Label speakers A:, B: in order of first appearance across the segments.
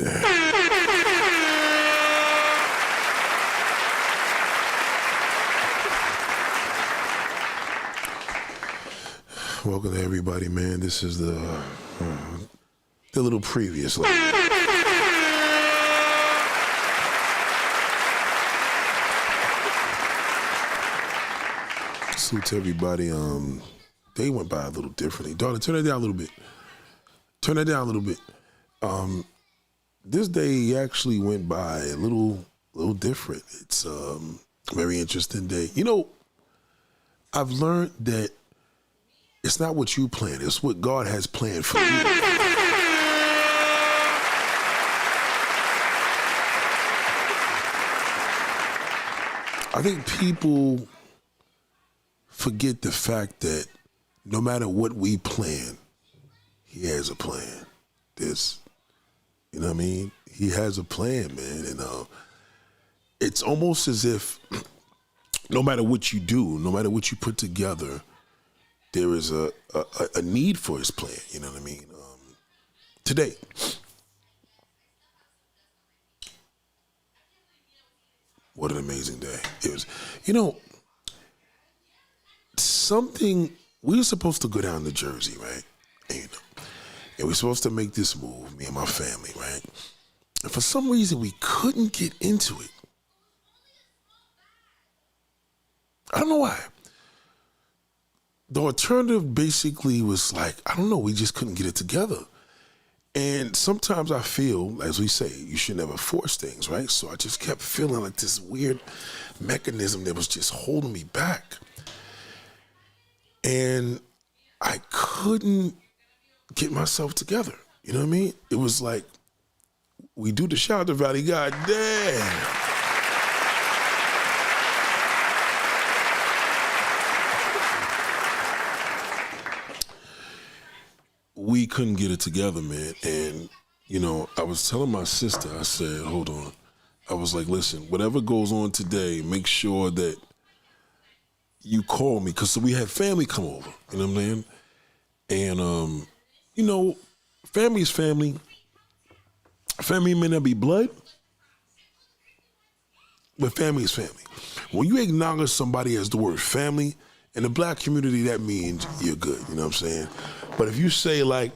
A: day. Welcome to everybody, man. This is the little previously. Salute to everybody. They went by a little differently. Daughter, turn that down a little bit. Turn that down a little bit. This day actually went by a little different. It's a very interesting day. You know, I've learned that it's not what you plan, it's what God has planned for you. I think people forget the fact that no matter what we plan, he has a plan. You know what I mean? He has a plan, man. And it's almost as if no matter what you do, no matter what you put together, there is a need for his plan. You know what I mean? Today, what an amazing day. It was, you know, we were supposed to go down to Jersey, right? And we were supposed to make this move, me and my family, right? And for some reason, we couldn't get into it. I don't know why. The alternative basically was like, I don't know, we just couldn't get it together. And sometimes I feel, as we say, you should never force things, right? So I just kept feeling like this weird mechanism that was just holding me back. And I couldn't get myself together. You know what I mean? It was like, we do the shout to Valley, God damn. We couldn't get it together, man. And, you know, I was telling my sister, I said, hold on. I was like, listen, whatever goes on today, make sure that you call me. Because we had family come over, you know what I'm saying? And, you know, family is family. Family may not be blood, but family is family. When you acknowledge somebody as the word family, in the black community, that means you're good, you know what I'm saying? But if you say, like,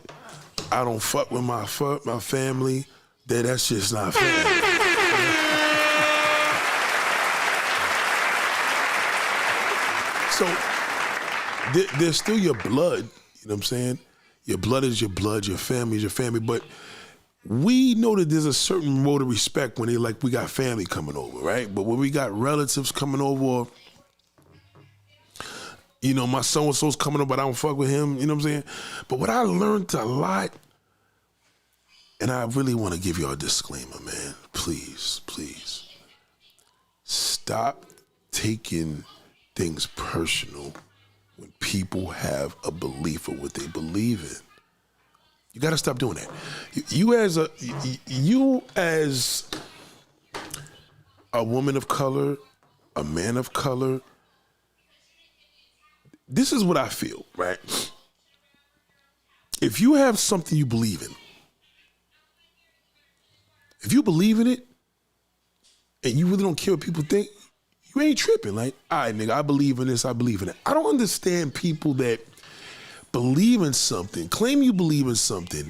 A: I don't fuck with my family, then that's just not family. So they're still your blood, you know what I'm saying? Your blood is your blood, your family is your family, but we know that there's a certain mode of respect when we got family coming over, right? But when we got relatives coming over, you know, my so-and-so's coming up, but I don't fuck with him, you know what I'm saying? But what I learned a lot, and I really want to give you a disclaimer, man. Please, please. Stop taking things personal when people have a belief of what they believe in. You got to stop doing that. You as a woman of color, a man of color, this is what I feel, right? If you have something you believe in, if you believe in it, and you really don't care what people think, you ain't tripping. Like, all right, nigga, I believe in this, I believe in it. I don't understand people that believe in something, claim you believe in something.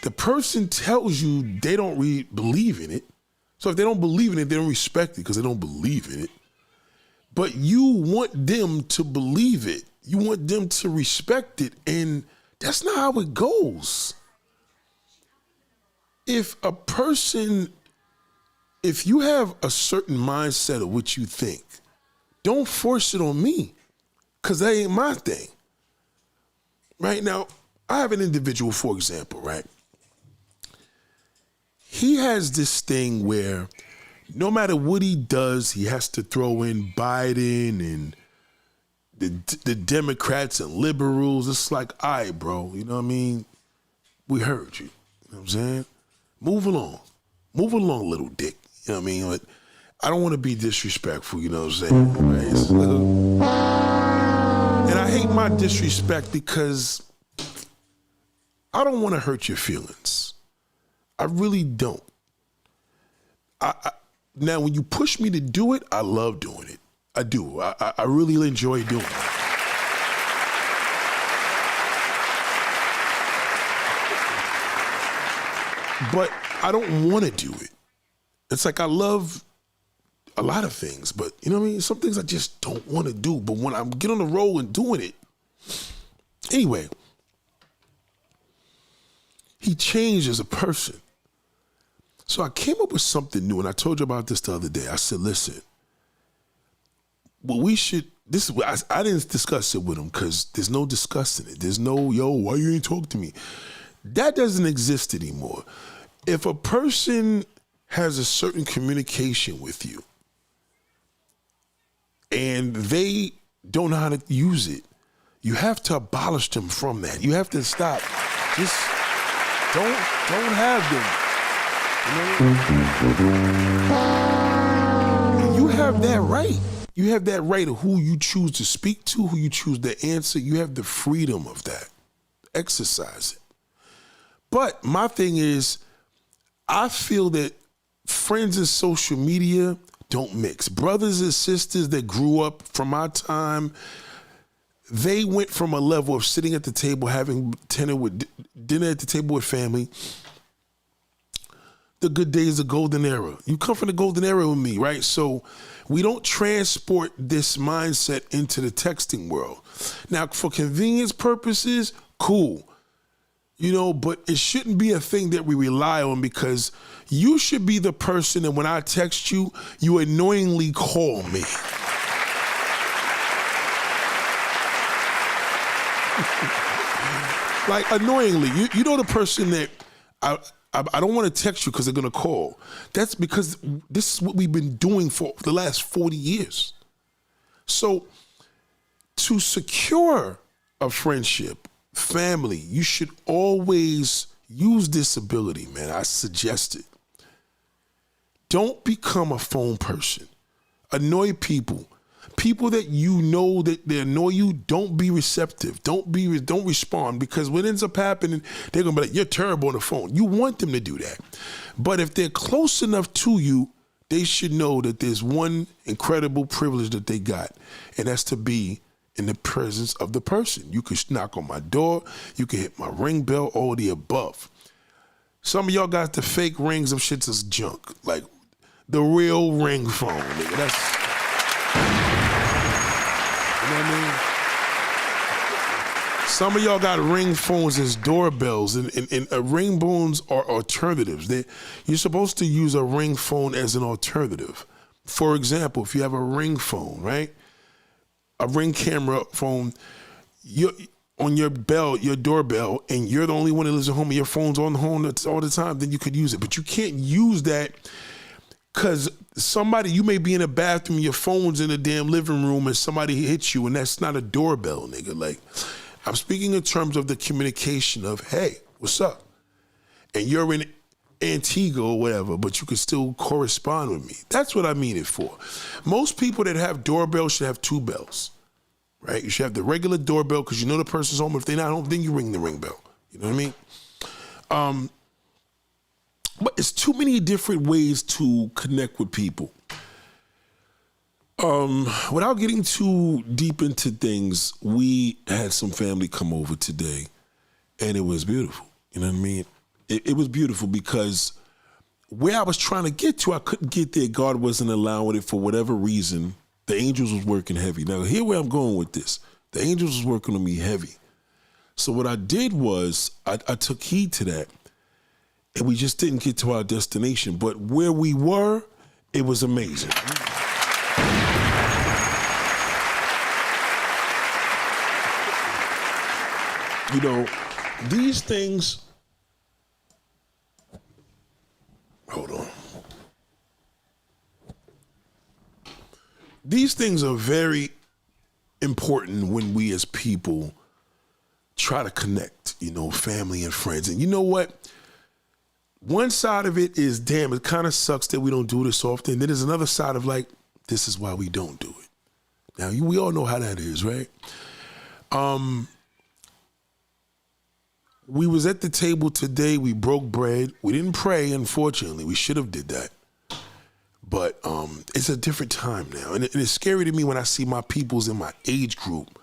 A: The person tells you they don't believe in it. So if they don't believe in it, they don't respect it because they don't believe in it. But you want them to believe it. You want them to respect it, and that's not how it goes. If you have a certain mindset of what you think, don't force it on me, because that ain't my thing. Right now, I have an individual, for example, right? He has this thing where no matter what he does, he has to throw in Biden and the Democrats and liberals. It's like, all right, bro, you know what I mean? We heard you. You know what I'm saying? Move along. Move along, little dick. You know what I mean? But I don't want to be disrespectful, you know what I'm saying? Right? And I hate my disrespect because I don't want to hurt your feelings. I really don't. Now, when you push me to do it, I love doing it. I do. I really enjoy doing it. But I don't want to do it. It's like I love a lot of things, but you know what I mean? Some things I just don't want to do. But when I get on the roll and doing it, anyway, he changed as a person. So I came up with something new, and I told you about this the other day. I said, listen, well, we should, this is, I didn't discuss it with him because there's no discussing it. There's no, yo, why you ain't talk to me? That doesn't exist anymore. If a person has a certain communication with you and they don't know how to use it, you have to abolish them from that. You have to stop. Just don't have them. You have that right. You have that right of who you choose to speak to, who you choose to answer. You have the freedom of that. Exercise it. But my thing is, I feel that friends and social media don't mix. Brothers and sisters that grew up from our time, they went from a level of sitting at the table, having dinner at the table with family. The good days, the golden era. You come from the golden era with me, right? So we don't transport this mindset into the texting world. Now, for convenience purposes, cool. You know, but it shouldn't be a thing that we rely on, because you should be the person that when I text you, you annoyingly call me. Like, annoyingly. You know the person that I don't want to text you because they're going to call. That's because this is what we've been doing for the last 40 years. So to secure a friendship, family, you should always use this ability, man. I suggest it. Don't become a phone person. Annoy people. People that you know that they annoy you, don't be receptive. Don't respond, because what ends up happening, they're gonna be like, you're terrible on the phone. You want them to do that. But if they're close enough to you, they should know that there's one incredible privilege that they got, and that's to be in the presence of the person. You could knock on my door, you can hit my ring bell, all the above. Some of y'all got the fake rings, them shits is junk. Like the real ring phone, nigga. That's, you know what I mean? Some of y'all got ring phones as doorbells, and ring phones are alternatives. You're supposed to use a ring phone as an alternative. For example, if you have a ring phone, right? A ring camera phone, you're on your bell, your doorbell, and you're the only one that lives at home and your phone's on the home all the time, then you could use it. But you can't use that because you may be in a bathroom, your phone's in the damn living room, and somebody hits you, and that's not a doorbell, nigga. Like, I'm speaking in terms of the communication of, hey, what's up? And you're in Antigua or whatever, but you can still correspond with me. That's what I mean it for. Most people that have doorbells should have two bells, right? You should have the regular doorbell because you know the person's home. If they're not home, then you ring the ring bell. You know what I mean? But it's too many different ways to connect with people. Without getting too deep into things, we had some family come over today, and it was beautiful. You know what I mean? It was beautiful because where I was trying to get to, I couldn't get there. God wasn't allowing it for whatever reason. The angels was working heavy. Now, here where I'm going with this. The angels was working on me heavy. So what I did was I took heed to that, and we just didn't get to our destination. But where we were, it was amazing. You know, these things... Hold on. These things are very important when we as people try to connect, you know, family and friends. And you know what? One side of it is, damn, it kind of sucks that we don't do this often. Then there's another side of like, this is why we don't do it. Now, we all know how that is, right? We was at the table today. We broke bread. We didn't pray, unfortunately. We should have did that. But it's a different time now. And it's scary to me when I see my peoples in my age group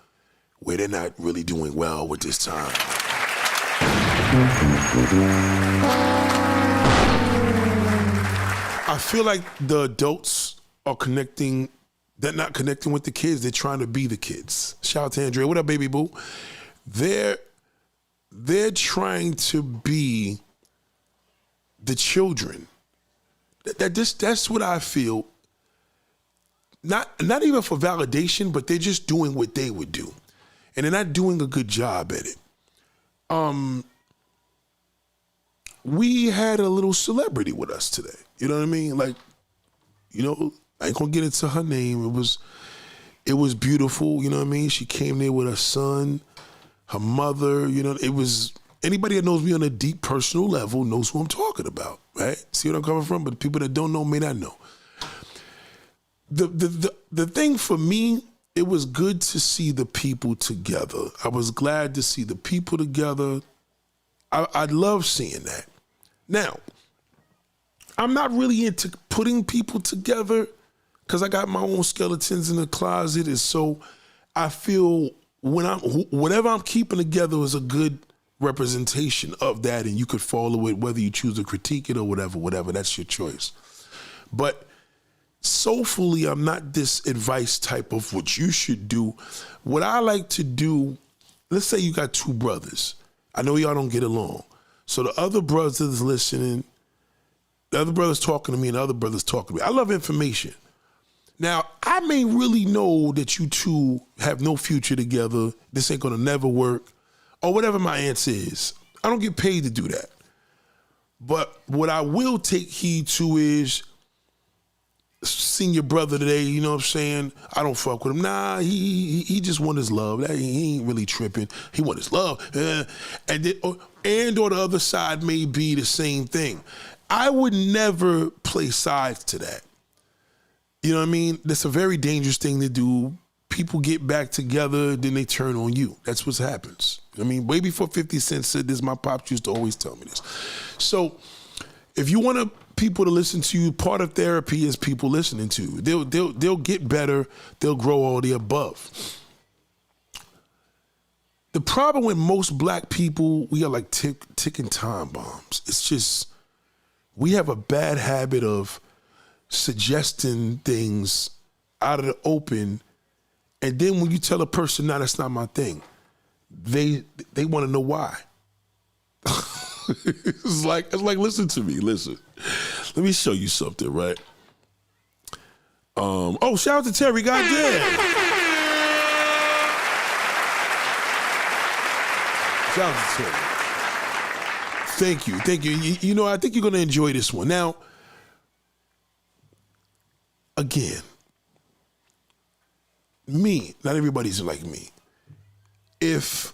A: where they're not really doing well with this time. I feel like the adults are connecting, they're not connecting with the kids, they're trying to be the kids. Shout out to Andrea, what up, baby boo? They're trying to be the children. That's what I feel. Not even for validation, but they're just doing what they would do. And they're not doing a good job at it. We had a little celebrity with us today. You know what I mean? Like, you know, I ain't gonna get into her name. It was beautiful, you know what I mean? She came there with her son, her mother, you know, it was, anybody that knows me on a deep personal level knows who I'm talking about, right? See what I'm coming from? But the people that don't know may not know. The thing for me, it was good to see the people together. I was glad to see the people together. I love seeing that. Now, I'm not really into putting people together because I got my own skeletons in the closet, and so I feel whatever I'm keeping together is a good representation of that, and you could follow it whether you choose to critique it or whatever. That's your choice. But soulfully, I'm not this advice type of what you should do. What I like to do, let's say you got two brothers. I know y'all don't get along. So the other brothers listening, the other brother's talking to me and the other brother's talking to me. I love information. Now, I may really know that you two have no future together, this ain't gonna never work, or whatever my answer is. I don't get paid to do that. But what I will take heed to is, seeing your brother today, you know what I'm saying? I don't fuck with him. Nah, he just want his love. He ain't really tripping. He want his love. And or the other side may be the same thing. I would never play sides to that. You know what I mean? That's a very dangerous thing to do. People get back together, then they turn on you. That's what happens. I mean, way before 50 Cent said this, my pops used to always tell me this. So if you want people to listen to you, part of therapy is people listening to you. They'll get better. They'll grow all the above. The problem with most black people, we are like ticking time bombs. It's just, we have a bad habit of suggesting things out of the open, and then when you tell a person, "No, that's not my thing," they want to know why. It's like, listen to me, listen. Let me show you something, right? Oh, shout out to Terry, goddamn. Shout out to Terry. Thank you. You know, I think you're gonna enjoy this one. Now, again, me, not everybody's like me. If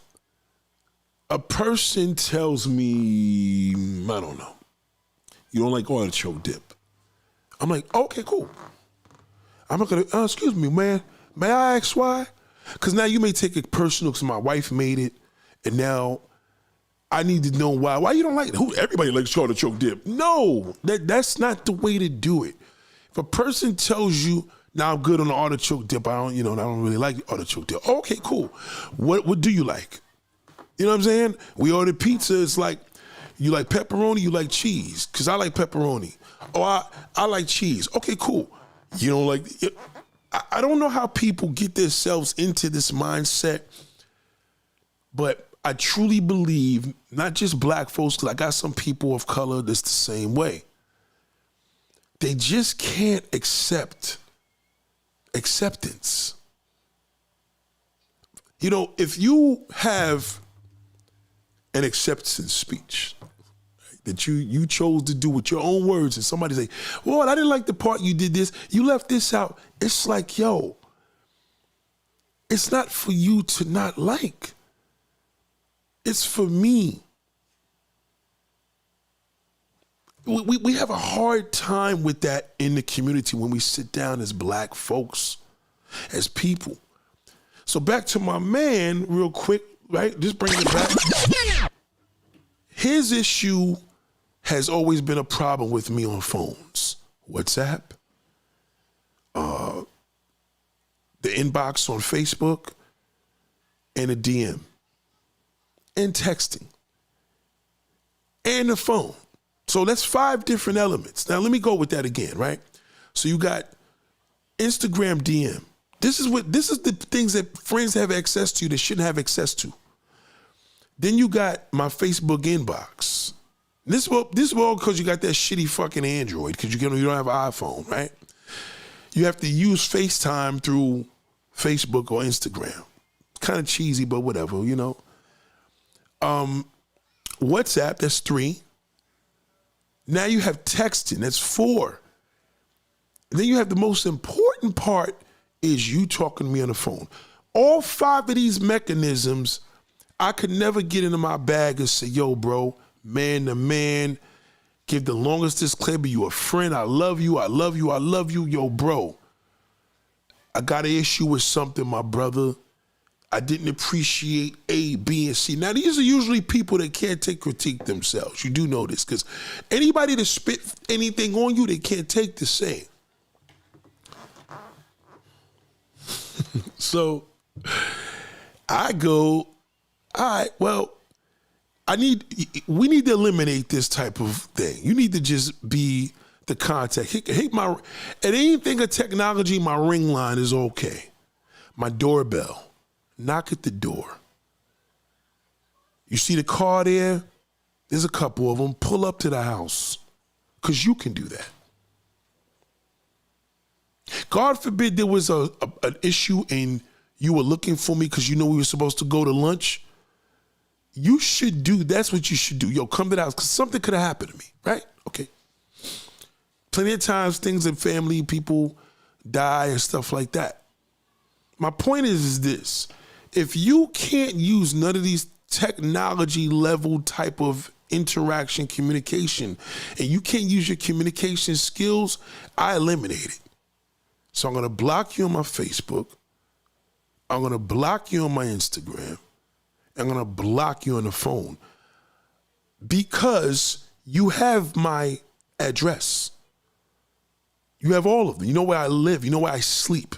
A: a person tells me, I don't know, you don't like artichoke dip, I'm like, okay, cool. I'm not gonna, excuse me, man, may I ask why? Because now you may take it personal because my wife made it, and now I need to know why. Why you don't like it? Everybody likes artichoke dip. No, that's not the way to do it. If a person tells you, "Now I'm good on the artichoke dip, I don't really like artichoke dip." Okay, cool. What do you like? You know what I'm saying? We ordered pizza. It's like, you like pepperoni, you like cheese? Because I like pepperoni. Oh, I like cheese. Okay, cool. You don't like, I don't know how people get themselves into this mindset, but I truly believe, not just black folks, because I got some people of color that's the same way. They just can't accept acceptance. You know, if you have an acceptance speech that you chose to do with your own words, and somebody say, "Well, I didn't like the part you did this, you left this out." It's like, yo, it's not for you to not like. It's for me. We have a hard time with that in the community when we sit down as black folks, as people. So back to my man real quick, right? Just bringing it back. His issue has always been a problem with me on phones. WhatsApp, the inbox on Facebook, and a DM, and texting, and the phone. So that's 5 different elements. Now let me go with that again, right? So you got Instagram DM. This is the things that friends have access to that shouldn't have access to. Then you got my Facebook inbox. This is all because you got that shitty fucking Android because you don't have an iPhone, right? You have to use FaceTime through Facebook or Instagram. Kind of cheesy, but whatever, you know. WhatsApp, that's 3. Now you have texting, that's 4. And then you have the most important part is you talking to me on the phone. All 5 of these mechanisms, I could never get into my bag and say, yo, bro, man to man, give the longest disclaimer, you a friend, I love you, I love you, I love you, yo, bro. I got an issue with something, my brother. I didn't appreciate A, B, and C. Now, these are usually people that can't take critique themselves. You do know this, because anybody that spit anything on you, they can't take the same. So I go, all right, well, we need to eliminate this type of thing. You need to just be the contact. At anything of technology, my ring line is okay. My doorbell, knock at the door. You see the car there? There's a couple of them. Pull up to the house, because you can do that. God forbid there was an issue and you were looking for me because you know we were supposed to go to lunch. That's what you should do. Yo, come to the house, because something could have happened to me, right? Okay. Plenty of times things in family, people die and stuff like that. My point is this. If you can't use none of these technology level type of interaction, communication, and you can't use your communication skills, I eliminate it. So I'm going to block you on my Facebook. I'm going to block you on my Instagram. I'm going to block you on the phone because you have my address. You have all of them. You know where I live. You know where I sleep,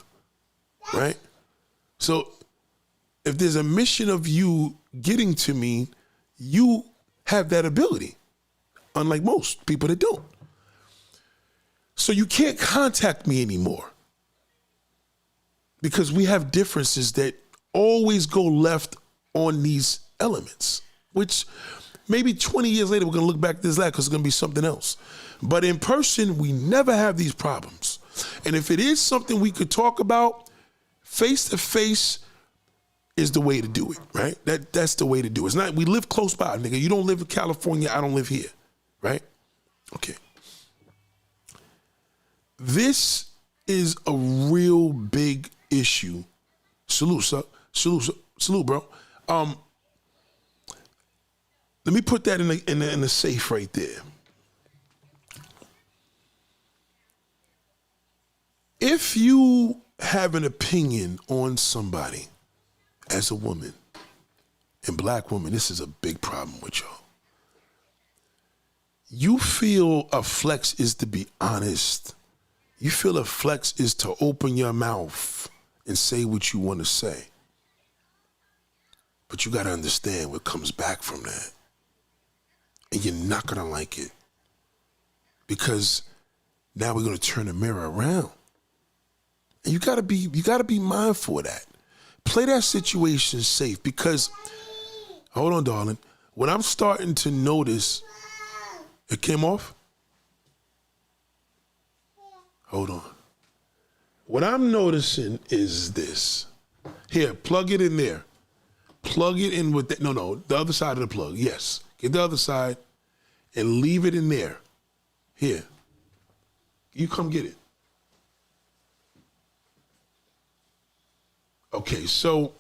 A: right? So if there's a mission of you getting to me, you have that ability, unlike most people that don't. So you can't contact me anymore because we have differences that always go left on these elements, which maybe 20 years later, we're going to look back at this because it's going to be something else. But in person, we never have these problems. And if it is something we could talk about, face to face is the way to do it, right? That's the way to do it. It's not, we live close by, nigga. You don't live in California, I don't live here, right? Okay. This is a real big issue. Salute, bro. Let me put that in the safe right there. If you have an opinion on somebody as a woman, and black woman, this is a big problem with y'all. You feel a flex is to be honest. You feel a flex is to open your mouth and say what you want to say. But you got to understand what comes back from that. And you're not going to like it. Because now we're going to turn the mirror around. And you got to be mindful of that. Play that situation safe, because, hold on, darling. What I'm starting to notice, it came off? Hold on. What I'm noticing is this. Here, plug it in there. Plug it in with the other side of the plug. Yes. Get the other side and leave it in there. Here. You come get it. Okay, so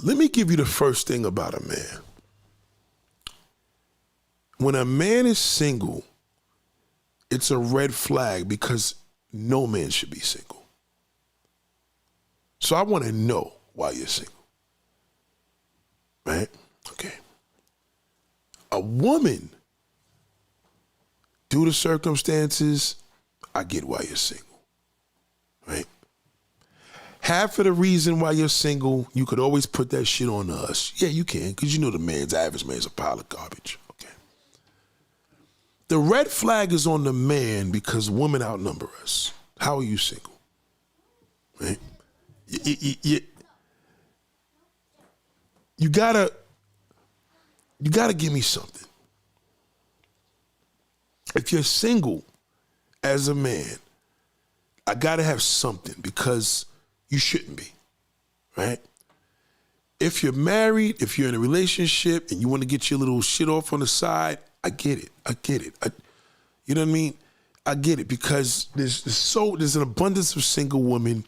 A: let me give you the first thing about a man. When a man is single, it's a red flag because no man should be single. So I want to know why you're single. Right? Okay. A woman due to circumstances, I get why you're single, right? Half of the reason why you're single, you could always put that shit on us. Yeah, you can, because you know the average man's a pile of garbage, okay? The red flag is on the man because women outnumber us. How are you single, right? You gotta give me something. If you're single as a man, I gotta have something because you shouldn't be, right? If you're married, if you're in a relationship and you want to get your little shit off on the side, I get it. You know what I mean? I get it because there's an abundance of single women.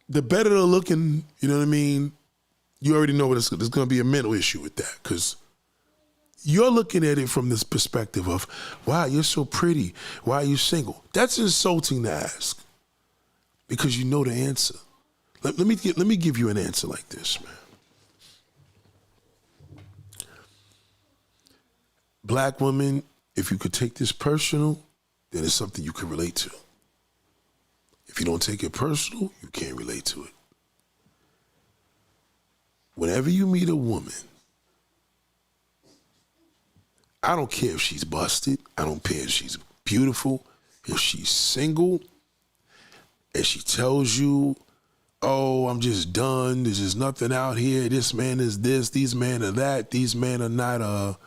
A: The better they're looking, you know what I mean? You already know there's going to be a mental issue with that because you're looking at it from this perspective of, wow, you're so pretty. Why are you single? That's insulting to ask because you know the answer. Let me give you an answer like this, man. Black women, if you could take this personal, then it's something you can relate to. If you don't take it personal, you can't relate to it. Whenever you meet a woman, I don't care if she's busted. I don't care if she's beautiful. If she's single, and she tells you, oh, I'm just done. There's just nothing out here. This man is this. These men are that. These men are not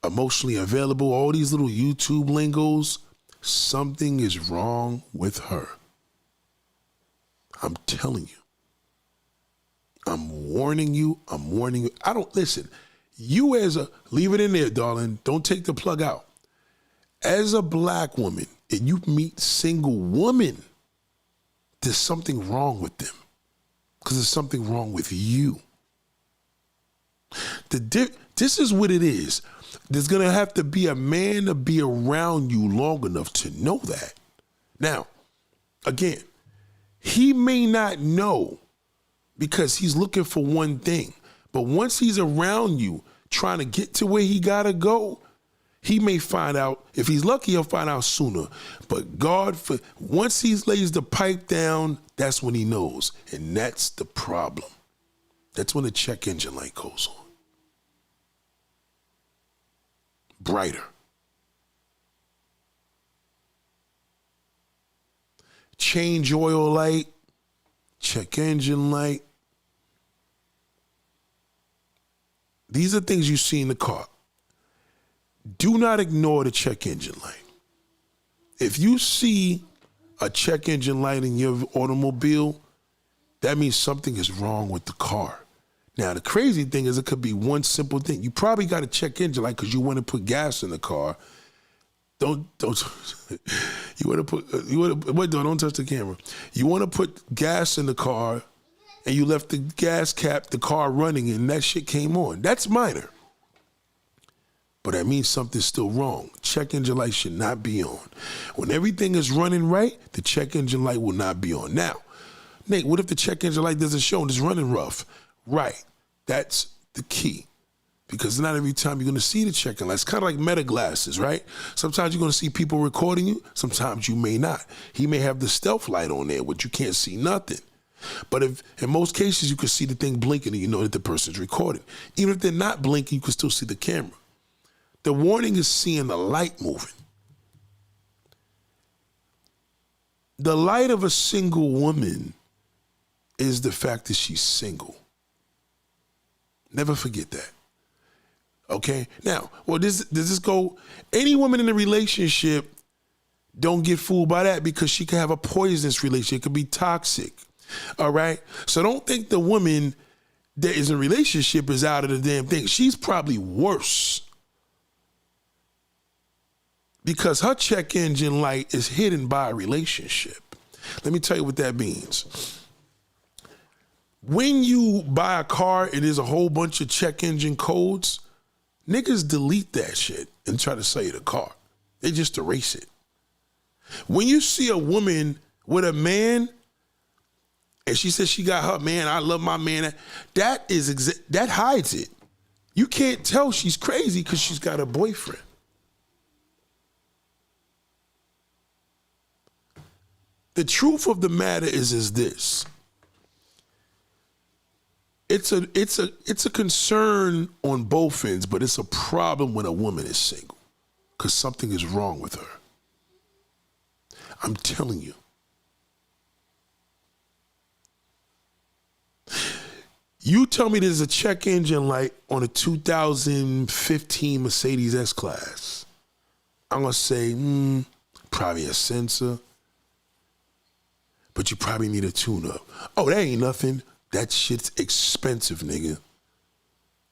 A: emotionally available. All these little YouTube lingos. Something is wrong with her. I'm telling you. I'm warning you. I don't, listen, you leave it in there, darling. Don't take the plug out. As a black woman, and you meet single women, there's something wrong with them because there's something wrong with you. This is what it is. There's going to have to be a man to be around you long enough to know that. Now, again, he may not know because he's looking for one thing. But once he's around you trying to get to where he got to go, he may find out. If he's lucky, he'll find out sooner. But once he lays the pipe down, that's when he knows. And that's the problem. That's when the check engine light goes on. Brighter. Change oil light, check engine light. These are things you see in the car. Do not ignore the check engine light. If you see a check engine light in your automobile, that means something is wrong with the car. Now, the crazy thing is it could be one simple thing. You probably got a check engine light because you want to put gas in the car. Don't touch the camera. You want to put gas in the car and you left the gas cap, the car running, and that shit came on. That's minor. But that means something's still wrong. Check engine light should not be on. When everything is running right, the check engine light will not be on. Now, Nate, what if the check engine light doesn't show and it's running rough? Right. That's the key. Because not every time you're going to see the check engine light. It's kind of like meta glasses, right? Sometimes you're going to see people recording you. Sometimes you may not. He may have the stealth light on there, but you can't see nothing. But if in most cases you can see the thing blinking and you know that the person's recording. Even if they're not blinking, you can still see the camera. The warning is seeing the light moving. The light of a single woman is the fact that she's single. Never forget that. Okay? Now, well, does this go? Any woman in a relationship, don't get fooled by that because she could have a poisonous relationship. It could be toxic. All right? So don't think the woman that is in a relationship is out of the damn thing. She's probably worse. Because her check engine light is hidden by a relationship. Let me tell you what that means. When you buy a car and there's a whole bunch of check engine codes, niggas delete that shit and try to sell you the car. They just erase it. When you see a woman with a man and she says she got her man, I love my man, that hides it. You can't tell she's crazy because she's got a boyfriend. The truth of the matter is this. It's a concern on both ends, but it's a problem when a woman is single because something is wrong with her. I'm telling you. You tell me there's a check engine light on a 2015 Mercedes S-Class. I'm going to say, probably a sensor, but you probably need a tune-up. Oh, that ain't nothing. That shit's expensive, nigga.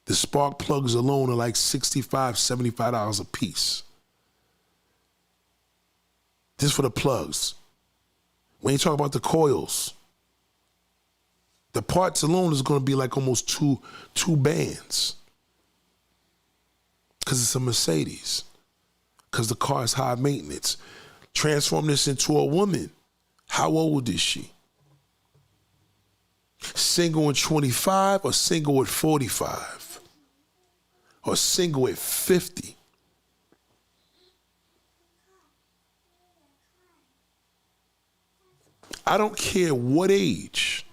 A: The spark plugs alone are like $65, $75 a piece. Just for the plugs. We ain't talking about the coils. The parts alone is going to be like almost two bands. Because it's a Mercedes. Because the car is high maintenance. Transform this into a woman. How old is she? Single at 25 or single at 45? Or single at 50? I don't care what age.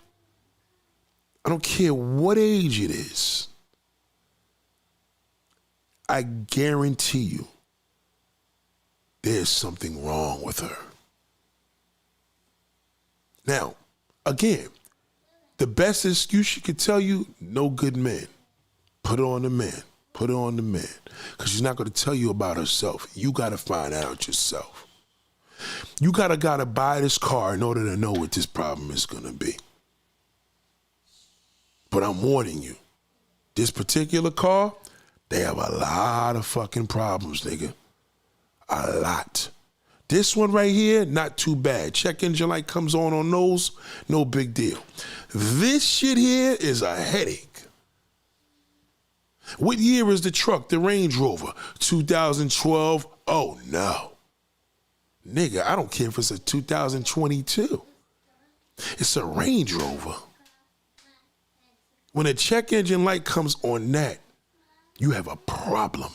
A: I don't care what age it is. I guarantee you there's something wrong with her. Now, again, the best excuse she could tell you, no good man. Put it on the man. Put it on the man. Because she's not going to tell you about herself. You got to find out yourself. You gotta buy this car in order to know what this problem is going to be. But I'm warning you, this particular car, they have a lot of fucking problems, nigga. A lot. This one right here, not too bad. Check engine light comes on those, no big deal. This shit here is a headache. What year is the truck, the Range Rover? 2012? Oh, no. Nigga, I don't care if it's a 2022. It's a Range Rover. When a check engine light comes on that, you have a problem.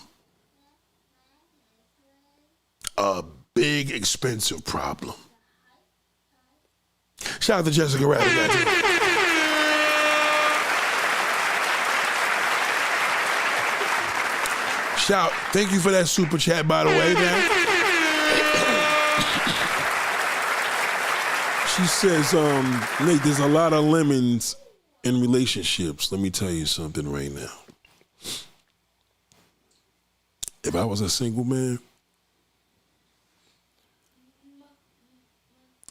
A: A big, expensive problem. Shout out to Jessica Rabbit. Thank you for that super chat, by the way, man. She says, Nate, there's a lot of lemons in relationships. Let me tell you something right now. If I was a single man,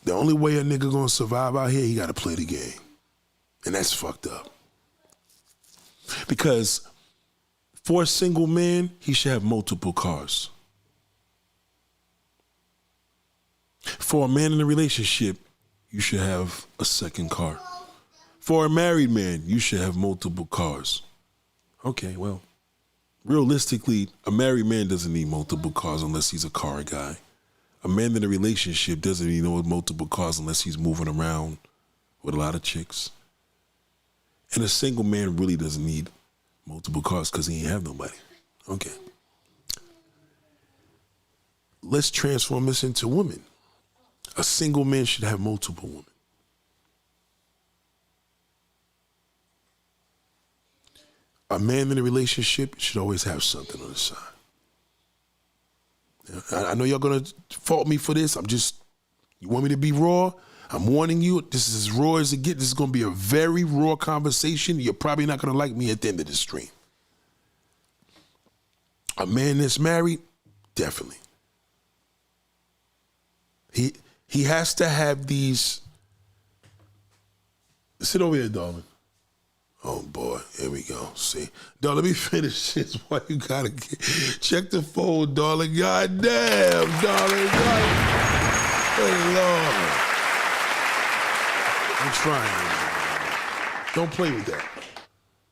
A: the only way a nigga gonna survive out here, he gotta play the game. And that's fucked up. Because for a single man, he should have multiple cars. For a man in a relationship, you should have a second car. For a married man, you should have multiple cars. Okay, well, realistically, a married man doesn't need multiple cars unless he's a car guy. A man in a relationship doesn't need multiple cars unless he's moving around with a lot of chicks. And a single man really doesn't need multiple cars because he ain't have nobody. Okay. Let's transform this into women. A single man should have multiple women. A man in a relationship should always have something on the side. I know y'all gonna fault me for this. You want me to be raw? I'm warning you, this is as raw as it gets. This is gonna be a very raw conversation. You're probably not gonna like me at the end of the stream. A man that's married, definitely. He has to have these. Sit over here, darling. Oh boy, here we go. See, dog, let me finish this. Why you gotta check the phone, darling? God damn, darling. Good Lord. I'm trying. Don't play with that.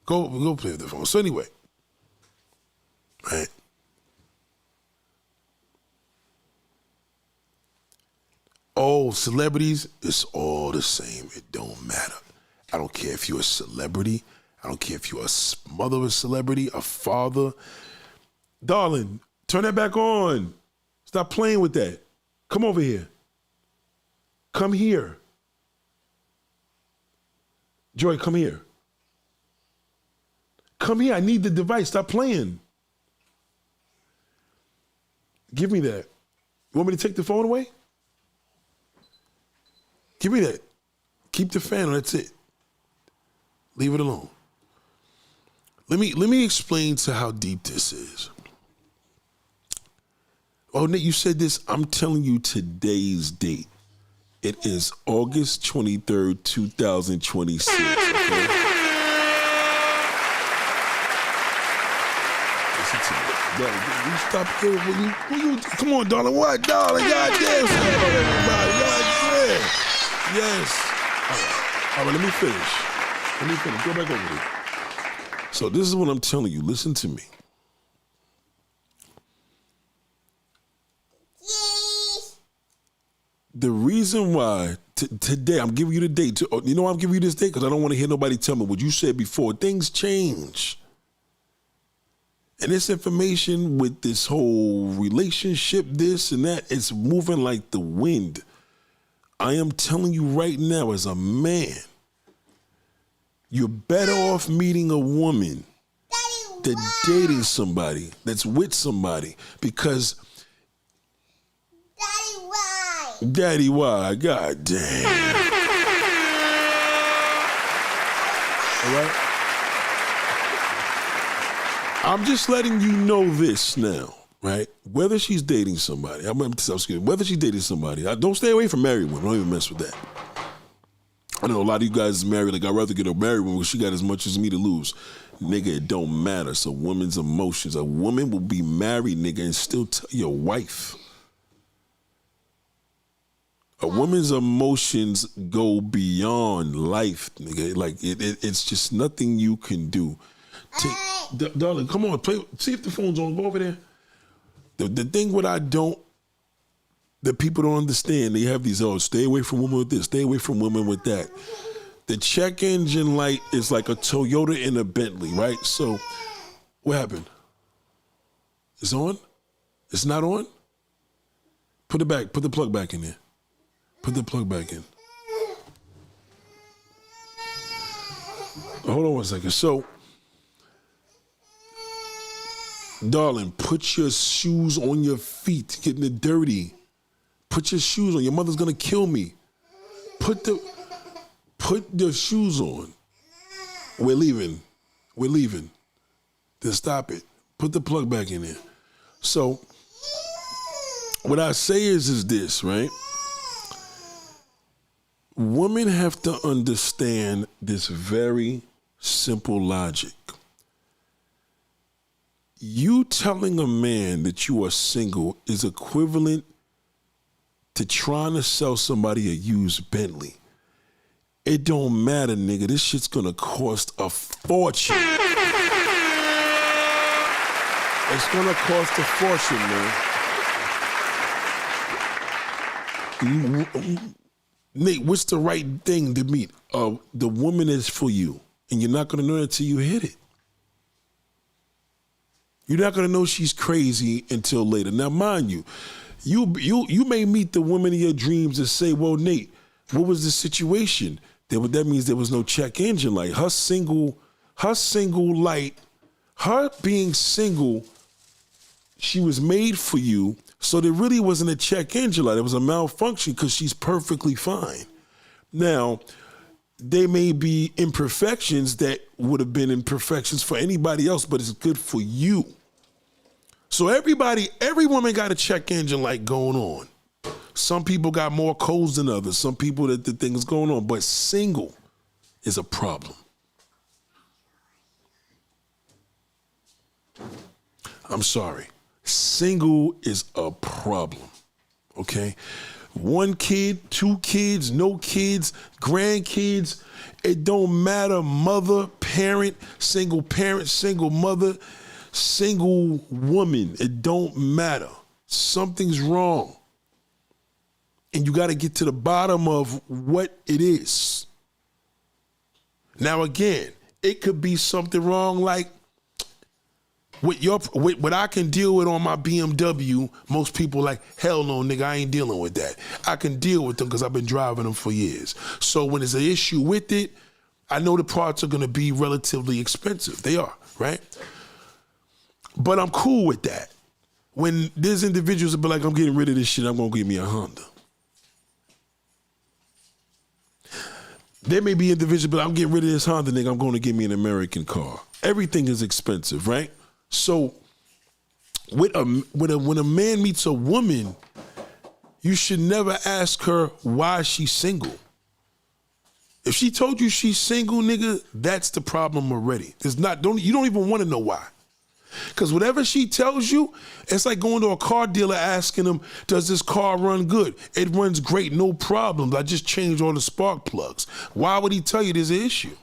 A: Go play with the phone. So anyway, right. Oh, celebrities, it's all the same. It don't matter. I don't care if you're a celebrity. I don't care if you're a mother of a celebrity, a father. Darling, turn that back on. Stop playing with that. Come over here. Come here. Joy, come here. Come here. I need the device. Stop playing. Give me that. You want me to take the phone away? Give me that. Keep the fan on. That's it. Leave it alone. Let me explain to how deep this is. Oh, Nick, you said this. I'm telling you today's date. It is August 23rd, 2026. Okay? Listen to me. Darling, will you stop here? Will you, come on, darling. What, darling? Goddamn. Everybody. Goddamn. Yes. All right, let me finish. Go back over there. So this is what I'm telling you. Listen to me. The reason why today, I'm giving you the date. You know why I'm giving you this date? Because I don't want to hear nobody tell me what you said before. Things change. And this information with this whole relationship, this and that, it's moving like the wind. I am telling you right now, as a man, you're better off meeting a woman than dating somebody that's with somebody, because Daddy, why? God damn. All right? I'm just letting you know this now, right? Whether she's dating somebody, whether she's dating somebody, don't stay away from married women. Don't even mess with that. I know a lot of you guys is married. Like, I'd rather get a married woman because she got as much as me to lose. Nigga, it don't matter. It's a woman's emotions. A woman will be married, nigga, and still tell your wife. A woman's emotions go beyond life, nigga. Like, it's just nothing you can do. Darling, come on, play. See if the phone's on. Go over there. The thing that people don't understand, they have these, stay away from women with this, stay away from women with that. The check engine light is like a Toyota and a Bentley, right? So, what happened? It's on? It's not on? Put the plug back in there. Put the plug back in. Hold on one second. So, darling, put your shoes on your feet, getting it dirty. Put your shoes on. Your mother's gonna kill me. Put the shoes on. We're leaving. Then stop it. Put the plug back in there. So, what I say is this, right? Women have to understand this very simple logic. You telling a man that you are single is equivalent to trying to sell somebody a used Bentley. It don't matter, nigga. This shit's gonna cost a fortune. It's gonna cost a fortune, man. Nate, what's the right thing to meet? The woman is for you, and you're not gonna know it until you hit it. You're not gonna know she's crazy until later. Now, mind you, you may meet the woman of your dreams and say, "Well, Nate, what was the situation?" That means there was no check engine light. Her single light, her being single, she was made for you. So there really wasn't a check engine light. It was a malfunction because she's perfectly fine. Now, they may be imperfections that would have been imperfections for anybody else, but it's good for you. So every woman got a check engine light going on. Some people got more codes than others. Some people that the thing is going on, but single is a problem. I'm sorry. Single is a problem, okay? 1 kid, 2 kids, no kids, grandkids, it don't matter. Mother, parent, single mother, single woman, it don't matter. Something's wrong. And you got to get to the bottom of what it is. Now, again, it could be something wrong like with what I can deal with on my BMW, most people like, hell no, nigga, I ain't dealing with that. I can deal with them because I've been driving them for years. So when there's an issue with it, I know the parts are gonna be relatively expensive. They are, right? But I'm cool with that. When there's individuals that be like, I'm getting rid of this shit, I'm gonna give me a Honda. There may be individuals, but I'm getting rid of this Honda, nigga, I'm gonna give me an American car. Everything is expensive, right? So when a man meets a woman, you should never ask her why she's single. If she told you she's single, nigga, that's the problem already. You don't even want to know why. Because whatever she tells you, it's like going to a car dealer asking them, does this car run good? It runs great, no problems. I just changed all the spark plugs. Why would he tell you there's an issue?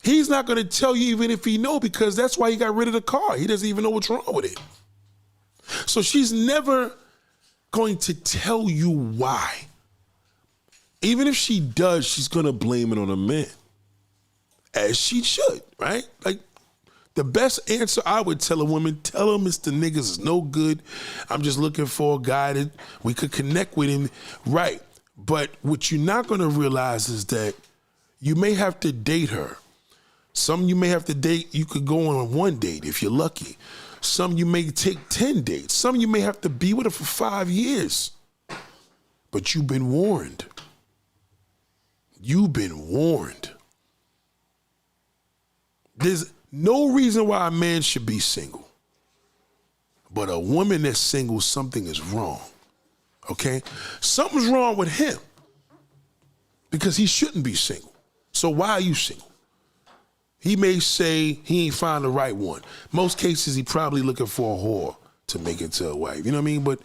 A: He's not going to tell you even if he know, because that's why he got rid of the car. He doesn't even know what's wrong with it. So she's never going to tell you why. Even if she does, she's going to blame it on a man. As she should, right? Like, the best answer I would tell a woman, tell him Mr. Niggas is no good. I'm just looking for a guy that we could connect with him. Right. But what you're not going to realize is that you may have to date her. Some you may have to date, you could go on one date if you're lucky. Some you may take 10 dates. Some you may have to be with her for 5 years. But you've been warned. You've been warned. There's no reason why a man should be single. But a woman that's single, something is wrong. Okay? Something's wrong with him. Because he shouldn't be single. So why are you single? He may say he ain't found the right one. Most cases, he probably looking for a whore to make it to a wife. You know what I mean? But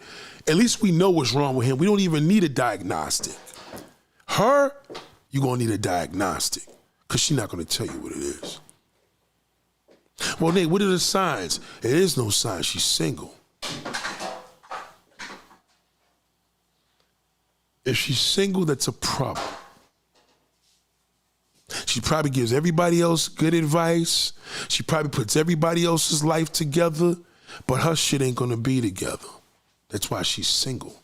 A: at least we know what's wrong with him. We don't even need a diagnostic. Her, you're going to need a diagnostic because she's not going to tell you what it is. Well, Nate, what are the signs? There is no sign. She's single. If she's single, that's a problem. She probably gives everybody else good advice. She probably puts everybody else's life together, but her shit ain't gonna be together. That's why she's single.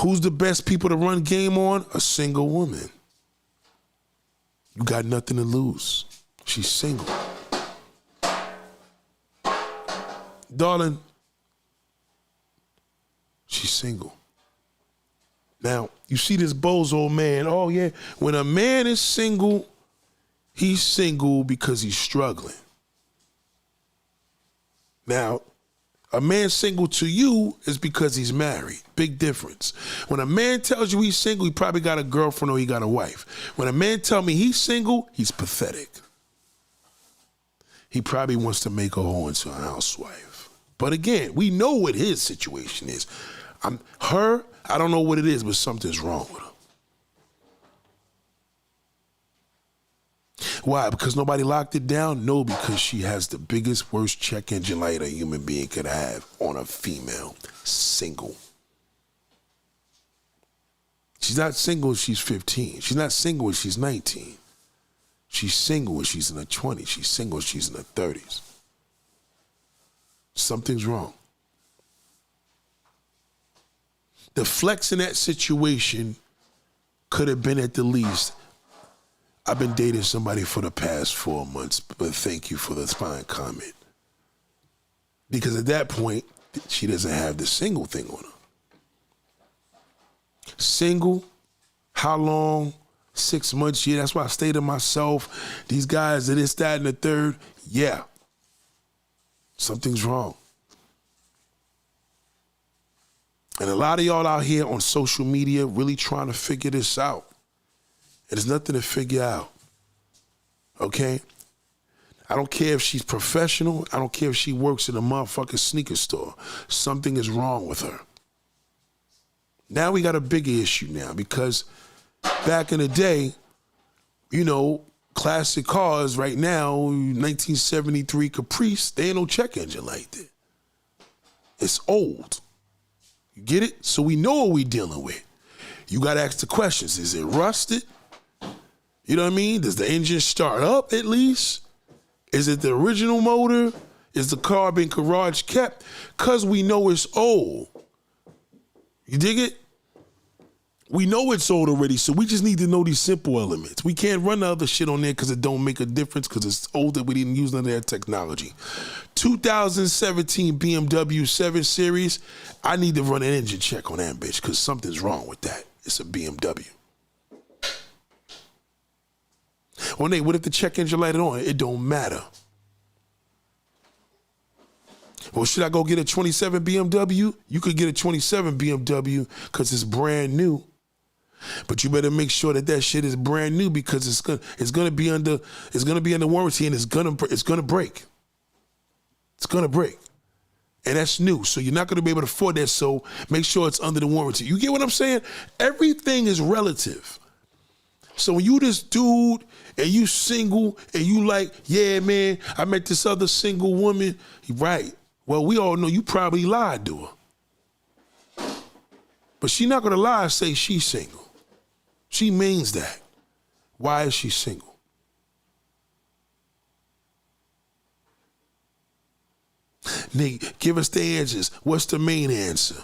A: Who's the best people to run game on? A single woman. You got nothing to lose. She's single. Darling, she's single. Now, you see this bozo man, oh yeah, when a man is single, he's single because he's struggling. Now, a man single to you is because he's married. Big difference. When a man tells you he's single, he probably got a girlfriend or he got a wife. When a man tells me he's single, he's pathetic. He probably wants to make a hoe into a housewife. But again, we know what his situation is. I don't know what it is, but something's wrong with her. Why? Because nobody locked it down? No, because she has the biggest, worst check engine light a human being could have on a female. Single. She's not single when she's 15. She's not single when she's 19. She's single when she's in her 20s. She's single when she's in her 30s. Something's wrong. The flex in that situation could have been at the least, I've been dating somebody for the past 4 months, but thank you for the fine comment. Because at that point, she doesn't have the single thing on her. Single, how long? 6 months, yeah, that's why I stay to myself. These guys are this, that, and the third. Yeah, something's wrong. And a lot of y'all out here on social media really trying to figure this out. And there's nothing to figure out, okay? I don't care if she's professional. I don't care if she works in a motherfucking sneaker store. Something is wrong with her. Now we got a bigger issue now because back in the day, you know, classic cars right now, 1973 Caprice, they ain't no check engine like that. It's old. You get it? So we know what we dealing with. You got to ask the questions. Is it rusted? You know what I mean? Does the engine start up at least? Is it the original motor? Is the car been garage kept? Because we know it's old. You dig it? We know it's old already, so we just need to know these simple elements. We can't run the other shit on there because it don't make a difference because it's older. We didn't use none of that technology. 2017 BMW 7 Series, I need to run an engine check on that bitch because something's wrong with that. It's a BMW. Well, Nate, what if the check engine light on? It don't matter. Well, should I go get a 27 BMW? You could get a 27 BMW because it's brand new. But you better make sure that that shit is brand new because it's gonna be under warranty and it's gonna break. It's gonna break. And that's new. So you're not gonna be able to afford that. So make sure it's under the warranty. You get what I'm saying? Everything is relative. So when you this dude and you single and you like, yeah, man, I met this other single woman. Right. Well, we all know you probably lied to her. But she not gonna lie and say she's single. She means that. Why is she single? Nigga, give us the answers. What's the main answer?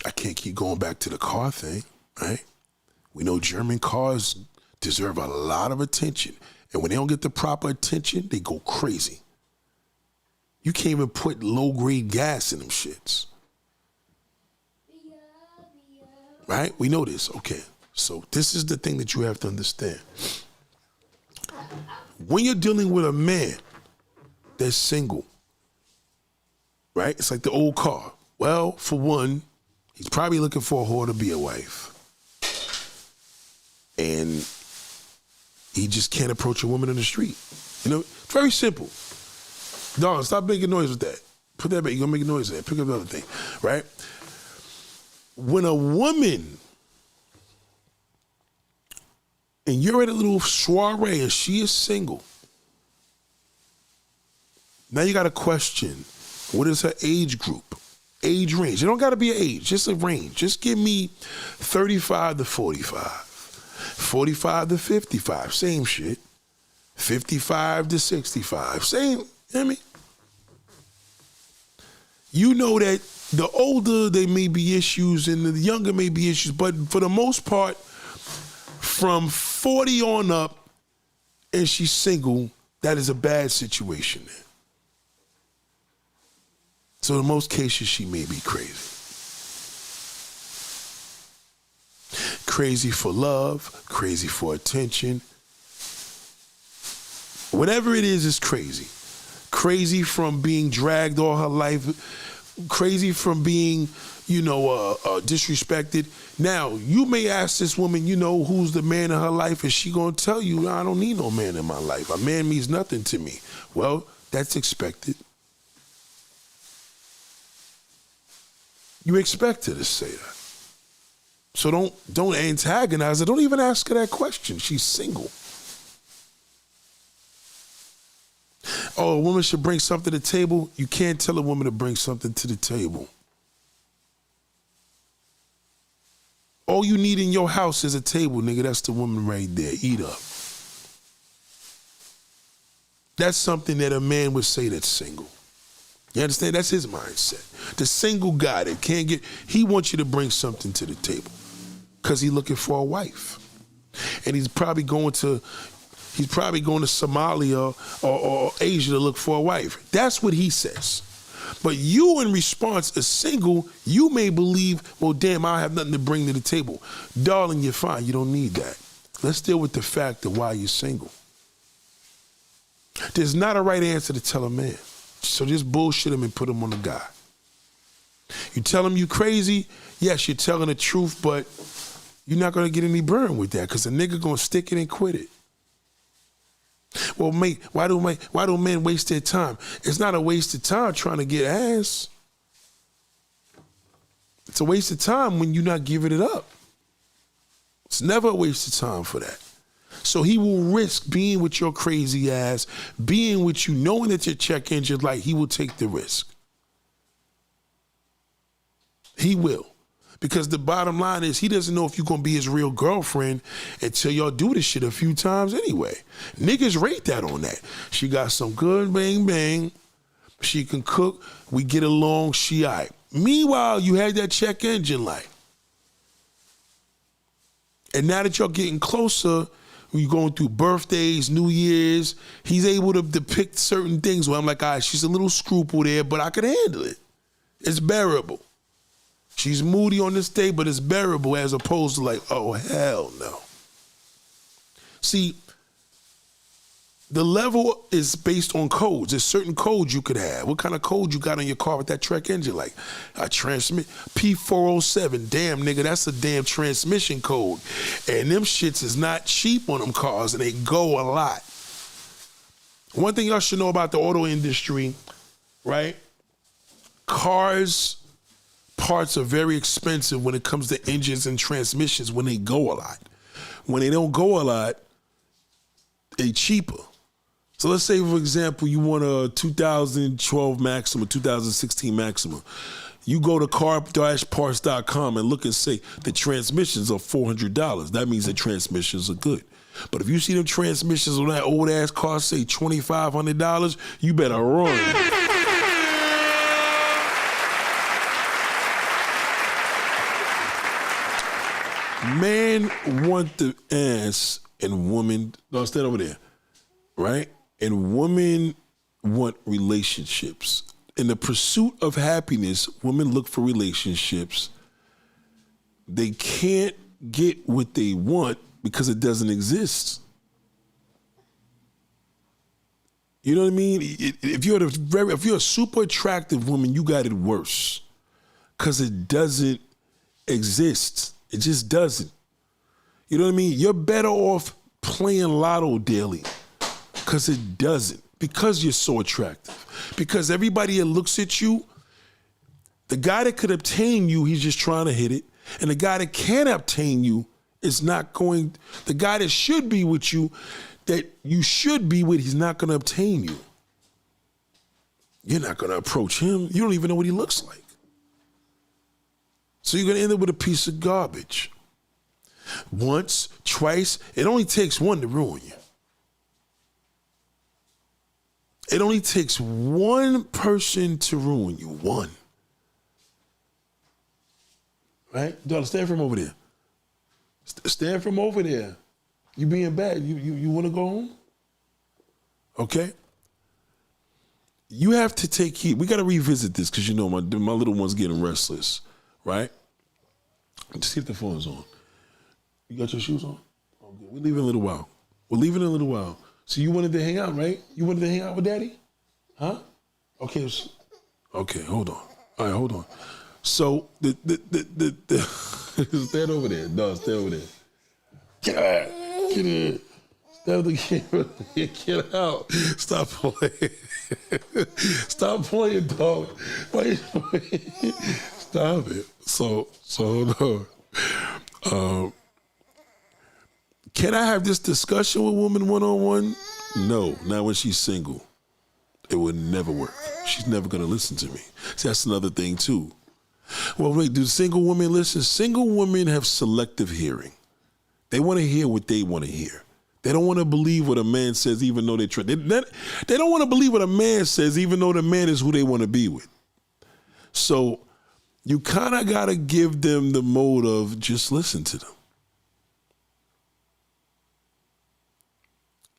A: I can't keep going back to the car thing, right? We know German cars deserve a lot of attention. And when they don't get the proper attention, they go crazy. You can't even put low-grade gas in them shits. Right? We know this. Okay. So this is the thing that you have to understand. When you're dealing with a man that's single, right? It's like the old car. Well, for one, he's probably looking for a whore to be a wife. And he just can't approach a woman in the street. You know, it's very simple. Dog, stop making noise with that. Put that back. You're going to make a noise there. Pick up the other thing, right? When a woman, and you're at a little soiree and she is single, now you got to question, what is her age group? Age range. It don't got to be an age, just a range. Just give me 35 to 45, 45 to 55, same shit. 55 to 65, same, I mean. You know that the older there may be issues and the younger may be issues, but for the most part, from 40 on up and she's single, that is a bad situation there. So in most cases, she may be crazy. Crazy for love, crazy for attention. Whatever it is crazy. Crazy from being dragged all her life. Crazy from being, disrespected. Now, you may ask this woman, who's the man in her life, and she gonna tell you, I don't need no man in my life. A man means nothing to me. Well, that's expected. You expect her to say that. So don't antagonize her. Don't even ask her that question. She's single. Oh, a woman should bring something to the table. You can't tell a woman to bring something to the table. All you need in your house is a table, nigga. That's the woman right there. Eat up. That's something that a man would say that's single. You understand? That's his mindset. The single guy that can't get, he wants you to bring something to the table because he's looking for a wife. And he's probably going to Somalia or Asia to look for a wife. That's what he says. But you, in response, as single, you may believe, well, damn, I have nothing to bring to the table. Darling, you're fine. You don't need that. Let's deal with the fact of why you're single. There's not a right answer to tell a man. So just bullshit him and put him on the guy. You tell him you crazy, yes, you're telling the truth, but you're not going to get any burn with that because the nigga going to stick it and quit it. Well, mate, why do men waste their time? It's not a waste of time trying to get ass. It's a waste of time when you're not giving it up. It's never a waste of time for that. So he will risk being with your crazy ass, being with you, knowing that your check engine's light. He will take the risk. He will. Because the bottom line is he doesn't know if you're going to be his real girlfriend until y'all do this shit a few times anyway. Niggas rate that on that. She got some good bang bang. She can cook. We get along. She all right. Meanwhile, you had that check engine light. And now that y'all getting closer, you're going through birthdays, New Year's, he's able to depict certain things where I'm like, all right, she's a little scruple there, but I can handle it. It's bearable. She's moody on this day, but it's bearable as opposed to like, oh, hell no. See, the level is based on codes. There's certain codes you could have. What kind of code you got on your car with that Trek engine? Like a transmit P407. Damn, nigga, that's a damn transmission code. And them shits is not cheap on them cars, and they go a lot. One thing y'all should know about the auto industry, right? Cars parts are very expensive when it comes to engines and transmissions when they go a lot. When they don't go a lot, they cheaper. So let's say, for example, you want a 2012 Maxima, 2016 Maxima. You go to car-parts.com and look and say the transmissions are $400. That means the transmissions are good. But if you see them transmissions on that old ass car say $2,500, you better run. Men want the ass and women, no, stand over there, right? And women want relationships. In the pursuit of happiness, women look for relationships. They can't get what they want because it doesn't exist. You know what I mean? If you're a super attractive woman, you got it worse because it doesn't exist. It just doesn't. You know what I mean? You're better off playing lotto daily because it doesn't. Because you're so attractive. Because everybody that looks at you, the guy that could obtain you, he's just trying to hit it. And the guy that can't obtain you is not going, the guy that should be with you, that you should be with, he's not going to obtain you. You're not going to approach him. You don't even know what he looks like. So you're going to end up with a piece of garbage. Once, twice, it only takes one to ruin you. It only takes one person to ruin you. One. Right? Daughter, stand from over there. Stand from over there. You being bad. You want to go home? Okay? You have to take heed. We got to revisit this because, you know, my little one's getting restless. Right? Just see if the phone's on. You got your shoes on? Okay. We're leaving in a little while. We're leaving in a little while. So you wanted to hang out, right? You wanted to hang out with Daddy? Huh? Okay. Okay, hold on. All right, hold on. So the stand over there. No, stand over there. Get out. Get in. Stand the camera. Get out. Stop playing. Stop playing, dog. Stop it. So hold on. Can I have this discussion with woman one-on-one? No, not when she's single. It would never work. She's never gonna listen to me. See, that's another thing too. Well, wait, do single women listen? Single women have selective hearing. They want to hear what they want to hear. They don't want to believe what a man says, even though they try. They don't want to believe what a man says, even though the man is who they want to be with. So you kind of got to give them the mode of just listen to them.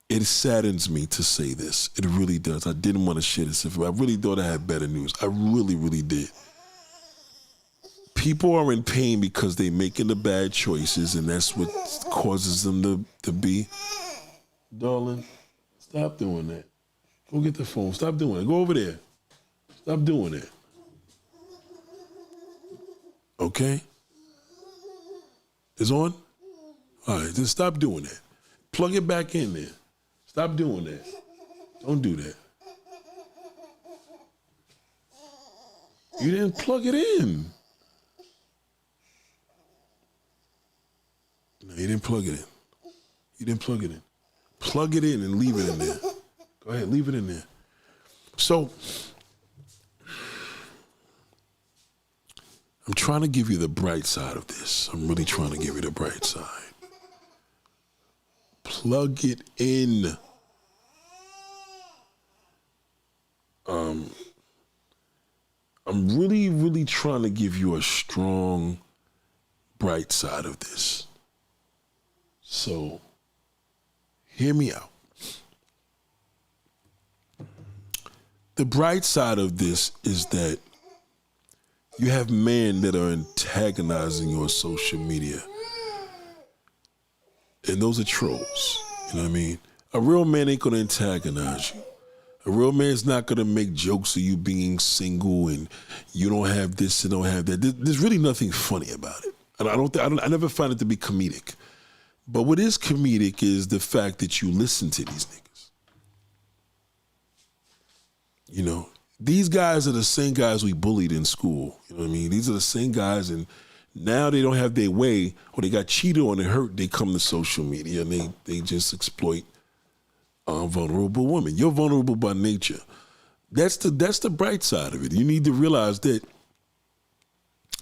A: It saddens me to say this. It really does. I didn't want to share this. I really thought I had better news. I really, really did. People are in pain because they're making the bad choices, and that's what causes them to be. Darling, stop doing that. Go get the phone. Stop doing it. Go over there. Stop doing it. Okay? It's on? All right, then stop doing that. Plug it back in there. Stop doing that. Don't do that. You didn't plug it in. No, you didn't plug it in. You didn't plug it in. Plug it in and leave it in there. Go ahead, leave it in there. So, I'm trying to give you the bright side of this. I'm really trying to give you the bright side. Plug it in. I'm really, really trying to give you a strong, bright side of this. So, hear me out. The bright side of this is that you have men that are antagonizing you on social media. And those are trolls. You know what I mean? A real man ain't gonna antagonize you. A real man's not gonna make jokes of you being single and you don't have this and don't have that. There's really nothing funny about it. And I never find it to be comedic. But what is comedic is the fact that you listen to these niggas. You know, these guys are the same guys we bullied in school. You know what I mean? These are the same guys, and now they don't have their way, or they got cheated on and hurt, they come to social media and they just exploit vulnerable women. You're vulnerable by nature. That's the bright side of it. You need to realize that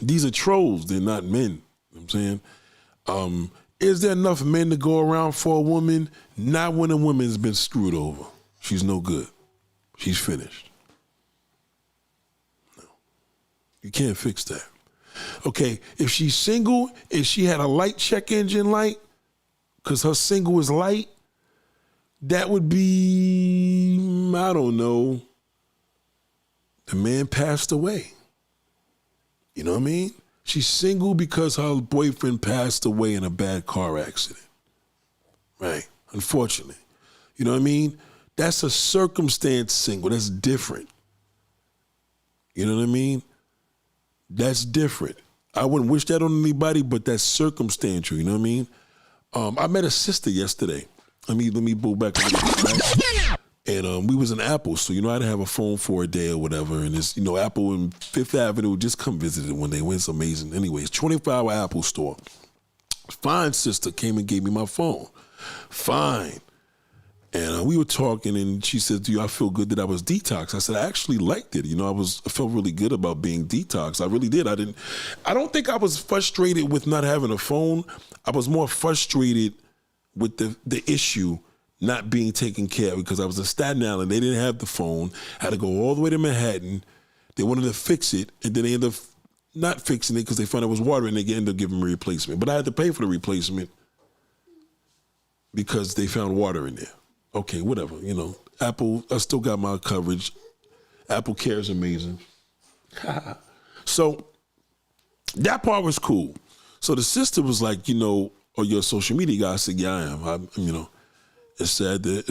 A: these are trolls, they're not men. You know what I'm saying? Is there enough men to go around for a woman? Not when a woman's been screwed over. She's no good. She's finished. No. You can't fix that. Okay, if she's single and she had a light check engine light, because her single is light, that would be, I don't know, the man passed away. You know what I mean? She's single because her boyfriend passed away in a bad car accident. Right? Unfortunately. You know what I mean? That's a circumstance single. That's different. You know what I mean? That's different. I wouldn't wish that on anybody, but that's circumstantial. You know what I mean? I met a sister yesterday. Let me pull back a little bit, right? And we was in Apple, so, you know, I didn't have a phone for a day or whatever. And it's, you know, Apple and Fifth Avenue, just come visit it one day. It's amazing. Anyways, 24-hour Apple store. Fine sister came and gave me my phone. Fine. And we were talking, and she said, I feel good that I was detox. I said, I actually liked it. You know, I felt really good about being detox. I really did. I don't think I was frustrated with not having a phone. I was more frustrated with the issue not being taken care of, because I was in Staten Island. They didn't have the phone. I had to go all the way to Manhattan. They wanted to fix it, and then they ended up not fixing it because they found it was water, and they ended up giving me a replacement. But I had to pay for the replacement because they found water in there. Okay, whatever, you know. Apple, I still got my coverage. Apple Care is amazing. So that part was cool. So the sister was like, you know, "Are you a social media guy?" I said, "Yeah, I am." You know, it's sad that,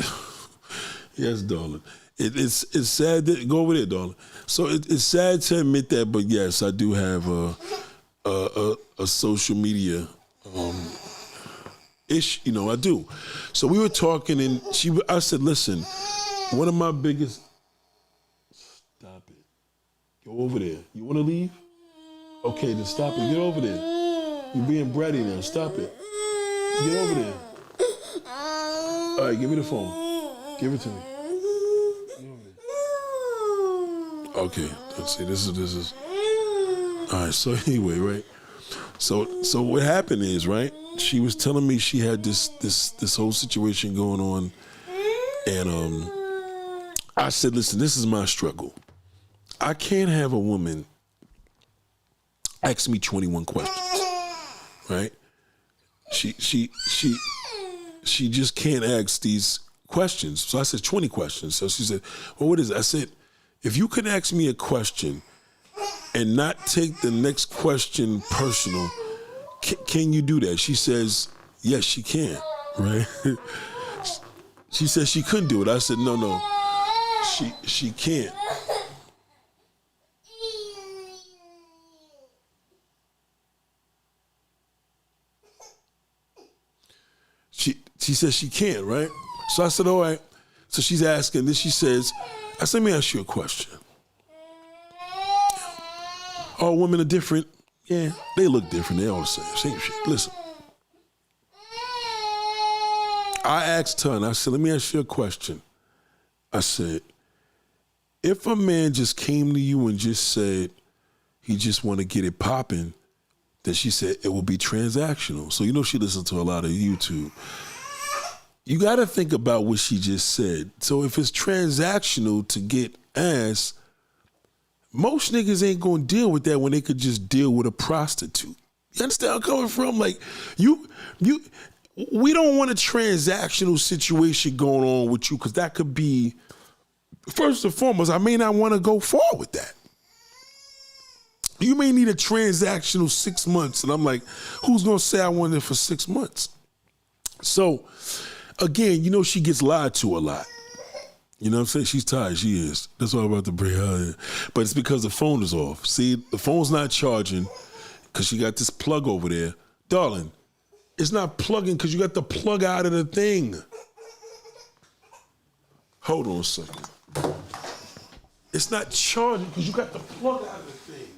A: yes, darling. It's sad that, go over there, darling. So it's sad to admit that, but yes, I do have a social media ish, you know, I do. So we were talking, and I said, "Listen, one of my biggest," stop it. Go over there. You want to leave? Okay, then stop it. Get over there. You're being bratty now. Stop it. Get over there. All right, give me the phone. Give it to me. Get over there. Okay, let's see. This is. All right. So anyway, right. So what happened is, right, she was telling me she had this whole situation going on, and I said, "Listen, this is my struggle. I can't have a woman ask me 21 questions, right? She just can't ask these questions." So I said 20 questions. So she said, "Well, what is it?" I said, "If you could ask me a question and not take the next question personal, can you do that?" She says, "Yes, she can," right? She said she couldn't do it. I said, no, she can't. She says she can't, right? So I said, all right. So she's asking, then she says, I said, "Let me ask you a question. All women are different." Yeah, they look different. They all the same shit. Listen. I asked her, and I said, "Let me ask you a question." I said, if a man just came to you and just said, he just want to get it popping, then she said it will be transactional. So you know she listens to a lot of YouTube. You got to think about what she just said. So if it's transactional to get ass, most niggas ain't gonna deal with that when they could just deal with a prostitute. You understand where I'm coming from? Like, we don't want a transactional situation going on with you because that could be, first and foremost, I may not want to go forward with that. You may need a transactional 6 months, and I'm like, who's gonna say I wanted it for 6 months? So, again, you know she gets lied to a lot. You know what I'm saying? She's tired, she is. That's why I'm about to bring her in. But it's because the phone is off. See, the phone's not charging because she got this plug over there. Darling, it's not plugging because you got the plug out of the thing. Hold on a second. It's not charging because you got the plug out of the thing.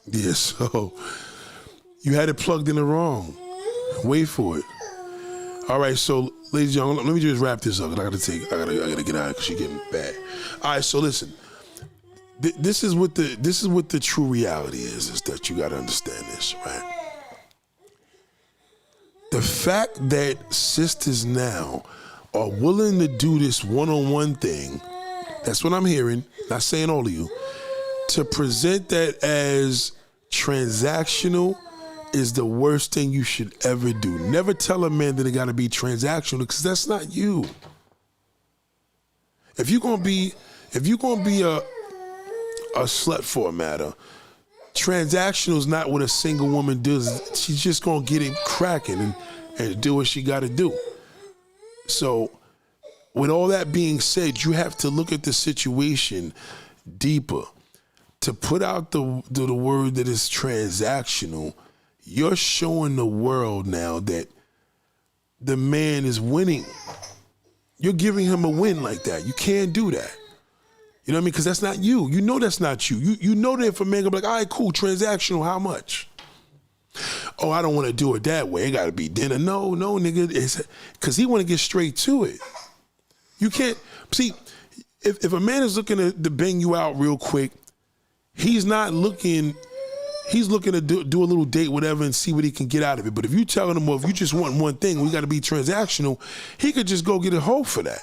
A: Yeah, so you had it plugged in the wrong. Wait for it. All right, so ladies and gentlemen, let me just wrap this up. I gotta get out because she's getting bad. All right, so listen. This is what the true reality is that you gotta understand this, right? The fact that sisters now are willing to do this one-on-one thing, that's what I'm hearing, not saying all of you, to present that as transactional is the worst thing you should ever do. Never tell a man that it gotta be transactional because that's not you. If you're gonna be a slut for a matter, transactional is not what a single woman does. She's just gonna get it cracking and do what she gotta do. So with all that being said, you have to look at the situation deeper. To put out the word that is transactional, you're showing the world now that the man is winning. You're giving him a win like that. You can't do that. You know what I mean? Because that's not you. You know that's not you. You know that if a man gonna be like, all right, cool, transactional, how much? Oh, I don't want to do it that way. It got to be dinner. No, nigga. Because he want to get straight to it. You can't. See, if a man is looking to bang you out real quick, he's looking to do a little date, whatever, and see what he can get out of it. But if you telling him, well, if you just want one thing, we got to be transactional, he could just go get a hoe for that.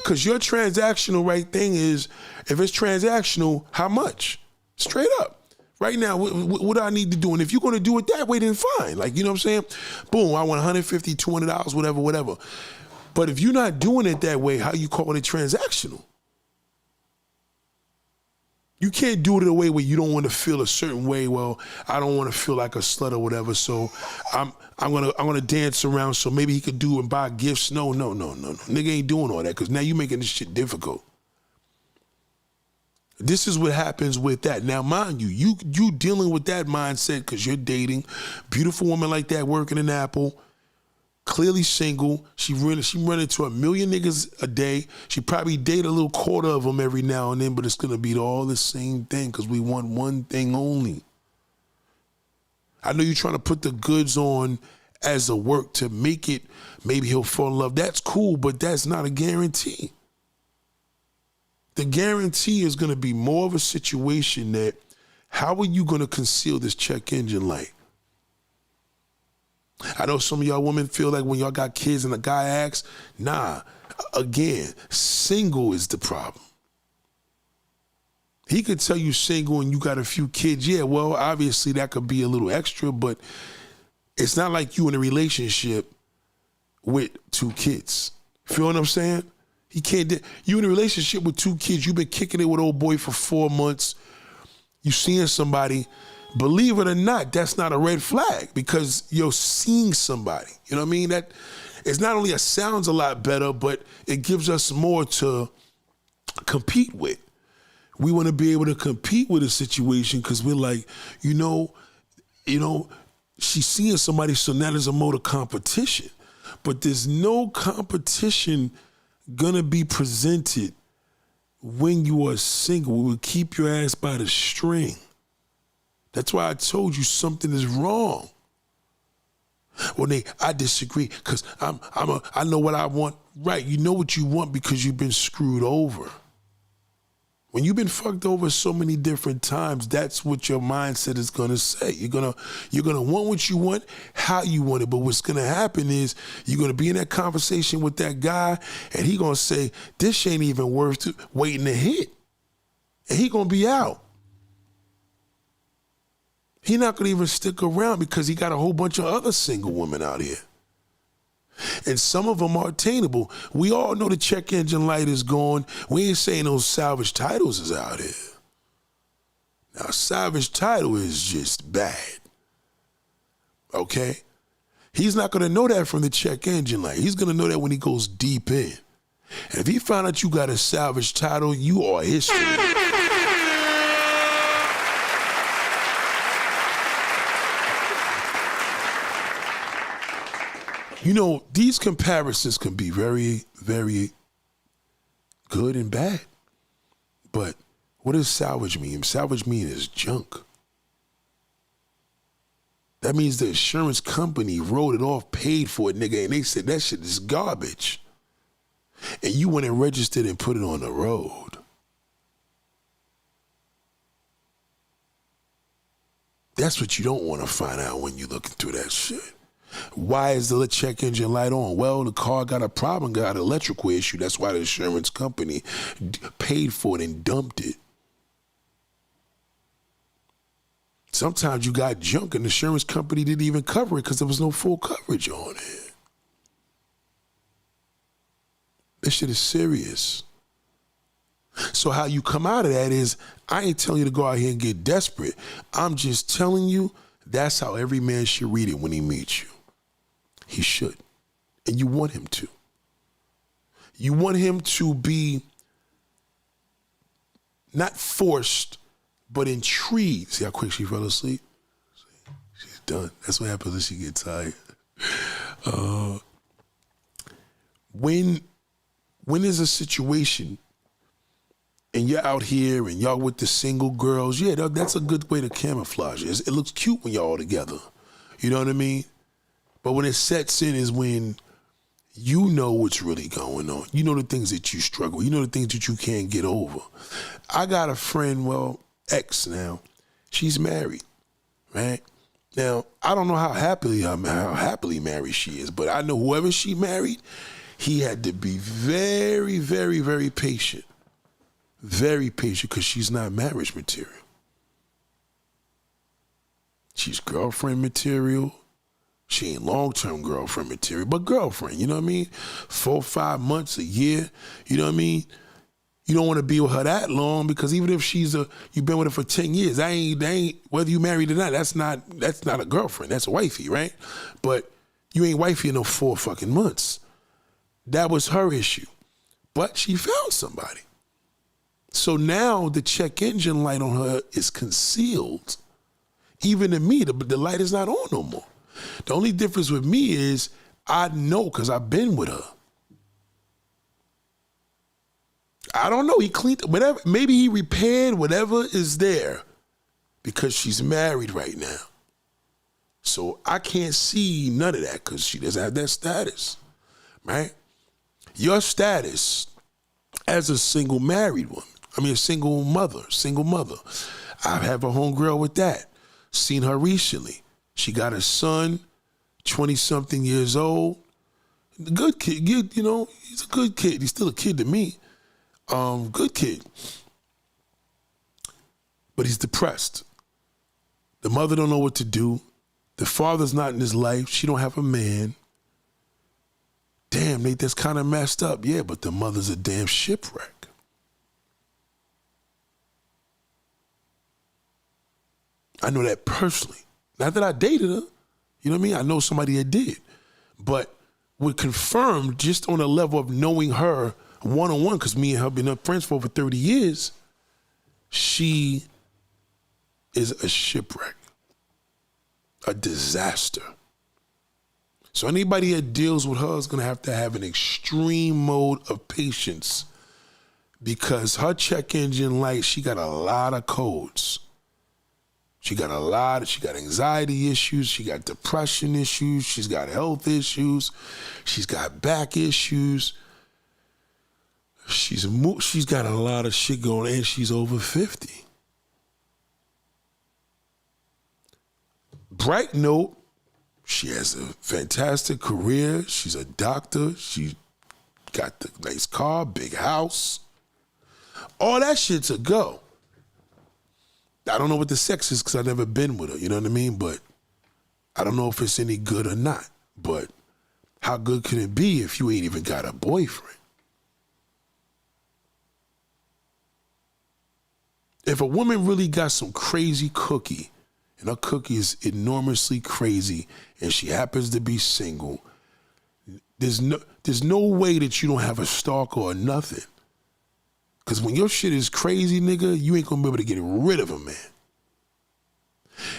A: Because your transactional right thing is, if it's transactional, how much? Straight up. Right now, what do I need to do? And if you're going to do it that way, then fine. Like, you know what I'm saying? Boom, I want $150, $200, whatever. But if you're not doing it that way, how you call it transactional? You can't do it in a way where you don't want to feel a certain way. Well, I don't want to feel like a slut or whatever, so I'm gonna dance around so maybe he could do and buy gifts. No. Nigga ain't doing all that because now you making this shit difficult. This is what happens with that. Now, mind you dealing with that mindset because you're dating beautiful woman like that working in Apple. Clearly single. She run into 1 million niggas a day. She probably date a little quarter of them every now and then, but it's gonna be all the same thing because we want one thing only. I know you're trying to put the goods on as a work to make it, maybe he'll fall in love. That's cool, but that's not a guarantee. The guarantee is gonna be more of a situation that, how are you gonna conceal this check engine light? I know some of y'all women feel like when y'all got kids and a guy asks, nah, again, single is the problem. He could tell you single and you got a few kids. Yeah, well, obviously that could be a little extra, but it's not like you in a relationship with 2 kids. Feel what I'm saying? You in a relationship with 2 kids, you've been kicking it with old boy for 4 months. You seeing somebody, believe it or not, that's not a red flag because you're seeing somebody. You know what I mean? That it's not only sounds a lot better, but it gives us more to compete with. We want to be able to compete with a situation because we're like, you know, she's seeing somebody, so now there's a mode of competition. But there's no competition gonna be presented when you are single. We will keep your ass by the string. That's why I told you something is wrong. Well, Nate, I disagree because I know what I want. Right, you know what you want because you've been screwed over. When you've been fucked over so many different times, that's what your mindset is gonna say. You're gonna want what you want, how you want it. But what's gonna happen is you're gonna be in that conversation with that guy, and he gonna say, "This ain't even worth waiting to hit," and he gonna be out. He not gonna even stick around because he got a whole bunch of other single women out here. And some of them are attainable. We all know the check engine light is gone. We ain't saying those salvage titles is out here. Now, salvage title is just bad. Okay? He's not going to know that from the check engine light. He's going to know that when he goes deep in. And if he found out you got a salvage title, you are history. You know, these comparisons can be very, very good and bad. But what does salvage mean? Salvage means junk. That means the insurance company wrote it off, paid for it, nigga, and they said that shit is garbage. And you went and registered and put it on the road. That's what you don't want to find out when you're looking through that shit. Why is the check engine light on? Well, the car got a problem, got an electrical issue. That's why the insurance company paid for it and dumped it. Sometimes you got junk and the insurance company didn't even cover it because there was no full coverage on it. This shit is serious. So how you come out of that is, I ain't telling you to go out here and get desperate. I'm just telling you that's how every man should read it when he meets you. He should. And you want him to. You want him to be not forced, but intrigued. See how quick she fell asleep? She's done. That's what happens when she gets tired. When there's a situation and you're out here and y'all with the single girls, yeah, that's a good way to camouflage it. It looks cute when y'all all together. You know what I mean? But when it sets in is when you know what's really going on. You know the things that you struggle. You know the things that you can't get over. I got a friend, ex now. She's married, right? Now, I don't know how happily married she is, but I know whoever she married, he had to be very, very, very patient. Very patient because she's not marriage material. She's girlfriend material. She ain't long-term girlfriend material, but girlfriend, you know what I mean? 4, 5 months, a year, you know what I mean? You don't want to be with her that long because even if you've been with her for 10 years, that ain't whether you married or not, that's not a girlfriend, that's a wifey, right? But you ain't wifey in no 4 fucking months. That was her issue. But she found somebody. So now the check engine light on her is concealed. Even to me, the light is not on no more. The only difference with me is I know because I've been with her. I don't know. He cleaned whatever. Maybe he repaired whatever is there because she's married right now. So I can't see none of that because she doesn't have that status, right? Your status as a single married woman, a single mother. I have a homegirl with that. Seen her recently. She got a son, 20-something years old. Good kid, he's a good kid. He's still a kid to me. Good kid. But he's depressed. The mother don't know what to do. The father's not in his life. She don't have a man. Damn, Nate, that's kind of messed up. Yeah, but the mother's a damn shipwreck. I know that personally. Not that I dated her. You know what I mean? I know somebody that did. But we're confirmed just on a level of knowing her one-on-one, because me and her have been friends for over 30 years, she is a shipwreck, a disaster. So anybody that deals with her is going to have an extreme mode of patience, because her check engine light, she got a lot of codes. She got anxiety issues, she got depression issues, she's got health issues, she's got back issues. She's got a lot of shit going on, and she's over 50. Bright note, she has a fantastic career. She's a doctor. She got the nice car, big house. All that shit's a go. I don't know what the sex is because I've never been with her, you know what I mean? But I don't know if it's any good or not. But how good can it be if you ain't even got a boyfriend? If a woman really got some crazy cookie, and her cookie is enormously crazy, and she happens to be single, there's no way that you don't have a stalker or nothing. Because when your shit is crazy, nigga, you ain't gonna be able to get rid of a man.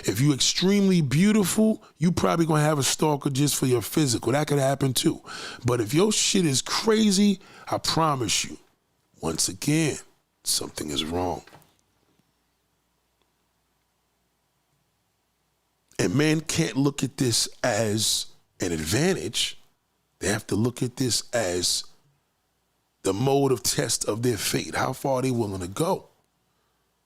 A: If you extremely beautiful, you probably gonna have a stalker just for your physical. That could happen too. But if your shit is crazy, I promise you, once again, something is wrong. And men can't look at this as an advantage. They have to look at this as the mode of test of their fate. How far are they willing to go?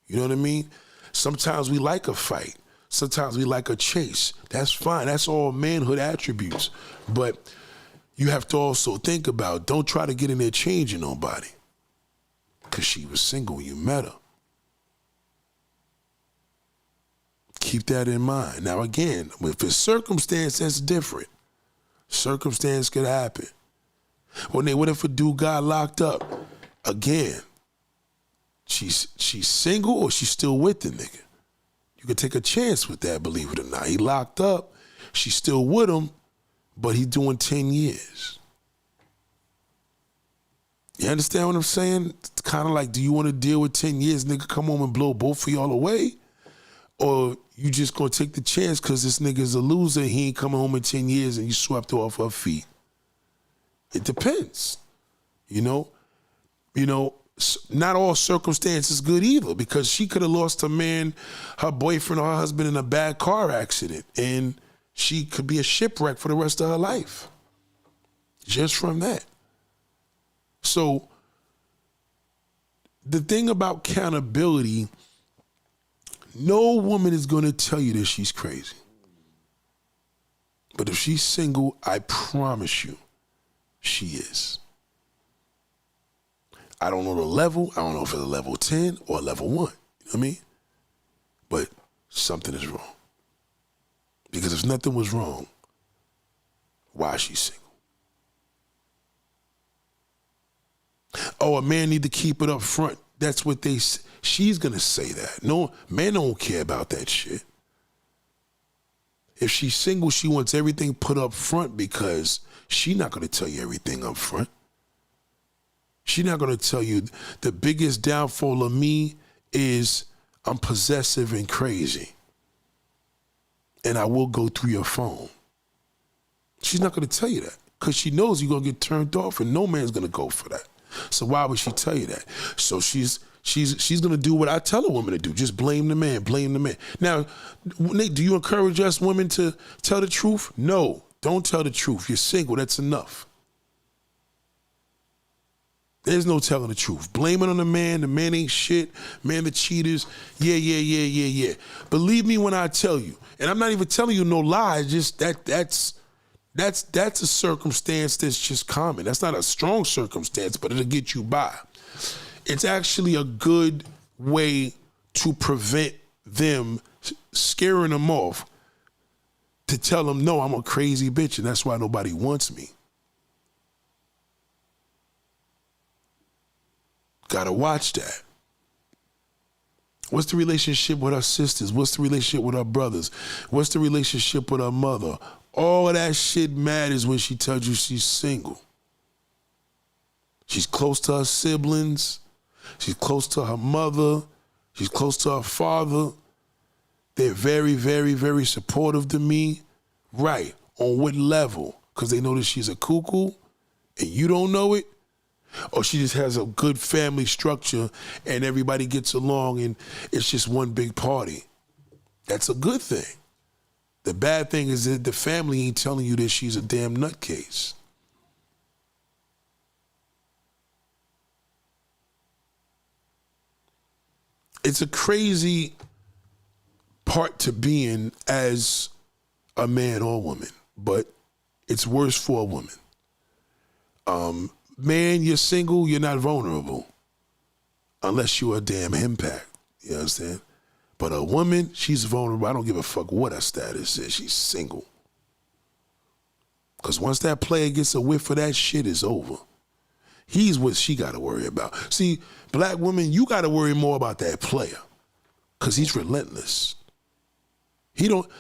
A: You know what I mean? Sometimes we like a fight. Sometimes we like a chase. That's fine. That's all manhood attributes. But you have to also think about, don't try to get in there changing nobody. Because she was single when you met her. Keep that in mind. Now again, if it's circumstance, that's different. Circumstance could happen. What if a dude got locked up? Again, she's single or she's still with the nigga. You could take a chance with that, believe it or not. He locked up, she's still with him, but he's doing 10 years. You understand what I'm saying? It's kind of like, do you want to deal with 10 years, nigga, come home and blow both of y'all away? Or you just gonna take the chance because this nigga's a loser, he ain't coming home in 10 years and you swept her off her feet? It depends, you know? Not all circumstances good either, because she could have lost her man, her boyfriend or her husband in a bad car accident, and she could be a shipwreck for the rest of her life just from that. So the thing about accountability, no woman is going to tell you that she's crazy. But if she's single, I promise you, she is. I don't know the level. I don't know if it's a level 10 or a level 1. You know what I mean? But something is wrong. Because if nothing was wrong, why is she single? Oh, a man need to keep it up front. That's what she's going to say that. No, men don't care about that shit. If she's single, she wants everything put up front because she's not going to tell you everything up front. She's not going to tell you the biggest downfall of me is I'm possessive and crazy. And I will go through your phone. She's not going to tell you that because she knows you're going to get turned off and no man's going to go for that. So why would she tell you that? So she's going to do what I tell a woman to do. Just blame the man, blame the man. Now, Nate, do you encourage us women to tell the truth? No, don't tell the truth. You're single, that's enough. There's no telling the truth. Blame it on the man ain't shit, man the cheaters, yeah. Believe me when I tell you, and I'm not even telling you no lies, just that's a circumstance that's just common. That's not a strong circumstance, but it'll get you by. It's actually a good way to prevent them scaring them off, to tell them, no, I'm a crazy bitch and that's why nobody wants me. Gotta watch that. What's the relationship with our sisters? What's the relationship with our brothers? What's the relationship with our mother? All of that shit matters when she tells you she's single. She's close to her siblings. She's close to her mother. She's close to her father. They're very, very, very supportive to me. Right. On what level? Because they know that she's a cuckoo and you don't know it? Or she just has a good family structure and everybody gets along and it's just one big party. That's a good thing. The bad thing is that the family ain't telling you that she's a damn nutcase. It's a crazy part to be in as a man or woman, but it's worse for a woman. Man, you're single, you're not vulnerable. Unless you're a damn impact. You understand? But a woman, she's vulnerable. I don't give a fuck what her status is. She's single. Because once that player gets a whiff of that shit, it's over. He's what she got to worry about. See, black women, you got to worry more about that player. Because he's relentless.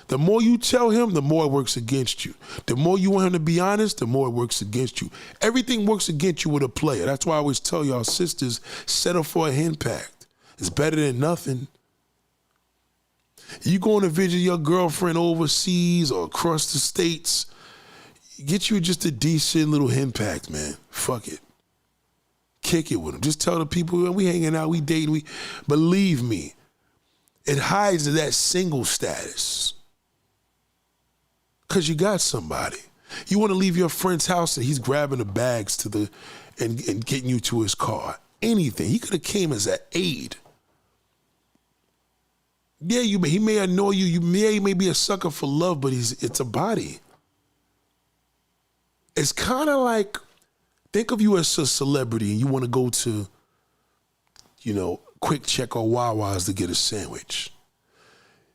A: The more you tell him, the more it works against you. The more you want him to be honest, the more it works against you. Everything works against you with a player. That's why I always tell y'all sisters, settle for a impact. It's better than nothing. You going to visit your girlfriend overseas or across the states, get you just a decent little impact, man. Fuck it. Kick it with them. Just tell the people, we hanging out, we dating, believe me. It hides that single status. Because you got somebody. You want to leave your friend's house and he's grabbing the bags and getting you to his car. Anything. He could have came as an aide. Yeah, he may annoy you. You may be a sucker for love, but it's a body. It's kind of like, think of you as a celebrity and you want to go to, Quick Check or Wawa's to get a sandwich.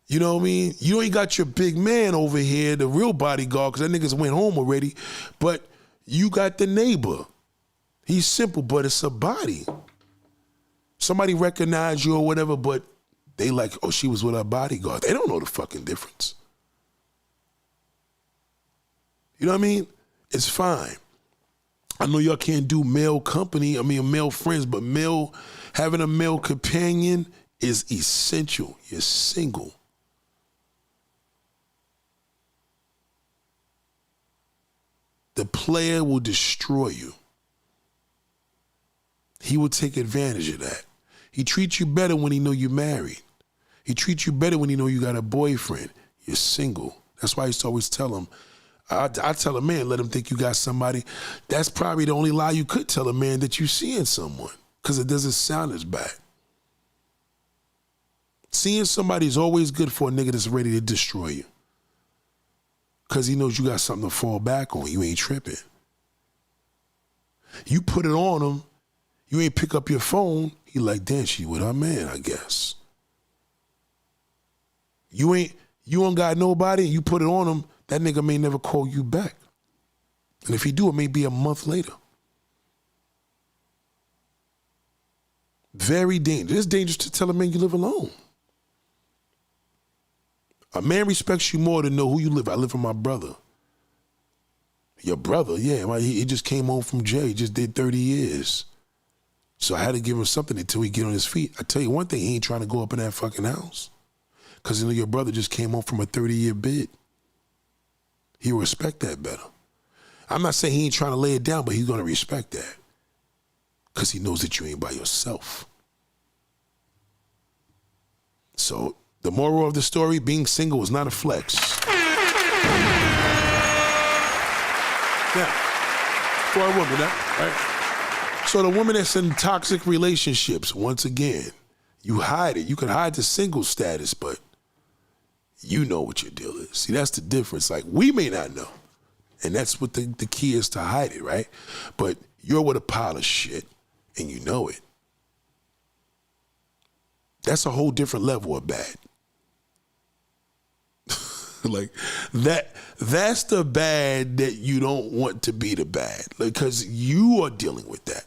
A: You know what I mean? You ain't got your big man over here, the real bodyguard, because that niggas went home already, but you got the neighbor. He's simple, but it's a body. Somebody recognize you or whatever, but they like, oh, she was with her bodyguard. They don't know the fucking difference. You know what I mean? It's fine. I know y'all can't do male friends, but having a male companion is essential. You're single. The player will destroy you. He will take advantage of that. He treats you better when he know you're married. He treats you better when he know you got a boyfriend. You're single. That's why I used to always tell him, I tell a man, let him think you got somebody. That's probably the only lie you could tell a man, that you seeing someone, because it doesn't sound as bad. Seeing somebody is always good for a nigga that's ready to destroy you, because he knows you got something to fall back on. You ain't tripping. You put it on him, you ain't pick up your phone, he like, damn, she with her man, I guess. You ain't got nobody, and you put it on him, that nigga may never call you back. And if he do, it may be a month later. Very dangerous. It's dangerous to tell a man you live alone. A man respects you more to know who you live. I live with my brother. Your brother, yeah. He just came home from jail. He just did 30 years. So I had to give him something until he get on his feet. I tell you one thing, he ain't trying to go up in that fucking house. Because your brother just came home from a 30-year bid. He'll respect that better. I'm not saying he ain't trying to lay it down, but he's going to respect that. Because he knows that you ain't by yourself. So the moral of the story, being single is not a flex. Now, for a woman, right? So the woman that's in toxic relationships, once again, you hide it. You can hide the single status, but you know what your deal is. See, that's the difference. Like, we may not know. And that's what the key is, to hide it, right? But you're with a pile of shit, and you know it. That's a whole different level of bad. Like, that's the bad that you don't want to be the bad, because you are dealing with that.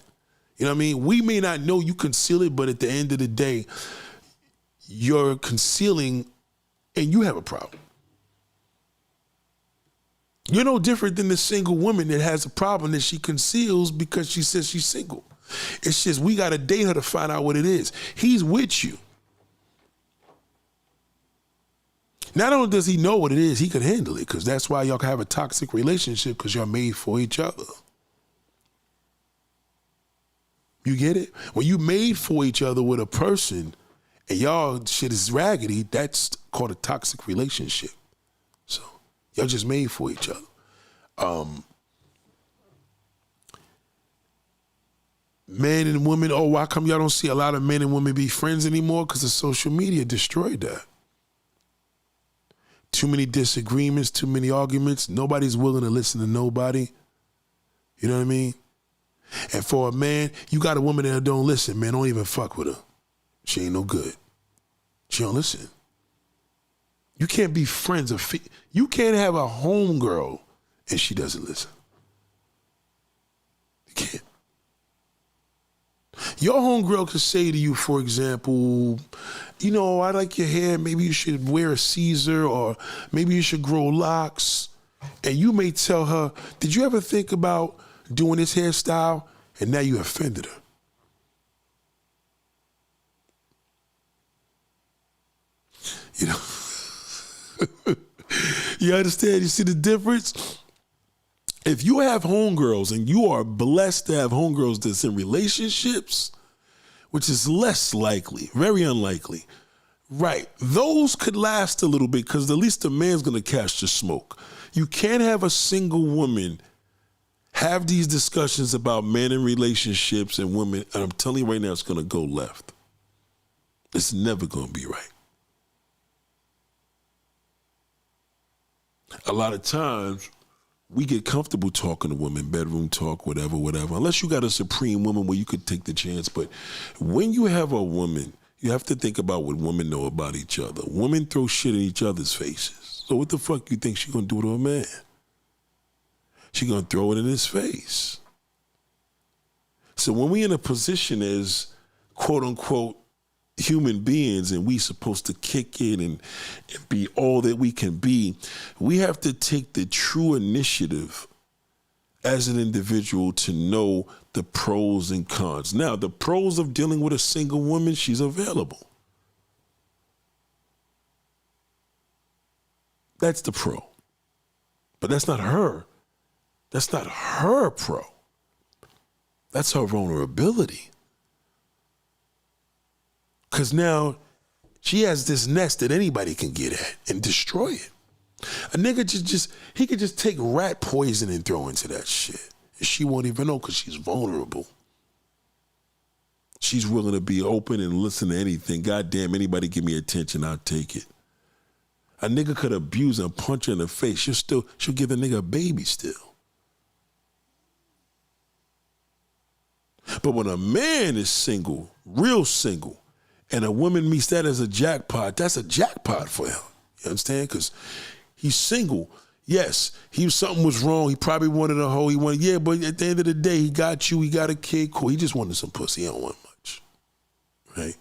A: You know what I mean? We may not know you conceal it, but at the end of the day, you're concealing and you have a problem. You're no different than the single woman that has a problem that she conceals because she says she's single. It's just we got to date her to find out what it is. He's with you. Not only does he know what it is, he could handle it, because that's why y'all can have a toxic relationship, because y'all made for each other. You get it? When you made for each other with a person and y'all shit is raggedy, that's called a toxic relationship. So y'all just made for each other. Men and women, oh, why come y'all don't see a lot of men and women be friends anymore? Because the social media destroyed that. Too many disagreements, too many arguments. Nobody's willing to listen to nobody. You know what I mean? And for a man, you got a woman that don't listen, man, don't even fuck with her. She ain't no good. She don't listen. You can't be friends. You can't have a homegirl and she doesn't listen. You can't. Your homegirl could say to you, for example, you know, I like your hair. Maybe you should wear a Caesar, or maybe you should grow locks. And you may tell her, did you ever think about doing this hairstyle? And now you offended her. You know? You understand? You see the difference? If you have homegirls and you are blessed to have homegirls that's in relationships, which is less likely, very unlikely, right, those could last a little bit because at least the man's going to catch the smoke. You can't have a single woman have these discussions about men and relationships and women, and I'm telling you right now, it's going to go left. It's never going to be right. A lot of times, we get comfortable talking to women, bedroom talk, whatever, unless you got a supreme woman where you could take the chance. But when you have a woman, you have to think about what women know about each other. Women throw shit in each other's faces. So what the fuck you think she gonna do to a man? She gonna throw it in his face. So when we in a position as quote unquote human beings and we supposed to kick in and be all that we can be, we have to take the true initiative as an individual to know the pros and cons. Now, the pros of dealing with a single woman, she's available. That's the pro. But that's not her. That's not her pro. That's her vulnerability. Because now she has this nest that anybody can get at and destroy it. A nigga he could just take rat poison and throw into that shit. And she won't even know because she's vulnerable. She's willing to be open and listen to anything. Goddamn, anybody give me attention, I'll take it. A nigga could abuse and punch her in the face. She'll give the nigga a baby still. But when a man is single, real single, and a woman meets that as a jackpot, that's a jackpot for him. You understand? Because he's single. Yes, something was wrong. He probably wanted a hoe. But at the end of the day, he got you. He got a kid. Cool. He just wanted some pussy. He don't want much. Right?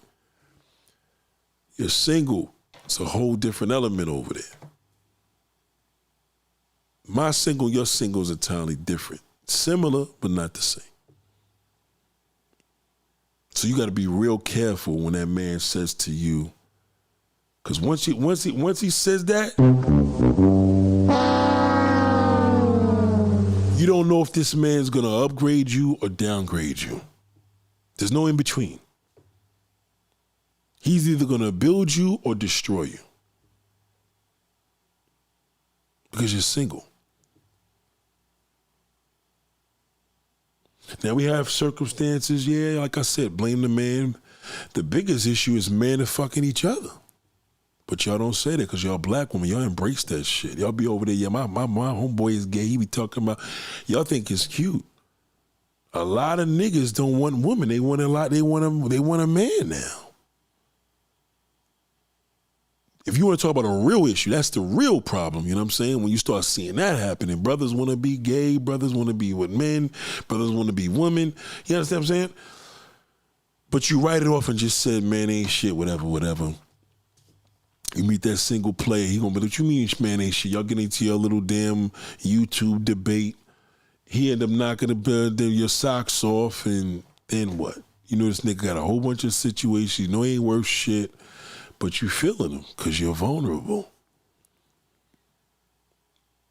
A: You're single. It's a whole different element over there. My single, your single is entirely different. Similar, but not the same. So you got to be real careful when that man says to you, because once he says that, you don't know if this man's gonna upgrade you or downgrade you. There's no in between. He's either gonna build you or destroy you because you're single. Now we have circumstances, yeah, like I said, blame the man. The biggest issue is men are fucking each other. But y'all don't say that because y'all black women, y'all embrace that shit. Y'all be over there, yeah, my homeboy is gay, he be talking about, y'all think it's cute. A lot of niggas don't want women, they want a man now. If you want to talk about a real issue, that's the real problem, you know what I'm saying? When you start seeing that happening, brothers want to be gay, brothers want to be with men, brothers want to be women. You understand what I'm saying? But you write it off and just said, man, ain't shit, whatever. You meet that single player, he gonna be like, what you mean, man, ain't shit? Y'all get into your little damn YouTube debate. He end up knocking your socks off, and then what? You know this nigga got a whole bunch of situations. You know he ain't worth shit, but you feeling him because you're vulnerable.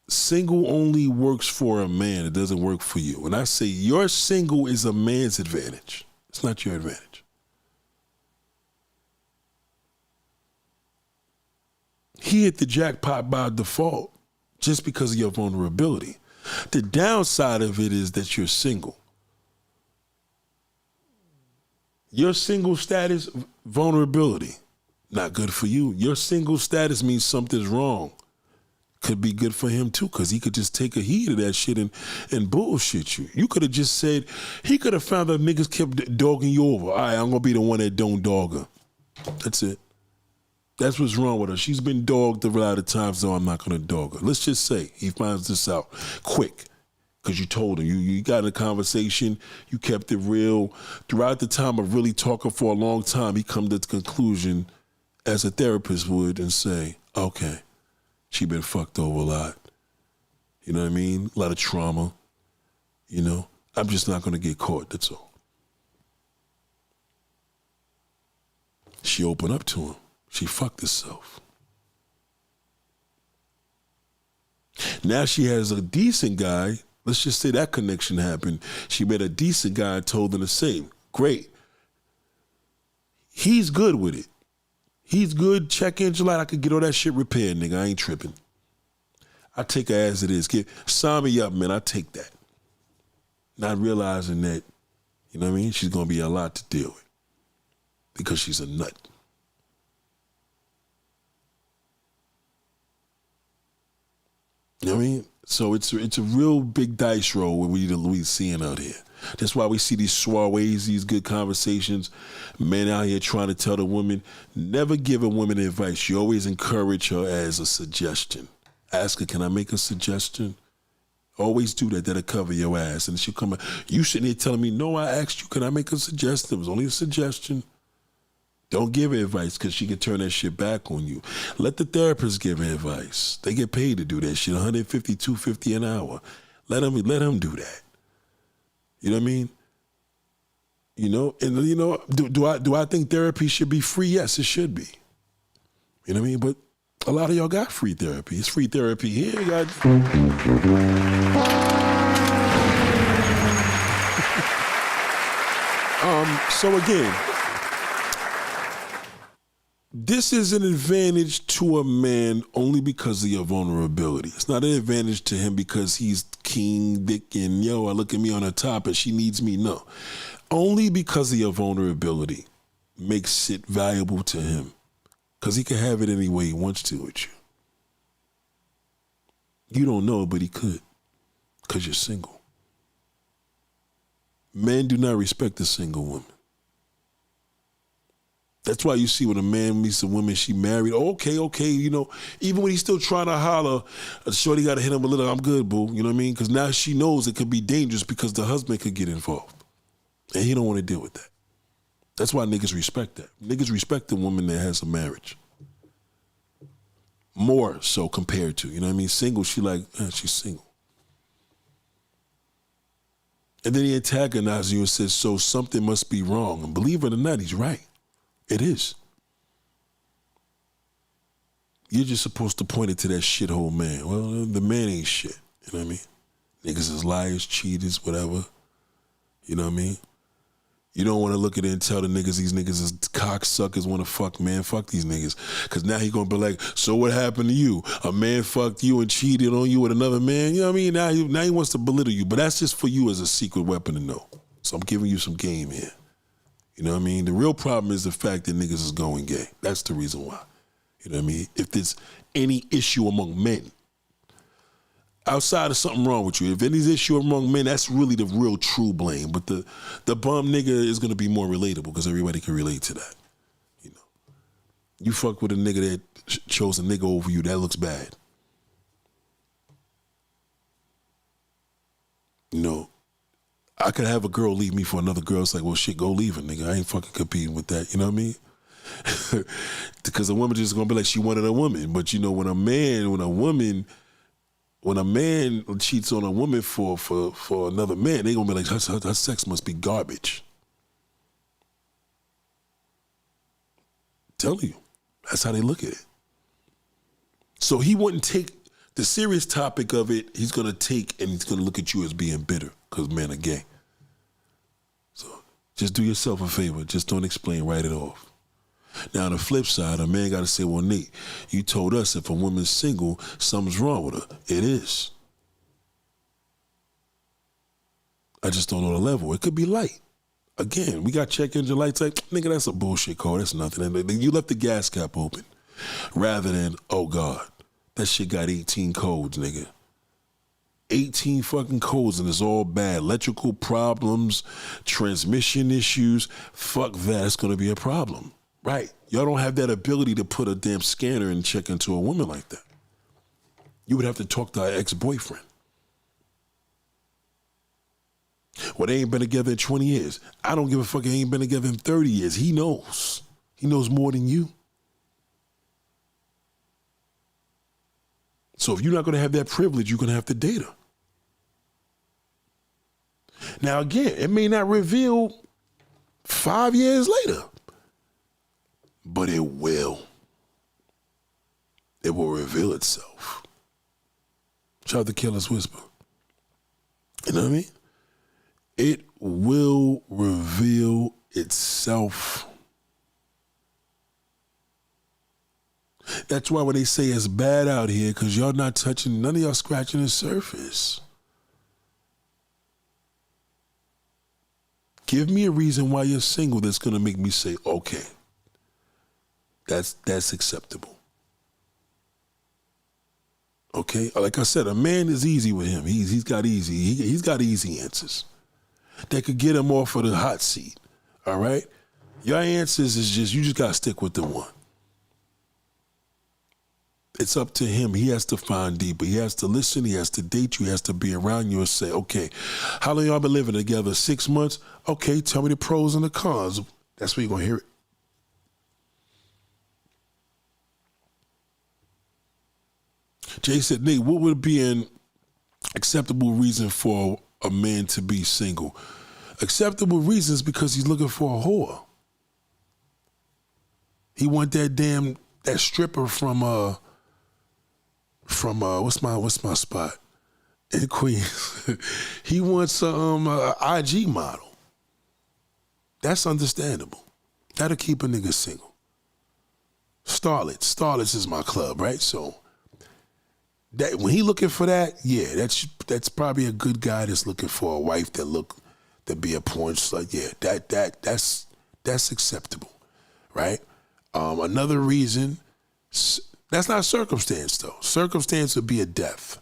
A: Single only works for a man. It doesn't work for you. When I say your single is a man's advantage, it's not your advantage. He hit the jackpot by default just because of your vulnerability. The downside of it is that you're single. Your single status, vulnerability, not good for you. Your single status means something's wrong. Could be good for him too, because he could just take a heat of that shit and bullshit you. You could have just said, he could have found that niggas kept dogging you over. All right, I'm going to be the one that don't dog her. That's it. That's what's wrong with her. She's been dogged a lot of times, so I'm not going to dog her. Let's just say he finds this out quick because you told him. You got in a conversation. You kept it real. Throughout the time of really talking for a long time, he come to the conclusion, as a therapist would, and say, okay, she been fucked over a lot. You know what I mean? A lot of trauma. You know? I'm just not going to get caught, that's all. She opened up to him. She fucked herself. Now she has a decent guy. Let's just say that connection happened. She met a decent guy and told her the same. Great. He's good with it. He's good. Check engine light. I could get all that shit repaired, nigga. I ain't tripping. I take her as it is. Sign me up, man. I take that. Not realizing that, you know what I mean? She's going to be a lot to deal with because she's a nut. You know what I mean? So it's a real big dice roll what we seeing out here. That's why we see these soirees, these good conversations. Men out here trying to tell the woman, never give a woman advice. You always encourage her as a suggestion. Ask her, can I make a suggestion? Always do that. That'll cover your ass. And she'll come, you sitting here telling me, no, I asked you, can I make a suggestion? It was only a suggestion. Don't give her advice because she can turn that shit back on you. Let the therapist give her advice. They get paid to do that shit, $150, $250 an hour. Let them do that. You know what I mean? You know, and you know, do I think therapy should be free? Yes, it should be. You know what I mean? But a lot of y'all got free therapy. It's free therapy here. You got so again, this is an advantage to a man only because of your vulnerability. It's not an advantage to him because he's king, dick, and I look at me on the top and she needs me. No. Only because of your vulnerability makes it valuable to him. Because he can have it any way he wants to with you. You don't know, but he could. Because you're single. Men do not respect a single woman. That's why you see when a man meets a woman she married, okay, you know, even when he's still trying to holler, shorty got to hit him a little, I'm good, boo, you know what I mean? Because now she knows it could be dangerous because the husband could get involved. And he don't want to deal with that. That's why niggas respect that. Niggas respect the woman that has a marriage. More so compared to, you know what I mean? Single, she's single. And then he antagonizes you and says, so something must be wrong. And believe it or not, he's right. It is. You're just supposed to point it to that shithole man. Well, the man ain't shit. You know what I mean? Niggas is liars, cheaters, whatever. You know what I mean? You don't want to look at it and tell the niggas these niggas is cocksuckers want to fuck, man. Fuck these niggas. Because now he going to be like, so what happened to you? A man fucked you and cheated on you with another man? You know what I mean? Now he wants to belittle you. But that's just for you as a secret weapon to know. So I'm giving you some game here. You know what I mean? The real problem is the fact that niggas is going gay. That's the reason why. You know what I mean? If there's any issue among men, outside of something wrong with you, if any issue among men, that's really the real true blame. But the bum nigga is going to be more relatable because everybody can relate to that. You know, you fuck with a nigga that chose a nigga over you, that looks bad. You know, I could have a girl leave me for another girl. It's like, well, shit, go leave her, nigga. I ain't fucking competing with that. You know what I mean? Because a woman just gonna be like she wanted a woman. But you know, when a man cheats on a woman for another man, they gonna be like, her sex must be garbage. Tell you, that's how they look at it. So he wouldn't take the serious topic of it. He's gonna take and he's gonna look at you as being bitter because men are gay. So just do yourself a favor. Just don't explain. Write it off. Now, on the flip side, a man got to say, well, Nate, you told us if a woman's single, something's wrong with her. It is. I just don't know the level. It could be light. Again, we got check engine lights. Like, nigga, that's a bullshit code. That's nothing. And you left the gas cap open rather than, oh, God, that shit got 18 codes, nigga. 18 fucking codes and it's all bad. Electrical problems, transmission issues. Fuck that. It's going to be a problem. Right. Y'all don't have that ability to put a damn scanner and check into a woman like that. You would have to talk to our ex-boyfriend. Well, they ain't been together in 20 years. I don't give a fuck. They ain't been together in 30 years. He knows. He knows more than you. So if you're not going to have that privilege, you're going to have to date her. Now, again, it may not reveal 5 years later. But it will. It will reveal itself. Shout out to Killer's Whisper. You know what I mean? It will reveal itself. That's why when they say it's bad out here, because y'all not touching, none of y'all scratching the surface. Give me a reason why you're single that's going to make me say, okay. That's acceptable. Okay? Like I said, a man is easy with him. He's got easy answers that could get him off of the hot seat. All right? Your answers is you just gotta stick with the one. It's up to him. He has to find deeper. He has to listen. He has to date you. He has to be around you and say, okay, how long y'all been living together? 6 months? Okay, tell me the pros and the cons. That's where you're gonna hear it. Jay said, Nate, what would be an acceptable reason for a man to be single? Acceptable reason is because he's looking for a whore. He want that stripper from what's my spot in Queens. He wants a IG model. That's understandable. That'll keep a nigga single. Starlets is my club, right? So that when he looking for that, yeah, that's probably a good guy that's looking for a wife that be a porn slut. Yeah, that's acceptable, right? Another reason, that's not circumstance though. Circumstance would be a death.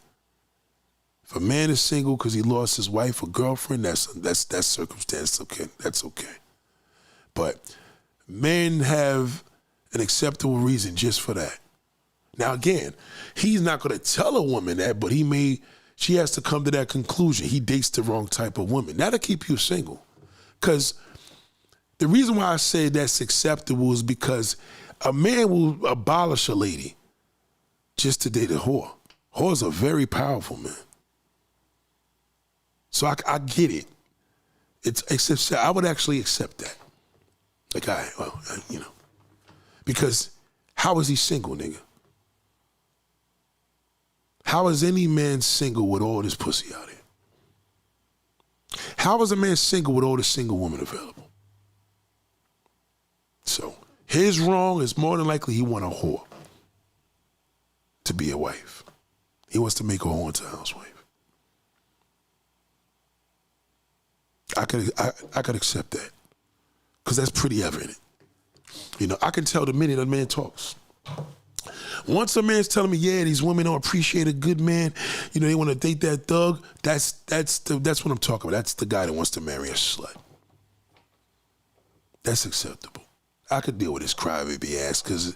A: If a man is single because he lost his wife or girlfriend, that's circumstance. Okay, that's okay. But men have an acceptable reason just for that. Now again, he's not going to tell a woman that, but she has to come to that conclusion. He dates the wrong type of woman. That'll keep you single. Because the reason why I say that's acceptable is because a man will abolish a lady just to date a whore. Whores are very powerful, man. So I get it. I would actually accept that. Like, all right, well, because how is he single, nigga? How is any man single with all this pussy out here? How is a man single with all this single woman available? So his wrong is more than likely he want a whore to be a wife. He wants to make a whore into a housewife. I could accept that because that's pretty evident. I can tell the minute a man talks. Once a man's telling me, yeah, these women don't appreciate a good man, they want to date that thug, that's what I'm talking about. That's the guy that wants to marry a slut. That's acceptable. I could deal with his crybaby ass because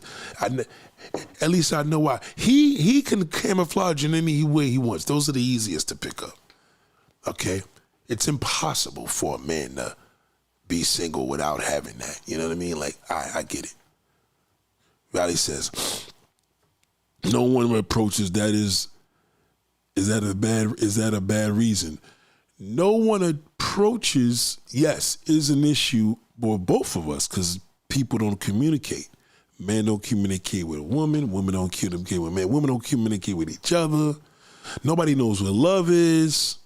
A: at least I know why. He can camouflage in any way he wants. Those are the easiest to pick up. Okay? It's impossible for a man to be single without having that. You know what I mean? Like, I get it. Valley says, no one approaches that is that a bad reason? No one approaches, yes, is an issue for both of us because people don't communicate. Men don't communicate with women. Women don't communicate with men. Women don't communicate with each other. Nobody knows what love is.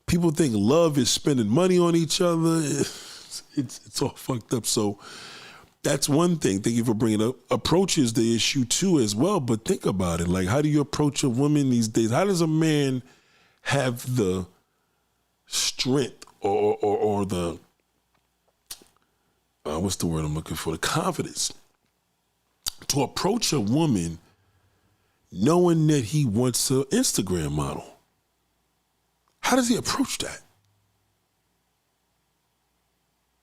A: People think love is spending money on each other. It's all fucked up. So that's one thing. Thank you for bringing it up. Approach is the issue too as well. But think about it. Like, how do you approach a woman these days? How does a man have the strength or the, what's the word I'm looking for? The confidence to approach a woman knowing that he wants an Instagram model? How does he approach that?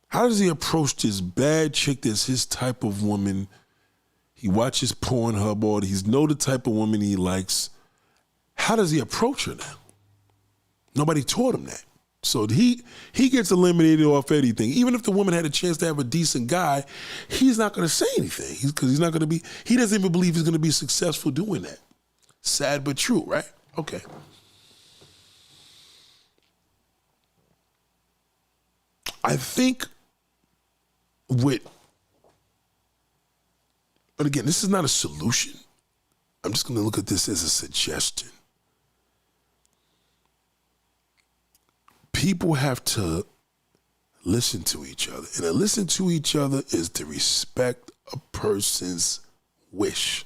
A: How does he approach this bad chick that's his type of woman? He watches Pornhub, or he's know the type of woman he likes. How does he approach her now? Nobody taught him that. So he gets eliminated off anything. Even if the woman had a chance to have a decent guy, he's not going to say anything because he's not going to be, he doesn't even believe he's going to be successful doing that. Sad but true, right? Okay. I think but again, this is not a solution. I'm just going to look at this as a suggestion. People have to listen to each other. And to listen to each other is to respect a person's wish.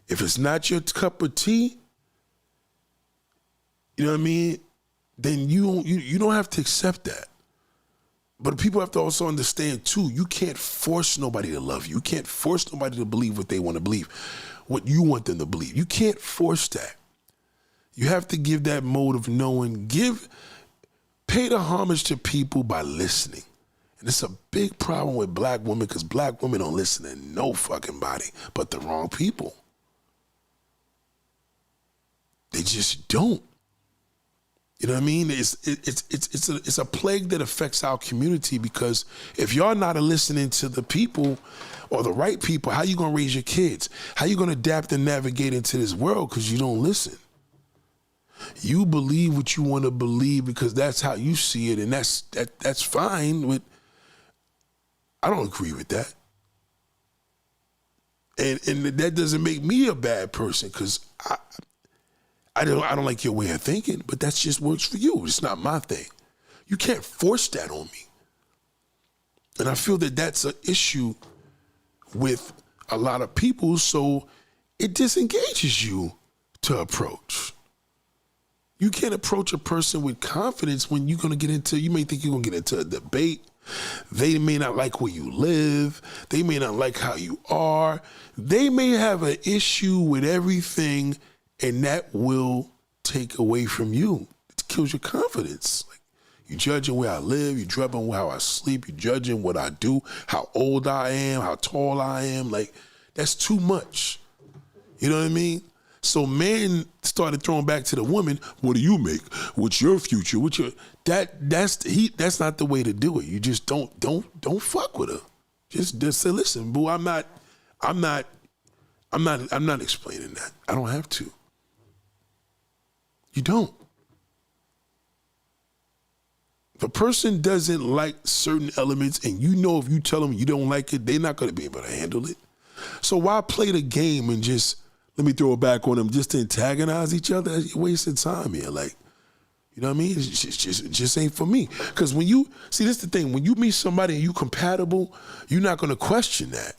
A: If it's not your cup of tea, you know what I mean? Then you don't have to accept that. But people have to also understand too, you can't force nobody to love you. You can't force nobody to believe what they want to believe, what you want them to believe. You can't force that. You have to give that mode of knowing, pay the homage to people by listening. And it's a big problem with black women because black women don't listen to no fucking body but the wrong people. They just don't. You know what I mean? It's a plague that affects our community because if y'all not listening to the people or the right people, how you gonna raise your kids? How you gonna adapt and navigate into this world because you don't listen? You believe what you want to believe because that's how you see it, and that's fine. But I don't agree with that, and that doesn't make me a bad person because I don't like your way of thinking, but that just works for you. It's not my thing. You can't force that on me. And I feel that that's an issue with a lot of people, so it disengages you to approach. You can't approach a person with confidence when you're going to get into, you may think you're going to get into a debate. They may not like where you live. They may not like how you are. They may have an issue with everything, and that will take away from you. It kills your confidence. Like, you judging where I live, you judging how I sleep, you judging what I do, how old I am, how tall I am. Like, that's too much. You know what I mean? So men started throwing back to the woman, what do you make? What's your future? That's not the way to do it. You just don't fuck with her. Just say, listen, boo, I'm not explaining that. I don't have to. You don't. If a person doesn't like certain elements and you know if you tell them you don't like it, they're not going to be able to handle it. So why play the game and just, let me throw it back on them just to antagonize each other? You're wasting time here. Like, you know what I mean? It just ain't for me. Because when you, see, this is the thing. When you meet somebody and you compatible, you're not going to question that.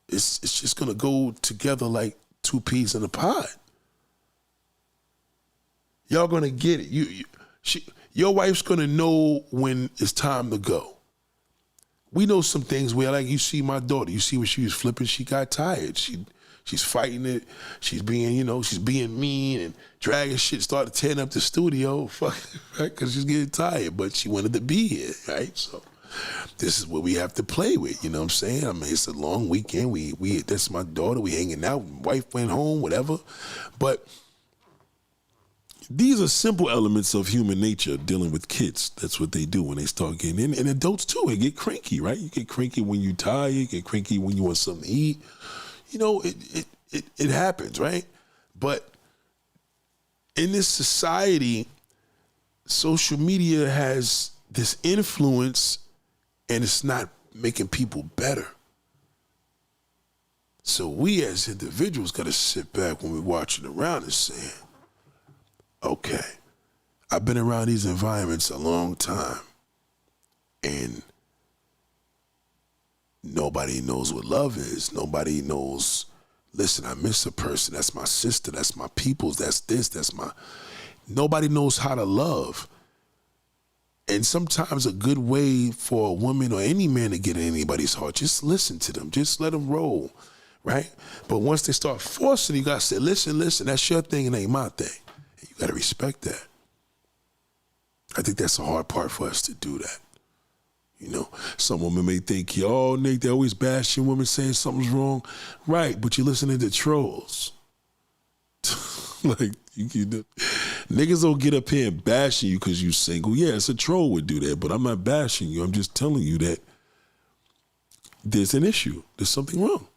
A: It's just going to go together like two peas in a pod. Y'all gonna get it. Your wife's gonna know when it's time to go. We know some things where, like, you see my daughter. You see when she was flipping, she got tired. She's fighting it. She's being mean and dragging shit. Started tearing up the studio, fuck, right? Because she's getting tired, but she wanted to be here, right? So this is what we have to play with. You know what I'm saying? I mean, it's a long weekend. We that's my daughter. We hanging out. Wife went home, whatever, but. these are simple elements of human nature dealing with kids. That's what they do when they start getting in. And adults too, they get cranky, right? You get cranky when you're tired, you get cranky when you want something to eat. You know, it happens, right? But in this society, social media has this influence and it's not making people better. So we as individuals got to sit back when we're watching around and saying, okay, I've been around these environments a long time and nobody knows what love is. Nobody knows, listen, I miss a person. That's my sister. That's my peoples. That's this. That's my... Nobody knows how to love. And sometimes a good way for a woman or any man to get in anybody's heart, just listen to them. Just let them roll, right? But once they start forcing, you got to say, listen, that's your thing and ain't my thing. And you got to respect that. I think that's the hard part for us to do that. You know, some women may think, yo, Nick, they always bashing women saying something's wrong. Right, but you're listening to trolls. Like, niggas don't get up here and bashing you because you single. Yeah, it's a troll would do that, but I'm not bashing you. I'm just telling you that there's an issue. There's something wrong,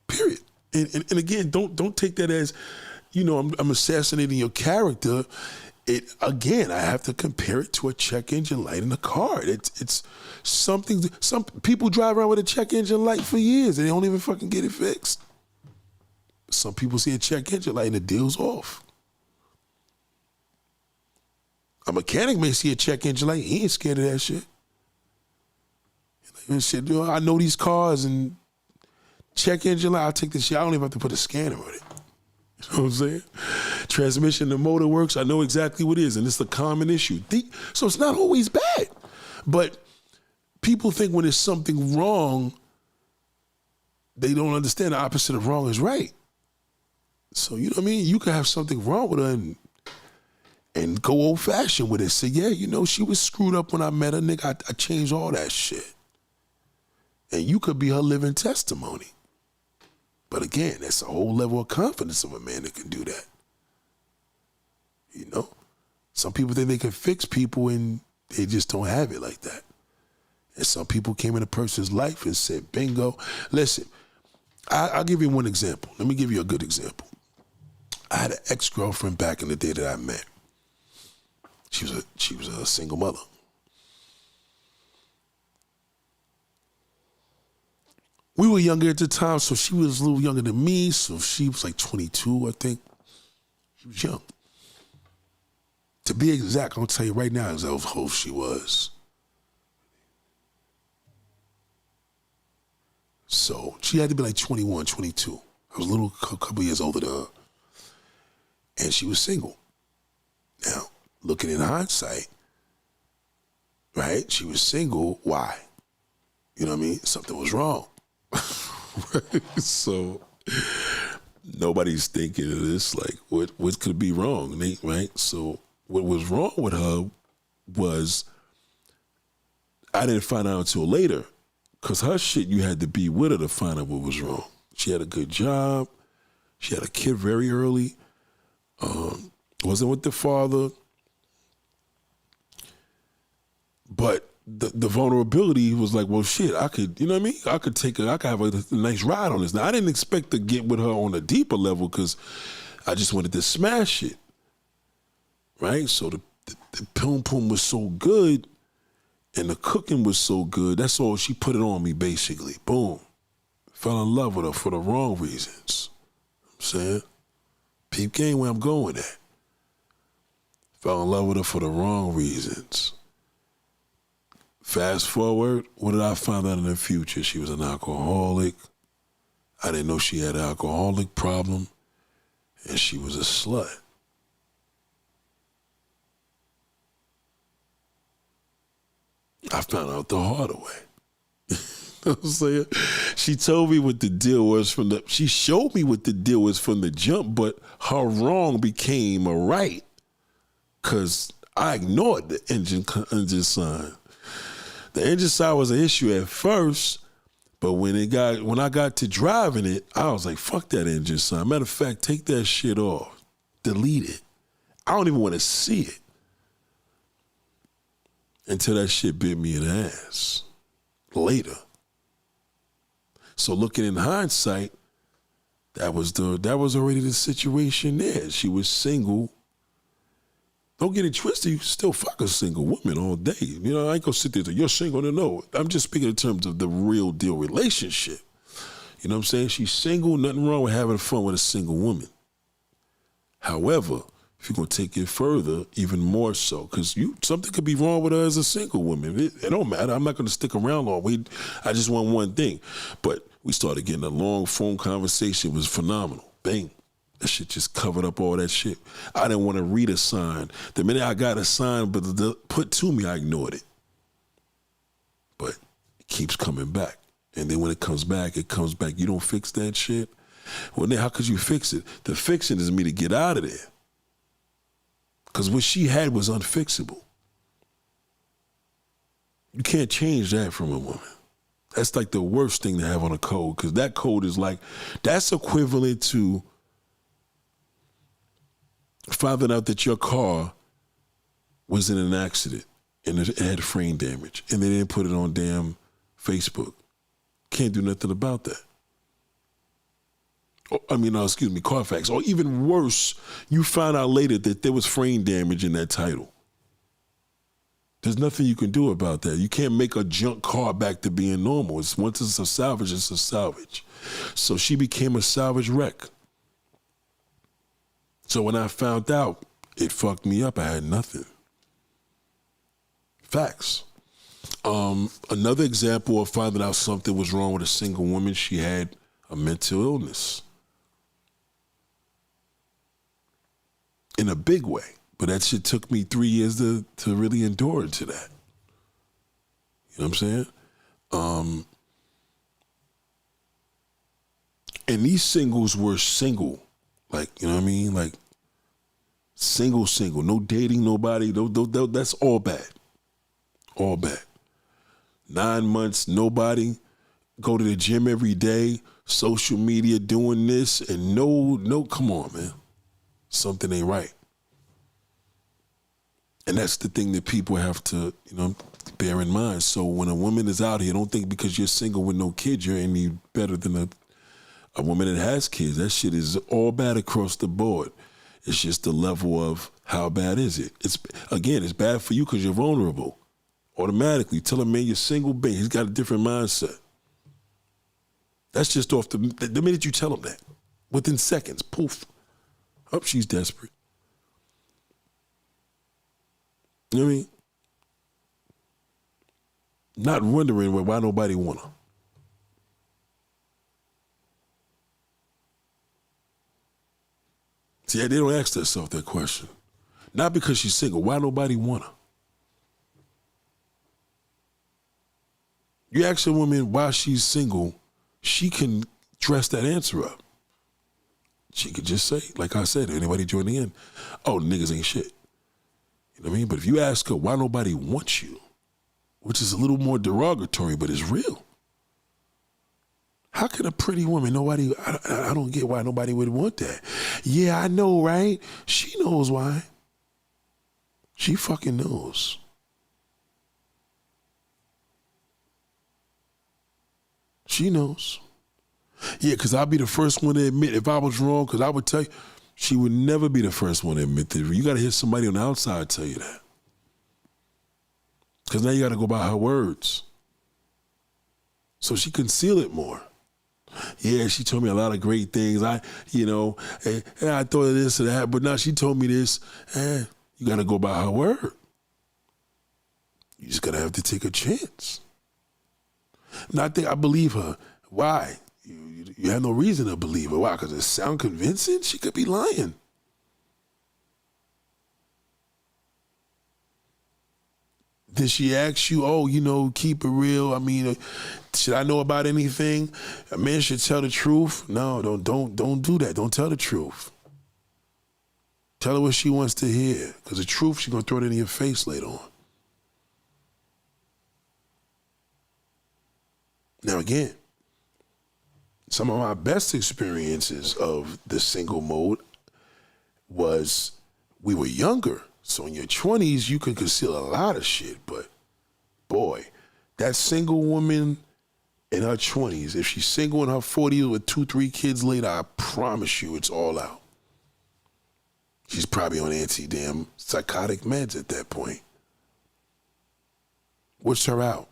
A: period. And again, don't take that as, you know, I'm assassinating your character. Again, I have to compare it to a check engine light in a car. It's something. Some people drive around with a check engine light for years and they don't even fucking get it fixed. Some people see a check engine light and the deal's off. A mechanic may see a check engine light, he ain't scared of that shit. And shit, you know, I know these cars and check engine light, I'll take this shit. I don't even have to put a scanner on it. You know what I'm saying? Transmission, the motor works, I know exactly what it is, and it's a common issue. So it's not always bad. But people think when there's something wrong, they don't understand the opposite of wrong is right. So, you know what I mean? You could have something wrong with her and go old-fashioned with it. Say, yeah, you know, she was screwed up when I met her, nigga. I changed all that shit. And you could be her living testimony. But again, that's a whole level of confidence of a man that can do that. You know? Some people think they can fix people and they just don't have it like that. And some people came in a person's life and said, bingo. Listen, I'll give you one example. Let me give you a good example. I had an ex-girlfriend back in the day that I met. She was a single mother. We were younger at the time, so she was a little younger than me, so she was like 22, I think. She was young. To be exact, I'm gonna tell you right now how old she was. So she had to be like 21, 22. I was a couple years older than her. And she was single. Now, looking in hindsight, right? She was single. Why? You know what I mean? Something was wrong. So nobody's thinking of this like, what could be wrong, right? So what was wrong with her was, I didn't find out until later, because her shit, you had to be with her to find out what was wrong. She had a good job. She had a kid very early. Wasn't with the father. But the vulnerability was like, well, shit, I could, you know what I mean? I could have a nice ride on this. Now, I didn't expect to get with her on a deeper level because I just wanted to smash it, right? So the pum-pum was so good and the cooking was so good, that's all, she put it on me, basically. Boom. Fell in love with her for the wrong reasons. You know what I'm saying? Peep game where I'm going at. Fell in love with her for the wrong reasons. Fast forward, what did I find out in the future? She was an alcoholic. I didn't know she had an alcoholic problem. And she was a slut. I found out the hard way. You know what I'm saying? She told me what the deal was she showed me what the deal was from the jump, but her wrong became a right. Cause I ignored the engine sign. The engine sign was an issue at first, but when I got to driving it, I was like, fuck that engine sign. Matter of fact, take that shit off. Delete it. I don't even want to see it until that shit bit me in the ass later. So looking in hindsight, that was already the situation there. She was single. Don't get it twisted. You can still fuck a single woman all day. You know, I ain't gonna sit there and say, you're single. No. I'm just speaking in terms of the real deal relationship. You know what I'm saying? She's single. Nothing wrong with having fun with a single woman. However, if you're gonna take it further, even more so, because something could be wrong with her as a single woman. It don't matter. I'm not gonna stick around long. I just want one thing. But we started getting a long phone conversation. It was phenomenal. Bang. That shit just covered up all that shit. I didn't want to read a sign. The minute I got a sign put to me, I ignored it. But it keeps coming back. And then when it comes back, you don't fix that shit. Well, then how could you fix it? The fixing is me to get out of there. Because what she had was unfixable. You can't change that from a woman. That's like the worst thing to have on a code, because that code is like, that's equivalent to finding out that your car was in an accident and it had frame damage and they didn't put it on damn Facebook. Can't do nothing about that. Carfax. Or even worse, you find out later that there was frame damage in that title. There's nothing you can do about that. You can't make a junk car back to being normal. Once it's a salvage, it's a salvage. So she became a salvage wreck. So when I found out, it fucked me up. I had nothing. Facts. Another example of finding out something was wrong with a single woman, she had a mental illness. In a big way. But that shit took me 3 years to really endure into that. You know what I'm saying? And these singles were single. Like, you know what I mean? Like, single. No dating, nobody. That's all bad. All bad. 9 months, nobody. Go to the gym every day. Social media doing this. And no, come on, man. Something ain't right. And that's the thing that people have to, bear in mind. So when a woman is out here, don't think because you're single with no kids, you're any better than a woman that has kids. That shit is all bad across the board. It's just the level of how bad is it. It's bad for you because you're vulnerable. Automatically, tell a man you're single, bang, he's got a different mindset. That's just off the minute you tell him that. Within seconds, poof. Up, she's desperate. You know what I mean? Not wondering why nobody want her. See, they don't ask themselves that question. Not because she's single. Why nobody want her? You ask a woman why she's single, she can dress that answer up. She could just say, like I said, anybody joining in, oh, niggas ain't shit. You know what I mean? But if you ask her why nobody wants you, which is a little more derogatory, but it's real. How can a pretty woman, I don't get why nobody would want that. Yeah, I know, right? She knows why. She fucking knows. She knows. Yeah, because I'll be the first one to admit if I was wrong, because I would tell you, she would never be the first one to admit that. You got to hear somebody on the outside tell you that. Because now you got to go by her words. So she conceal it more. Yeah, she told me a lot of great things. I thought of this or that, but now she told me this. You got to go by her word. You just got to have to take a chance. Not that I believe her. Why? You have no reason to believe her. Why? Because it sound convincing? She could be lying. Did she ask you, keep it real? I mean, should I know about anything? A man should tell the truth. No, don't do that. Don't tell the truth. Tell her what she wants to hear. Because the truth, she's going to throw it in your face later on. Now, again, some of my best experiences of the single mode was we were younger. So in your 20s, you can conceal a lot of shit. But boy, that single woman in her 20s, if she's single in her 40s with 2-3 kids later, I promise you it's all out. She's probably on anti-damn psychotic meds at that point. What's her out?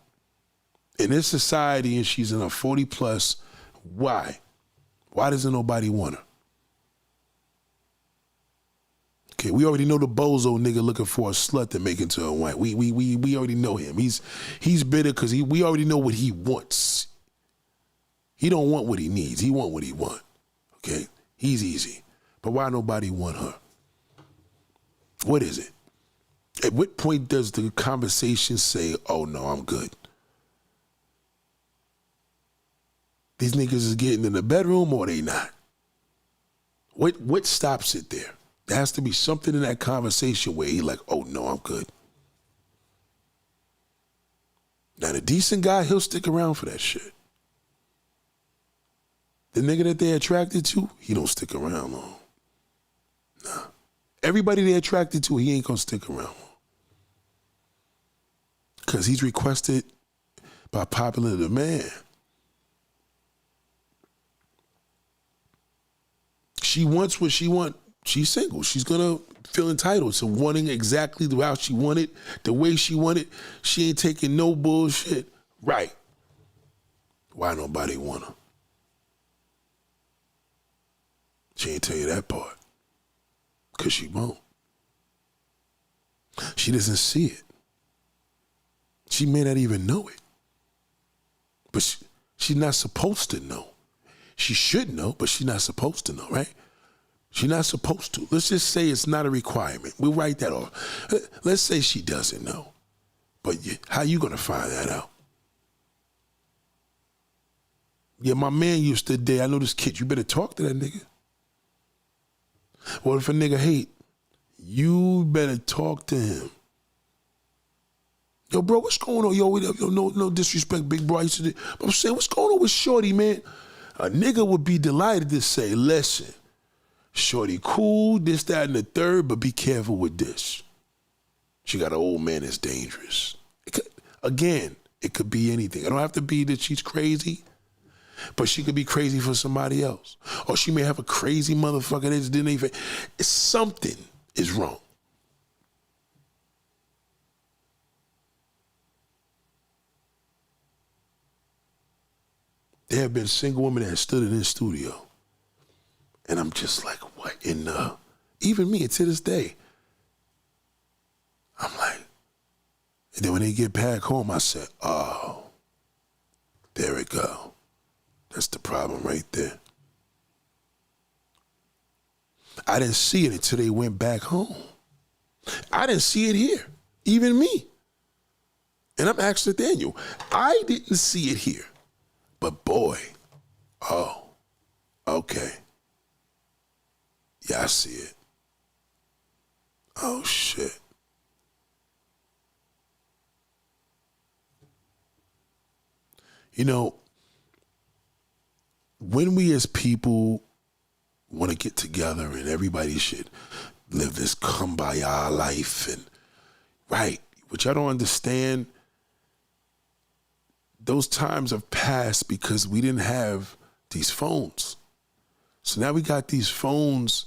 A: In this society, and she's in her 40 plus, why? Why doesn't nobody want her? Okay, we already know the bozo nigga looking for a slut to make into a wife. We already know him. He's bitter because we already know what he wants. He don't want what he needs. He want what he want. Okay, he's easy. But why nobody want her? What is it? At what point does the conversation say, "Oh no, I'm good"? These niggas is getting in the bedroom or they not? What stops it there? There has to be something in that conversation where he like, "Oh no, I'm good." Now the decent guy, he'll stick around for that shit. The nigga that they're attracted to, he don't stick around long. Nah. Everybody they're attracted to, he ain't gonna stick around long. Cause he's requested by popular demand. She wants what she wants. She's single. She's gonna feel entitled to wanting exactly how she wanted, the way she wanted. She ain't taking no bullshit. Right. Why nobody want her? She ain't tell you that part. Cause she won't. She doesn't see it. She may not even know it. But she's not supposed to know. She should know, but she's not supposed to know, right? She's not supposed to. Let's just say it's not a requirement. We'll write that off. Let's say she doesn't know. But how you gonna find that out? Yeah, my man used to date, I know this kid, you better talk to that nigga. Well, if a nigga hate, you better talk to him. Yo, bro, what's going on? Yo, no disrespect, big bro. But I'm saying, what's going on with Shorty, man? A nigga would be delighted to say, listen, Shorty cool, this, that, and the third, but be careful with this. She got an old man that's dangerous. It could be anything. It don't have to be that she's crazy, but she could be crazy for somebody else. Or she may have a crazy motherfucker that didn't even, something is wrong. There have been single women that stood in this studio. And I'm just like, what in the, even me, to this day. I'm like, and then when they get back home, I said, oh, there we go. That's the problem right there. I didn't see it until they went back home. I didn't see it here, even me. And I'm asking Daniel, I didn't see it here. But boy, oh, okay. Yeah, I see it. Oh, shit. You know, when we as people want to get together and everybody should live this kumbaya life and, right, which I don't understand, those times have passed because we didn't have these phones. So now we got these phones.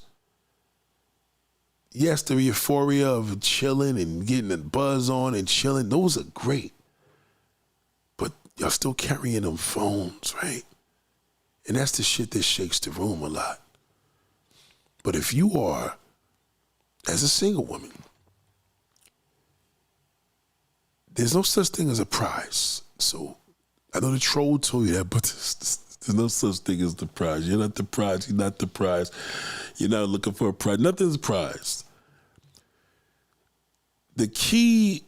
A: Yes, the euphoria of chilling and getting a buzz on and chilling, those are great. But y'all still carrying them phones, right? And that's the shit that shakes the room a lot. But if you are, as a single woman, there's no such thing as a prize. So I know the troll told you that, but there's no such thing as the prize. You're not the prize. You're not the prize. You're not looking for a prize. Nothing's prized. The key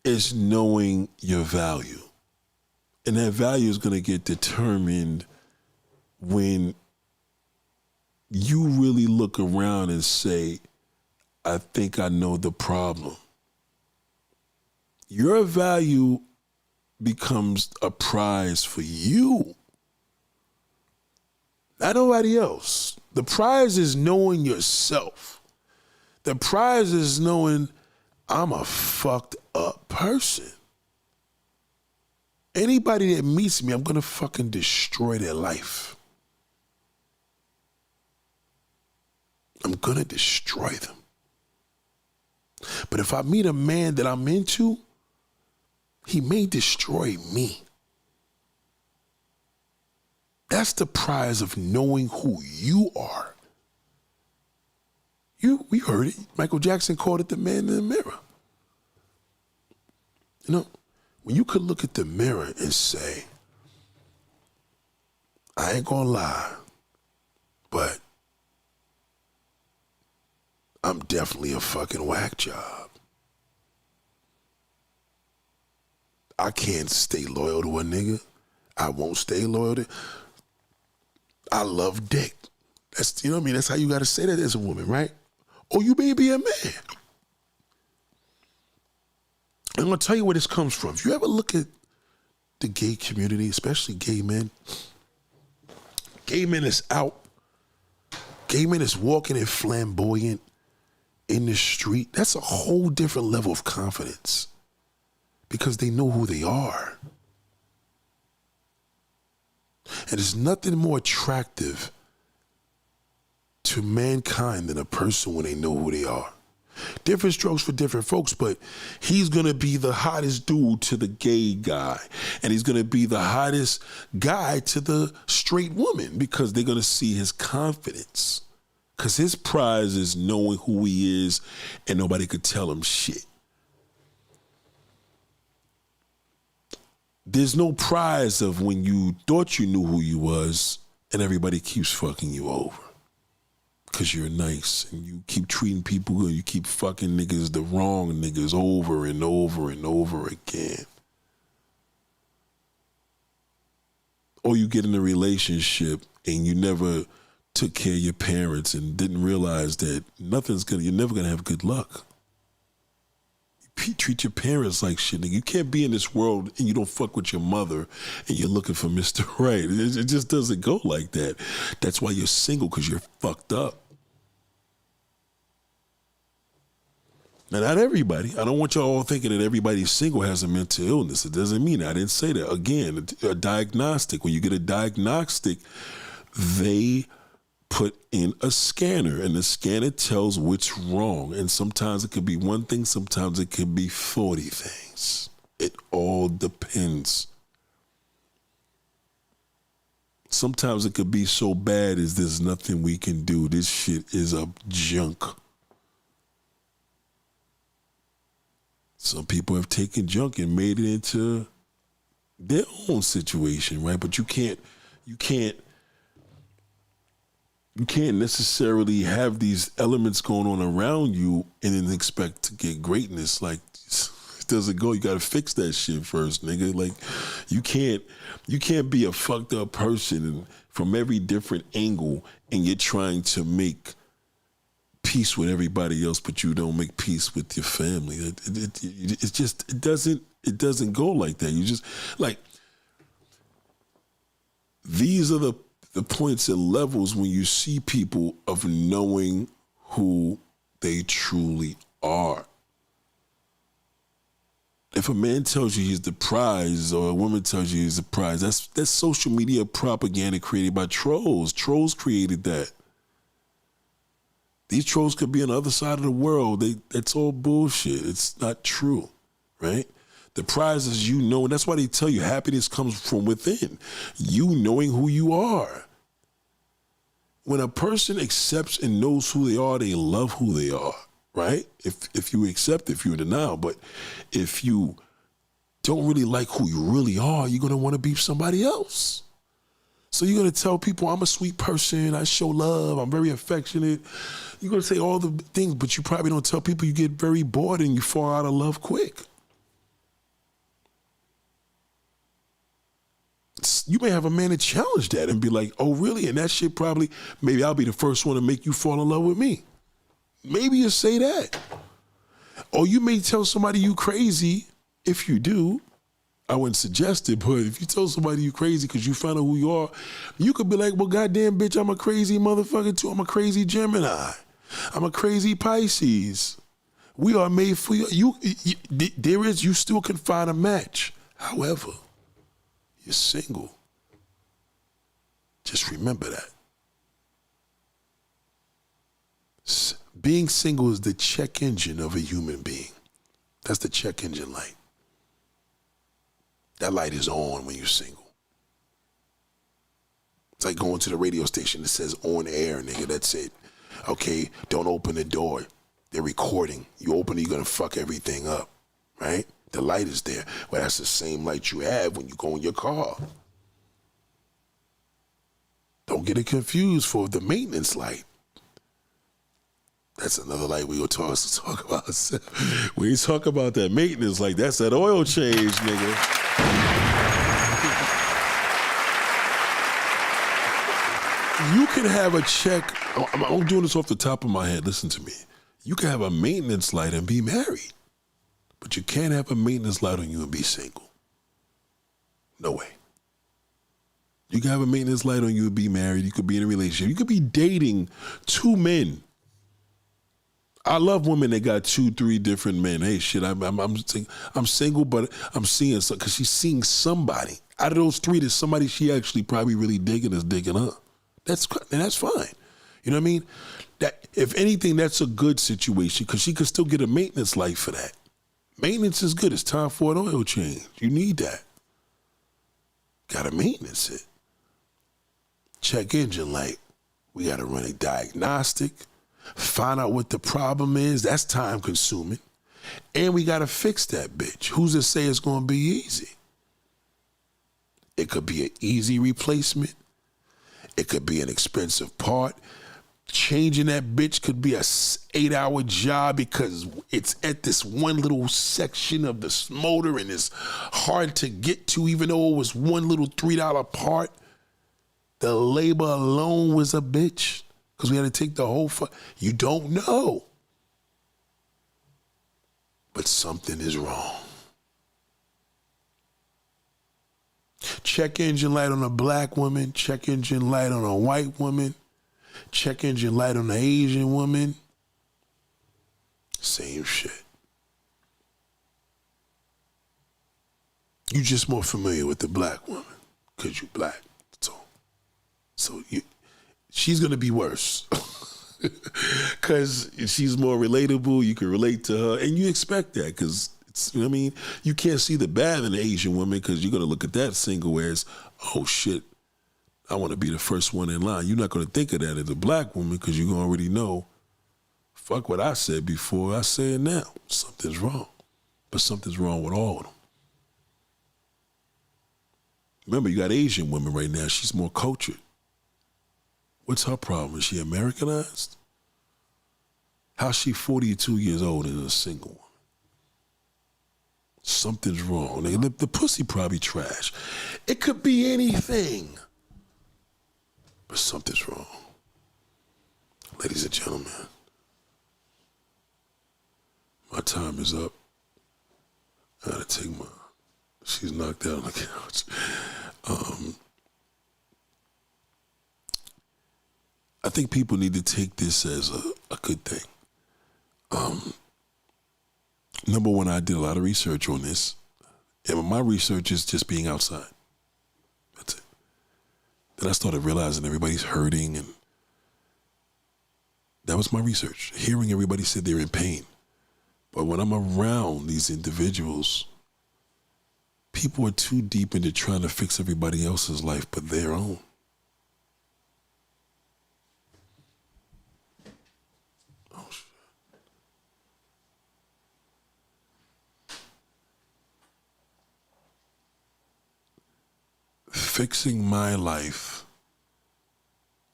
A: is knowing your value. And that value is going to get determined when you really look around and say, I think I know the problem. Your value becomes a prize for you, not nobody else. The prize is knowing yourself. The prize is knowing I'm a fucked up person. Anybody that meets me, I'm gonna fucking destroy their life. I'm gonna destroy them. But if I meet a man that I'm into, he may destroy me. That's the prize of knowing who you are. We heard it. Michael Jackson called it the man in the mirror. You know, when you could look at the mirror and say, I ain't gonna lie, but I'm definitely a fucking whack job. I can't stay loyal to a nigga. I won't stay loyal to. I love dick. That's, you know what I mean? That's how you gotta say that as a woman, right? Or you may be a man. I'm gonna tell you where this comes from. If you ever look at the gay community, especially gay men is out. Gay men is walking and flamboyant in the street. That's a whole different level of confidence because they know who they are. And there's nothing more attractive to mankind than a person when they know who they are. Different strokes for different folks, but he's gonna be the hottest dude to the gay guy, and he's gonna be the hottest guy to the straight woman because they're gonna see his confidence. Because his prize is knowing who he is and nobody could tell him shit. There's no prize of when you thought you knew who you was and everybody keeps fucking you over. Because you're nice and you keep treating people good. You keep fucking niggas, the wrong niggas, over and over and over again. Or you get in a relationship and you never took care of your parents and didn't realize that you're never gonna have good luck. You treat your parents like shit, nigga. You can't be in this world and you don't fuck with your mother and you're looking for Mr. Right. It just doesn't go like that. That's why you're single, because you're fucked up. Now, not everybody. I don't want y'all all thinking that everybody single has a mental illness. It doesn't mean that. I didn't say that. Again, a diagnostic. When you get a diagnostic, they put in a scanner, and the scanner tells what's wrong. And sometimes it could be one thing, sometimes it could be 40 things. It all depends. Sometimes it could be so bad as there's nothing we can do. This shit is a junk. Some people have taken junk and made it into their own situation, right? But you can't necessarily have these elements going on around you and then expect to get greatness. Like, it doesn't go. You got to fix that shit first, nigga. Like, you can't be a fucked up person from every different angle and you're trying to make peace with everybody else, but you don't make peace with your family. It doesn't go like that. You just, like, these are the points and levels when you see people of knowing who they truly are. If a man tells you he's the prize, or a woman tells you he's the prize, that's social media propaganda created by trolls. Trolls created that. These trolls could be on the other side of the world. That's all bullshit. It's not true, right? The prize is you know, and that's why they tell you happiness comes from within. You knowing who you are. When a person accepts and knows who they love who they are, right? If you accept, if you're in denial, but if you don't really like who you really are, you're going to want to be somebody else. So you're going to tell people, I'm a sweet person, I show love, I'm very affectionate. You're going to say all the things, but you probably don't tell people. You get very bored and you fall out of love quick. You may have a man to challenge that and be like, oh, really? And that shit probably, maybe I'll be the first one to make you fall in love with me. Maybe you say that. Or you may tell somebody you crazy. If you do, I wouldn't suggest it, but if you tell somebody you crazy because you found out who you are, you could be like, well, goddamn, bitch, I'm a crazy motherfucker too. I'm a crazy Gemini. I'm a crazy Pisces. We are made for you. You still can find a match. However, you're single. Just remember that. Being single is the check engine of a human being. That's the check engine light. That light is on when you're single. It's like going to the radio station that says on air, nigga. That's it. Okay, don't open the door. They're recording. You open it, you're gonna fuck everything up, right? The light is there. Well, that's the same light you have when you go in your car. Don't get it confused for the maintenance light. That's another light we gonna talk about. We talk about that maintenance light. That's that oil change, nigga. You can have a check. I'm doing this off the top of my head. Listen to me. You can have a maintenance light and be married, but you can't have a maintenance light on you and be single. No way. You can have a maintenance light on you and be married. You could be in a relationship. You could be dating two men. I love women that got 2-3 different men. Hey, shit, I'm single, but I'm seeing some, because she's seeing somebody. Out of those 3, there's somebody she actually probably really digging is digging her. That's fine. You know what I mean? That if anything, that's a good situation because she could still get a maintenance light for that. Maintenance is good. It's time for an oil change. You need that. Gotta maintenance it. Check engine light. We gotta run a diagnostic. Find out what the problem is. That's time consuming. And we gotta fix that bitch. Who's to say it's gonna be easy? It could be an easy replacement. It could be an expensive part. Changing that bitch could be a 8-hour job because it's at this one little section of this motor and it's hard to get to, even though it was one little $3 part. The labor alone was a bitch because we had to take the whole you don't know. But something is wrong. Check engine light on a black woman, check engine light on a white woman, check engine light on an Asian woman. Same shit. You just more familiar with the black woman because you black. So she's gonna be worse because she's more relatable. You can relate to her, and you expect that because you know what I mean. You can't see the bad in the Asian woman because you're gonna look at that single as, oh shit, I want to be the first one in line. You're not gonna think of that as a black woman because you already know. Fuck what I said before. I say it now. Something's wrong, but something's wrong with all of them. Remember, you got Asian women right now. She's more cultured. What's her problem? Is she Americanized? How's she 42 years old and a single woman? Something's wrong. The pussy probably trash. It could be anything. But something's wrong. Ladies and gentlemen, my time is up. I gotta take she's knocked out on the couch. I think people need to take this as a good thing. Number one, I did a lot of research on this, and my research is just being outside. That's it. Then I started realizing everybody's hurting, and that was my research. Hearing everybody say they're in pain. But when I'm around these individuals, people are too deep into trying to fix everybody else's life but their own. Oh, shit. Fixing my life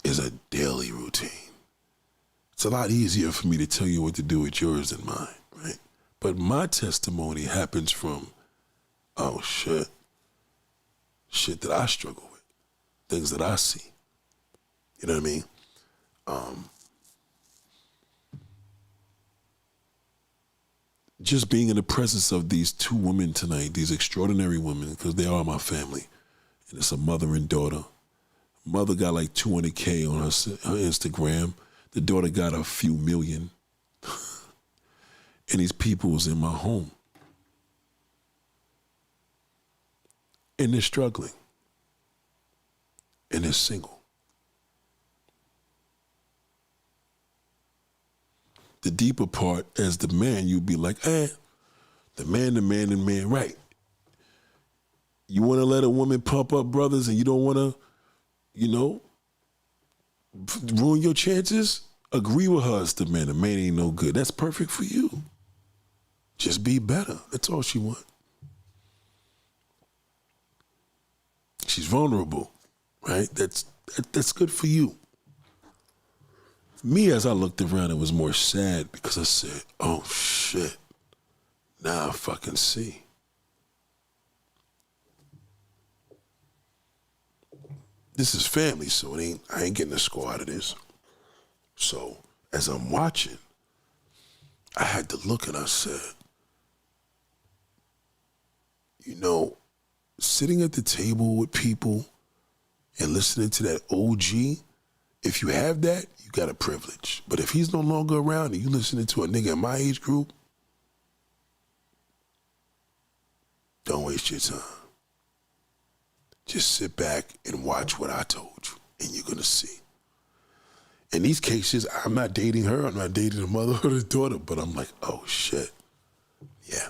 A: is a daily routine. It's a lot easier for me to tell you what to do with yours than mine, right? But my testimony happens from, oh shit that I struggle with, things that I see. You know what I mean? Just being in the presence of these two women tonight, these extraordinary women, because they are my family, and it's a mother and daughter. Mother got like 200K on her Instagram. The daughter got a few million. And these people was in my home. And they're struggling. And they're single. The deeper part, as the man, you'd be like, the man, right. You want to let a woman pump up brothers and you don't want to, ruin your chances? Agree with her as the man. The man ain't no good. That's perfect for you. Just be better. That's all she wants. She's vulnerable, right? That's good for you. Me, as I looked around, it was more sad because I said, oh, shit. Now I fucking see. This is family, so I ain't getting a score out of this. So as I'm watching, I had to look and I said, sitting at the table with people and listening to that OG, if you have that, you got a privilege. But if he's no longer around and you listening to a nigga in my age group, don't waste your time. Just sit back and watch what I told you, and you're going to see. In these cases, I'm not dating her, I'm not dating the mother or the daughter, but I'm like, oh, shit, yeah.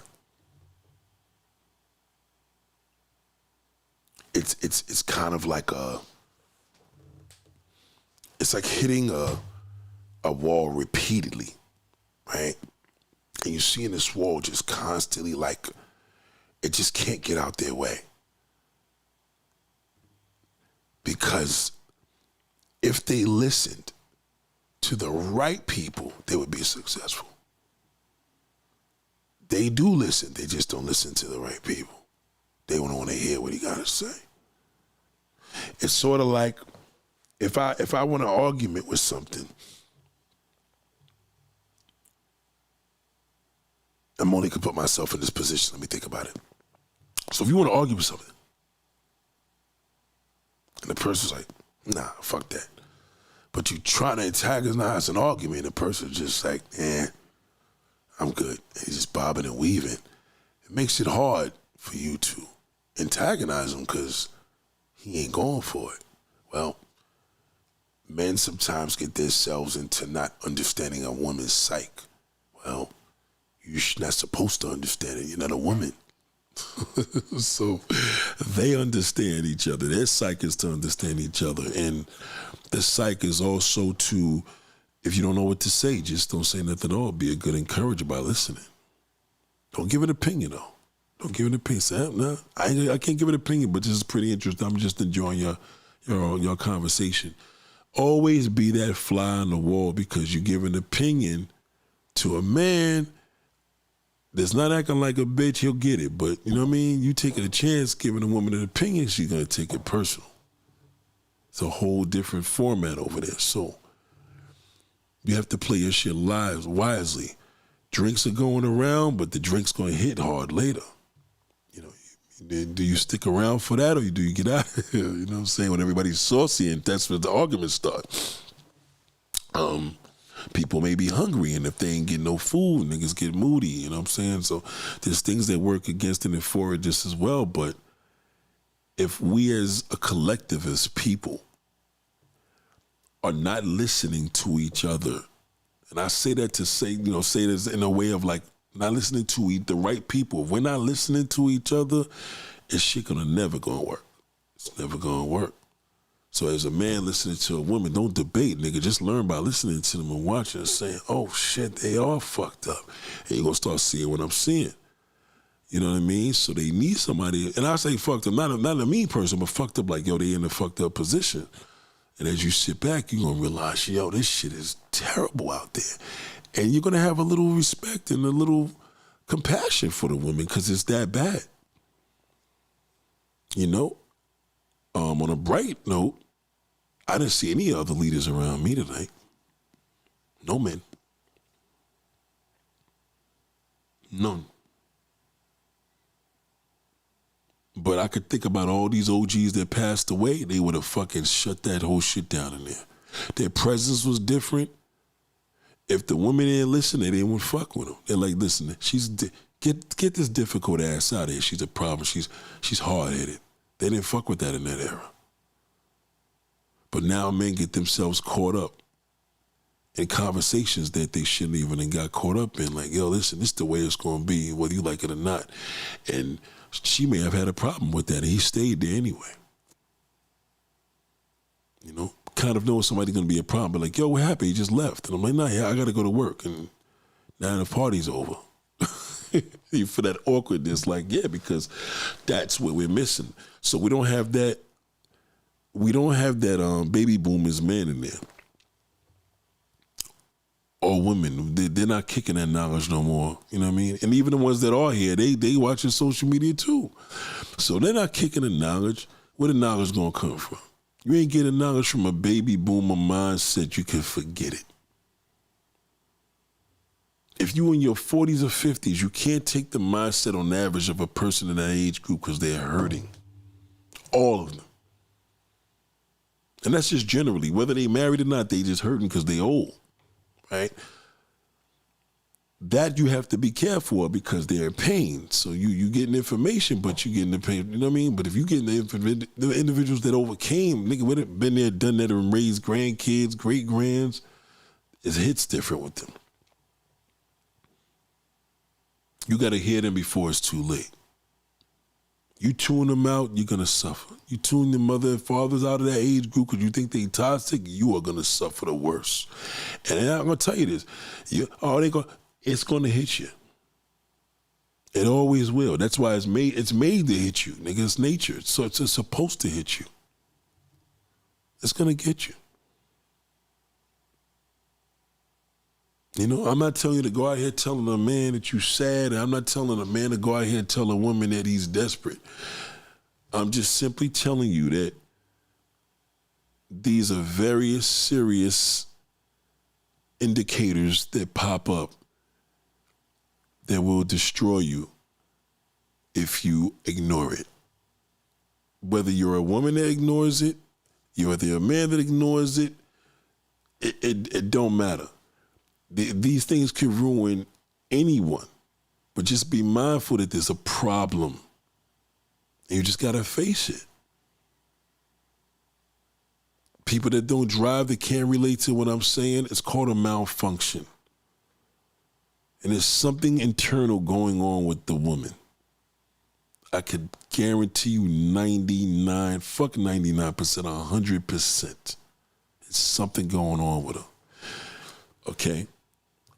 A: It's kind of like it's like hitting a wall repeatedly, right? And you're seeing this wall just constantly, like, it just can't get out their way. Because if they listened to the right people, they would be successful. They do listen, they just don't listen to the right people. They don't want to hear what he got to say. It's sort of like if I want an argument with something, I'm only going to put myself in this position. Let me think about it. So if you want to argue with something, and the person's like, nah, fuck that. But you try to antagonize an argument, and the person's just like, I'm good. And he's just bobbing and weaving. It makes it hard for you to antagonize him because he ain't going for it. Well, men sometimes get themselves into not understanding a woman's psyche. Well, you're not supposed to understand it. You're not a woman. So they understand each other. Their psyche is to understand each other. And the psyche is also to, if you don't know what to say, just don't say nothing at all. Be a good encourager by listening. Don't give an opinion, though. Don't give an opinion. Say, nah, I can't give an opinion, but this is pretty interesting. I'm just enjoying your conversation. Always be that fly on the wall, because you give an opinion to a man that's not acting like a bitch, he'll get it. But, you know what I mean? You taking a chance giving a woman an opinion, she's going to take it personal. It's a whole different format over there. So you have to play your shit lives wisely. Drinks are going around, but the drink's going to hit hard later. Do you stick around for that, or do you get out of here? You know what I'm saying? When everybody's saucy, and that's where the arguments start. People may be hungry, and if they ain't getting no food, niggas get moody, you know what I'm saying? So there's things that work against it and for it just as well. But if we as a collective, as people, are not listening to each other, and I say that to say this in a way of like not listening to the right people. If we're not listening to each other, it's shit never gonna work. It's never gonna work. So as a man listening to a woman, don't debate, nigga. Just learn by listening to them and watching and saying, oh shit, they are fucked up. And you're gonna start seeing what I'm seeing. You know what I mean? So they need somebody, and I say fucked up, not a mean person, but fucked up like, yo, they in a fucked up position. And as you sit back, you're gonna realize, yo, this shit is terrible out there. And you're gonna have a little respect and a little compassion for the woman, because it's that bad. On a bright note, I didn't see any other leaders around me tonight. No men. None. But I could think about all these OGs that passed away. They would have fucking shut that whole shit down in there. Their presence was different. If the women didn't listen, they didn't fuck with him. They're like, listen, get this difficult ass out of here. She's a problem. She's hard headed. They didn't fuck with that in that era. But now men get themselves caught up in conversations that they shouldn't even have got caught up in. Like, yo, listen, this is the way it's going to be, whether you like it or not. And she may have had a problem with that, and he stayed there anyway. You know, kind of knowing somebody's going to be a problem, but like, yo, what happened? He just left. And I'm like, nah, yeah, I got to go to work. And now the party's over. For that awkwardness, like, yeah, because that's what we're missing. So we don't have that baby boomers men in there. Or women. They're not kicking that knowledge no more. You know what I mean? And even the ones that are here, they watching social media too. So they're not kicking the knowledge. Where the knowledge gonna come from? You ain't getting knowledge from a baby boomer mindset, you can forget it. If you in your 40s or 50s, you can't take the mindset on average of a person in that age group because they're hurting. All of them. And that's just generally, whether they married or not, they just hurting because they old, right? That you have to be careful of because they're in pain. So you getting information, but you getting the pain, you know what I mean? But if you getting the individuals that overcame, nigga, would have been there, done that, and raised grandkids, great-grands, it hits different with them. You got to hear them before it's too late. You tune them out, you're going to suffer. You tune your mother and fathers out of that age group because you think they toxic, you are going to suffer the worst. And I'm going to tell you this. It's going to hit you. It always will. That's why it's made to hit you. Nigga, it's nature. So it's supposed to hit you. It's going to get you. You know, I'm not telling you to go out here telling a man that you're sad. I'm not telling a man to go out here and tell a woman that he's desperate. I'm just simply telling you that these are very serious indicators that pop up that will destroy you if you ignore it. Whether you're a woman that ignores it, whether you're a man that ignores it, it don't matter. These things can ruin anyone, but just be mindful that there's a problem. And you just got to face it. People that don't drive, that can't relate to what I'm saying, it's called a malfunction. And there's something internal going on with the woman. I could guarantee you 99%, 100%. It's something going on with her. Okay?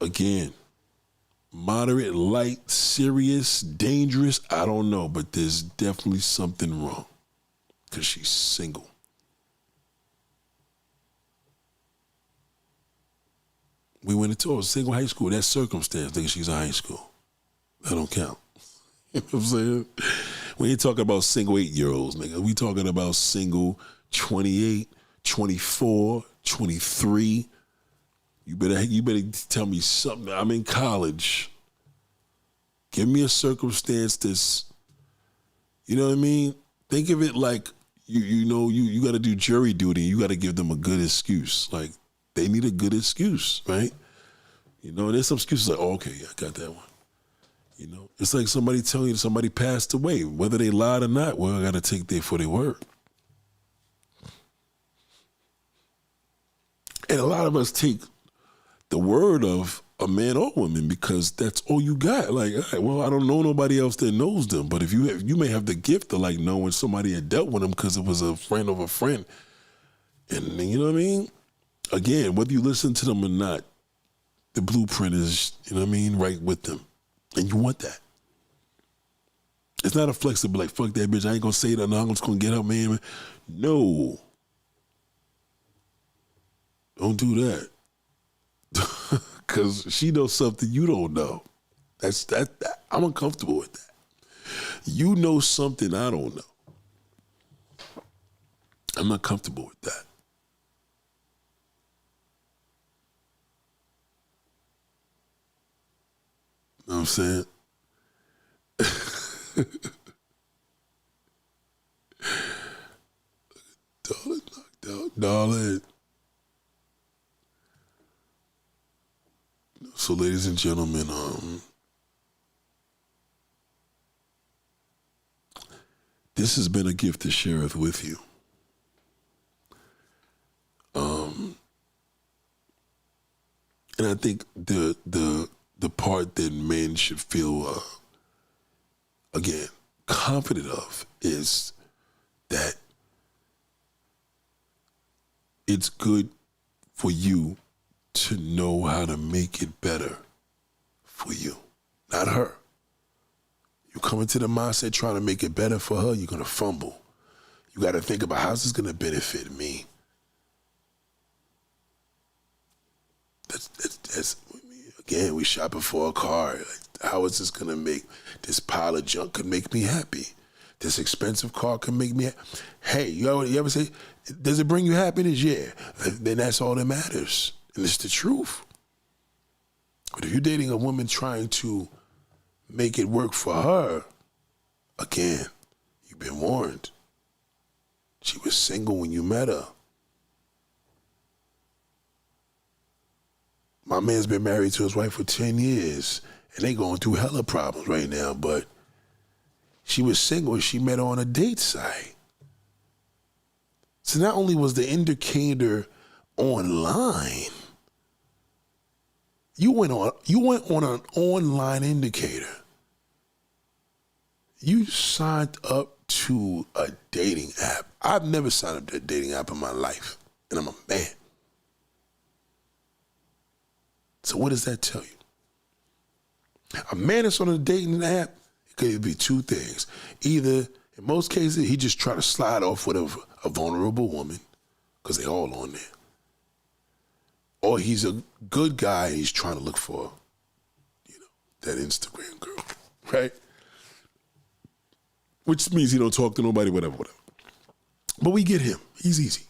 A: Again, moderate, light, serious, dangerous, I don't know, but there's definitely something wrong because she's single. We went into a single high school. That's circumstance. Nigga, she's in high school. That don't count. You know what I'm saying? We ain't talking about single 8-year-olds, nigga. We talking about single 28, 24, 23. You better tell me something. I'm in college. Give me a circumstance that's, you know what I mean? Think of it like you got to do jury duty. You got to give them a good excuse. Like they need a good excuse, right? You know, there's some excuses like, oh, okay, yeah, I got that one. You know, it's like somebody telling you somebody passed away, whether they lied or not. Well, I got to take that for their word. And a lot of us take the word of a man or woman because that's all you got. Like, all right, well, I don't know nobody else that knows them, but if you may have the gift of like knowing somebody had dealt with them because it was a friend of a friend, and you know what I mean. Again, whether you listen to them or not, the blueprint is, you know what I mean, right with them, and you want that. It's not a flexible like fuck that bitch. I ain't gonna say that. No, I'm just gonna get up, man. No, don't do that. Because she knows something you don't know. That's that. I'm uncomfortable with that. You know something I don't know. I'm not comfortable with that. You know what I'm saying? Darling knocked out. Darling. So, ladies and gentlemen, this has been a gift to shareth with you. And I think the part that men should feel, again, confident of is that it's good for you to know how to make it better for you, not her. You come into the mindset trying to make it better for her, you're going to fumble. You got to think about how's this going to benefit me. That's again, we shopping for a car. Like, how is this going to make this pile of junk could make me happy? This expensive car can make me Hey, you ever say, does it bring you happiness? Yeah. Then that's all that matters. And it's the truth. But if you're dating a woman trying to make it work for her, again, you've been warned. She was single when you met her. My man's been married to his wife for 10 years, and they going through hella problems right now, but she was single and she met her on a date site. So not only was the indicator online, you went on an online indicator. You signed up to a dating app. I've never signed up to a dating app in my life, and I'm a man. So what does that tell you? A man that's on a dating app, it could be two things. Either, in most cases, he just try to slide off with a vulnerable woman, because they all on there. Or he's a good guy and he's trying to look for, that Instagram girl, right? Which means he don't talk to nobody, whatever. But we get him. He's easy.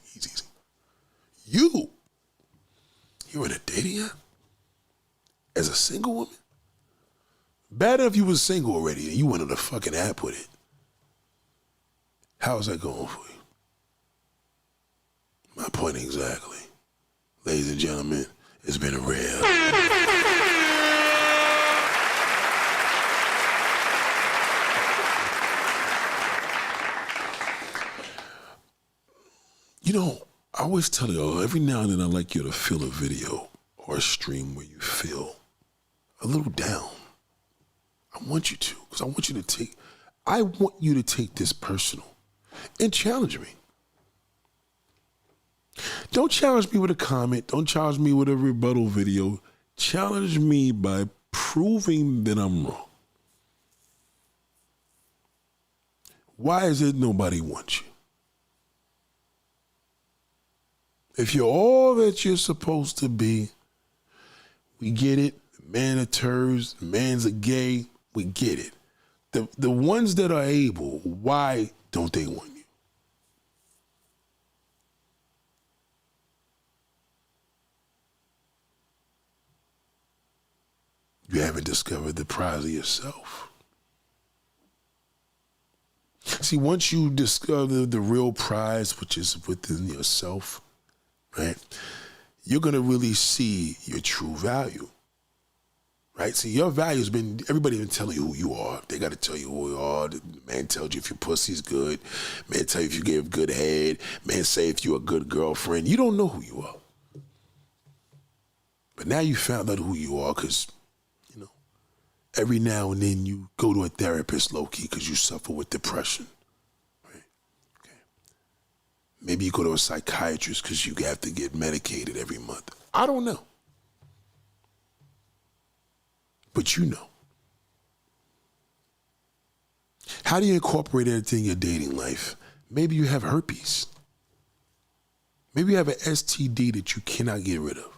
A: You're in a dating app? As a single woman? Better if you was single already and you went on the fucking app with it. How's that going for you? My point exactly. Ladies and gentlemen, it's been a real. I always tell you, every now and then I like you to feel a video or a stream where you feel a little down. I want you to, because I want you to take this personal and challenge me. Don't challenge me with a comment. Don't challenge me with a rebuttal video. Challenge me by proving that I'm wrong. Why is it nobody wants you? If you're all that you're supposed to be, we get it. Man are turds, man's a gay, we get it. The ones that are able, why don't they want you? You haven't discovered the prize of yourself. See, once you discover the real prize, which is within yourself, right, you're going to really see your true value. Right? See, your value's been, everybody been telling you who you are. They got to tell you who you are. The man tells you if your pussy's good. Man tell you if you give good head. Man say if you're a good girlfriend. You don't know who you are. But now you found out who you are because, every now and then you go to a therapist low-key because you suffer with depression. Right? Okay. Maybe you go to a psychiatrist because you have to get medicated every month. I don't know. But you know. How do you incorporate everything in your dating life? Maybe you have herpes. Maybe you have an STD that you cannot get rid of.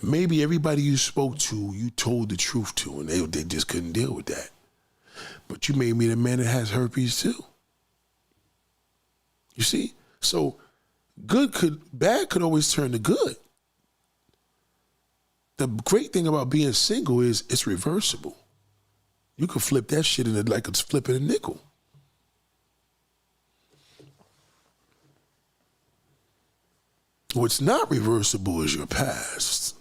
A: Maybe everybody you spoke to, you told the truth to, and they just couldn't deal with that. But you may meet a man that has herpes too. You see? So bad could always turn to good. The great thing about being single is it's reversible. You can flip that shit in like it's flipping a nickel. What's not reversible is your past.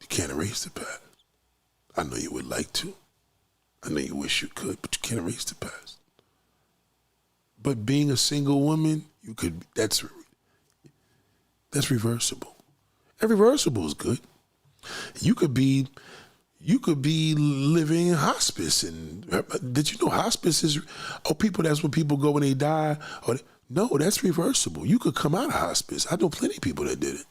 A: You can't erase the past. I know you would like to. I know you wish you could, but you can't erase the past. But being a single woman, that's reversible. And reversible is good. You could be living in hospice, and did you know hospice is people? That's when people go when they die. No, that's reversible. You could come out of hospice. I know plenty of people that did it.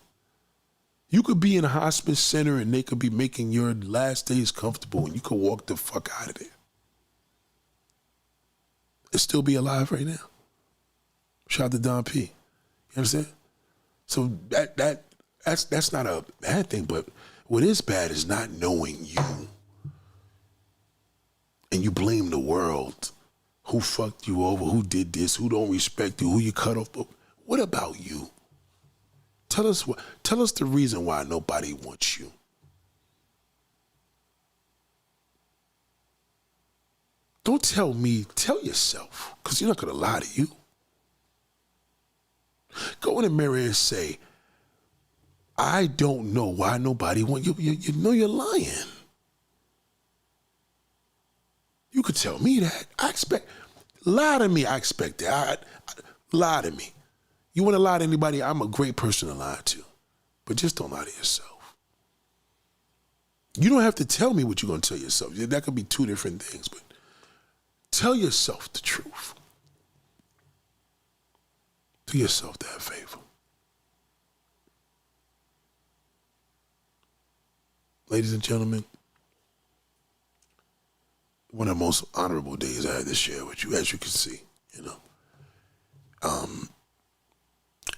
A: You could be in a hospice center and they could be making your last days comfortable, and you could walk the fuck out of there and still be alive right now. Shout out to Don P. You understand? So that's not a bad thing, but what is bad is not knowing you. And you blame the world. Who fucked you over? Who did this? Who don't respect you? Who you cut off? What about you? Tell us the reason why nobody wants you. Don't tell me, tell yourself, because you're not going to lie to you. Go in the mirror and say, I don't know why nobody wants you. You know you're lying. You could tell me that. Lie to me, I expect that. Lie to me. You want to lie to anybody, I'm a great person to lie to. But just don't lie to yourself. You don't have to tell me what you're going to tell yourself. That could be two different things, but tell yourself the truth. Do yourself that favor. Ladies and gentlemen, one of the most honorable days I had to share with you, as you can see, you know.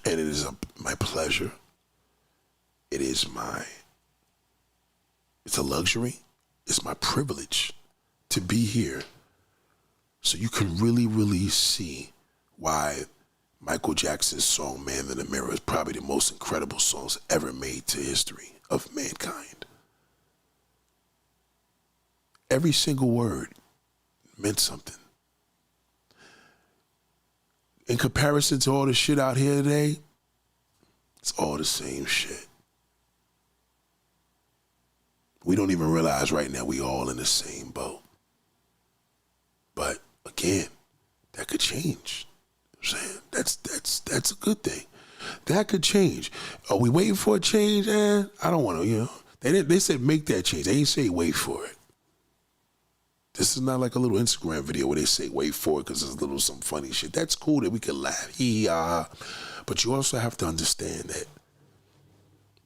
A: And it is my pleasure. It's a luxury. It's my privilege to be here so you can really, really see why Michael Jackson's song, Man in the Mirror, is probably the most incredible songs ever made to history of mankind. Every single word meant something. In comparison to all the shit out here today, it's all the same shit. We don't even realize right now we all in the same boat. But again, that could change. You know what I'm saying? That's a good thing. That could change. Are we waiting for a change? I don't want to, you know. They said make that change. They ain't say wait for it. This is not like a little Instagram video where they say wait for it because there's some funny shit. That's cool that we can laugh. But you also have to understand that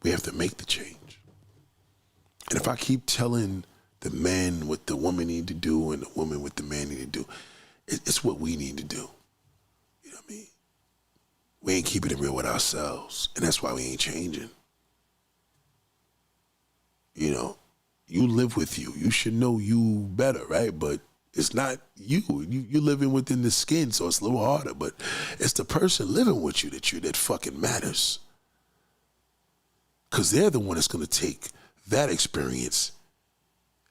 A: we have to make the change. And if I keep telling the men what the woman need to do and the woman what the man need to do, it's what we need to do. You know what I mean? We ain't keeping it real with ourselves. And that's why we ain't changing. You know? You live with you. You should know you better, right? But it's not you. You're living within the skin, so it's a little harder. But it's the person living with you that fucking matters. Because they're the one that's going to take that experience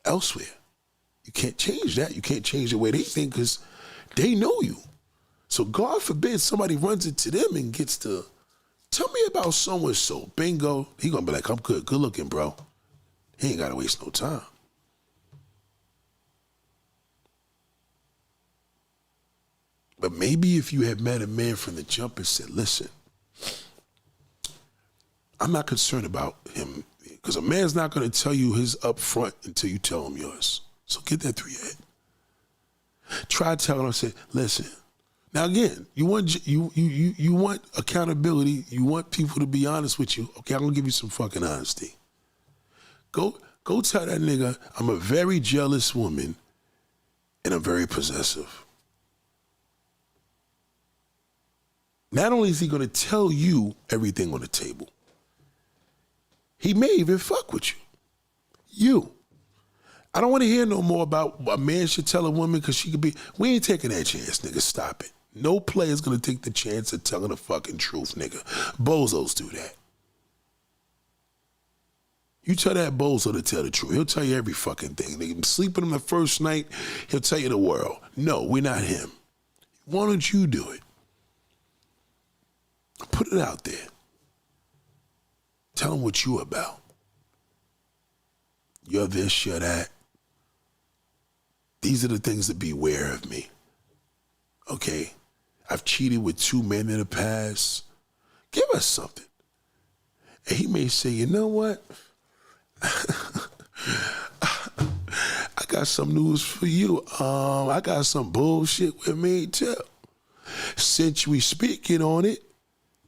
A: elsewhere. You can't change that. You can't change the way they think because they know you. So God forbid somebody runs into them and gets to, tell me about so-and-so. Bingo. He going to be like, I'm good. Good looking, bro. He ain't got to waste no time. But maybe if you had met a man from the jump and said, listen, I'm not concerned about him because a man's not going to tell you his up front until you tell him yours. So get that through your head. Try telling him, say, listen. Now again, you want accountability. You want people to be honest with you. Okay, I'm going to give you some fucking honesty. Go tell that nigga I'm a very jealous woman and I'm very possessive. Not only is he going to tell you everything on the table, he may even fuck with you. You. I don't want to hear no more about a man should tell a woman because she could be, we ain't taking that chance, nigga. Stop it. No player's going to take the chance of telling the fucking truth, nigga. Bozos do that. You tell that bozo to tell the truth. He'll tell you every fucking thing. They can sleep with him the first night. He'll tell you the world. No, we're not him. Why don't you do it? Put it out there. Tell them what you about. You're this, you're that. These are the things to beware of me. Okay? I've cheated with 2 men in the past. Give us something. And he may say, you know what? I got some news for you. I got some bullshit with me too. Since we speaking on it,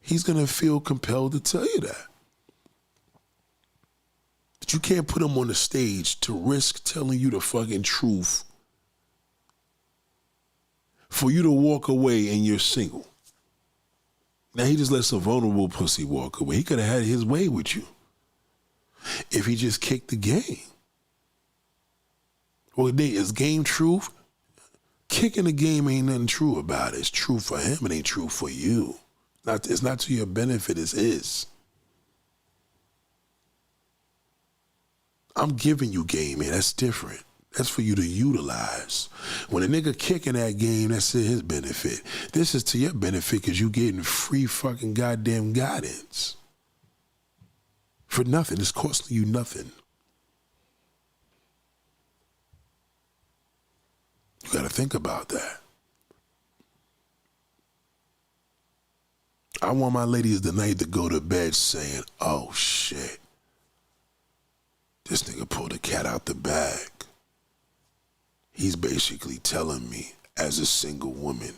A: he's gonna feel compelled to tell you that. But you can't put him on the stage to risk telling you the fucking truth for you to walk away and you're single. Now he just lets a vulnerable pussy walk away. He could have had his way with you if he just kicked the game. Well, is game truth? Kicking the game ain't nothing true about it. It's true for him. It ain't true for you. It's not to your benefit. It's his. I'm giving you game, man. That's different. That's for you to utilize. When a nigga kicking that game, that's to his benefit. This is to your benefit because you getting free fucking goddamn guidance. For nothing. It's costing you nothing. You got to think about that. I want my ladies tonight to go to bed saying, oh shit, this nigga pulled the cat out the bag. He's basically telling me, as a single woman,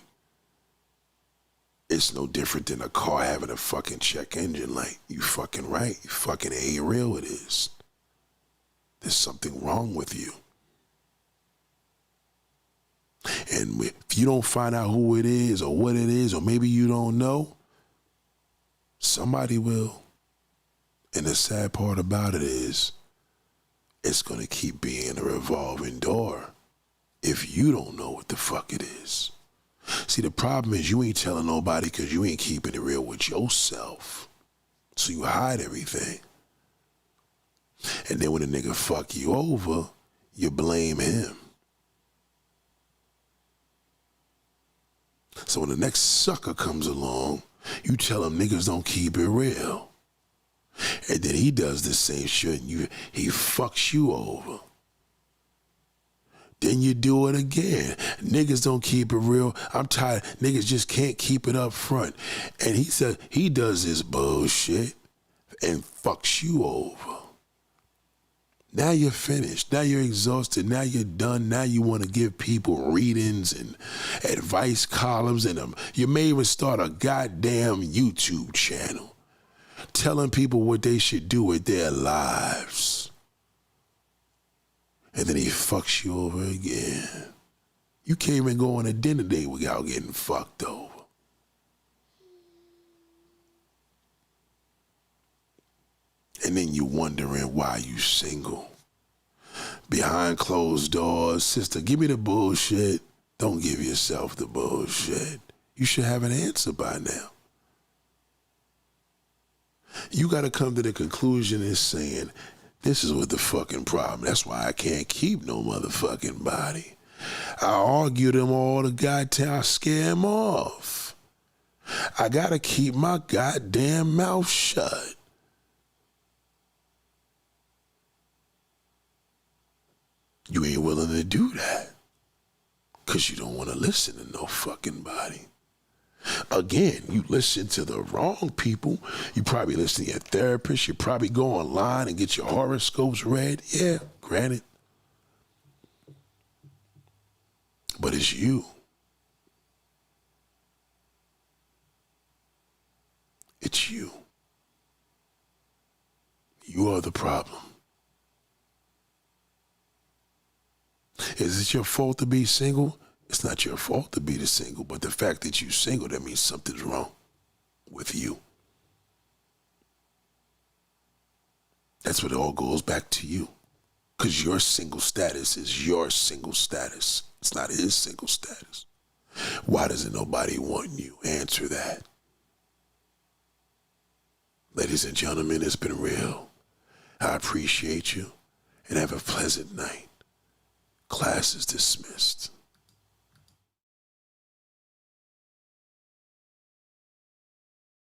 A: it's no different than a car having a fucking check engine light. You fucking right. You fucking ain't real it is. There's something wrong with you. And if you don't find out who it is or what it is, or maybe you don't know, somebody will. And the sad part about it is, it's going to keep being a revolving door if you don't know what the fuck it is. See, the problem is you ain't telling nobody because you ain't keeping it real with yourself. So you hide everything. And then when a nigga fuck you over, you blame him. So when the next sucker comes along, you tell him niggas don't keep it real. And then he does the same shit and he fucks you over. Then you do it again. Niggas don't keep it real. I'm tired. Niggas just can't keep it up front. And he said he does this bullshit and fucks you over. Now you're finished. Now you're exhausted. Now you're done. Now you want to give people readings and advice columns, and you may even start a goddamn YouTube channel telling people what they should do with their lives. And then he fucks you over again. You can't even go on a dinner date without getting fucked over. And then you wondering why you single. Behind closed doors, sister, give me the bullshit. Don't give yourself the bullshit. You should have an answer by now. You got to come to the conclusion and saying, this is what the fucking problem. That's why I can't keep no motherfucking body. I argue them all the goddamn, I scare them off. I got to keep my goddamn mouth shut. You ain't willing to do that because you don't want to listen to no fucking body. Again, you listen to the wrong people. You probably listen to your therapist. You probably go online and get your horoscopes read. Yeah, granted. But it's you. It's you. You are the problem. Is it your fault to be single? It's not your fault to be the single, but the fact that you're single, that means something's wrong with you. That's what it all goes back to you. Because your single status is your single status. It's not his single status. Why doesn't nobody want you? Answer that. Ladies and gentlemen, it's been real. I appreciate you and have a pleasant night. Class is dismissed.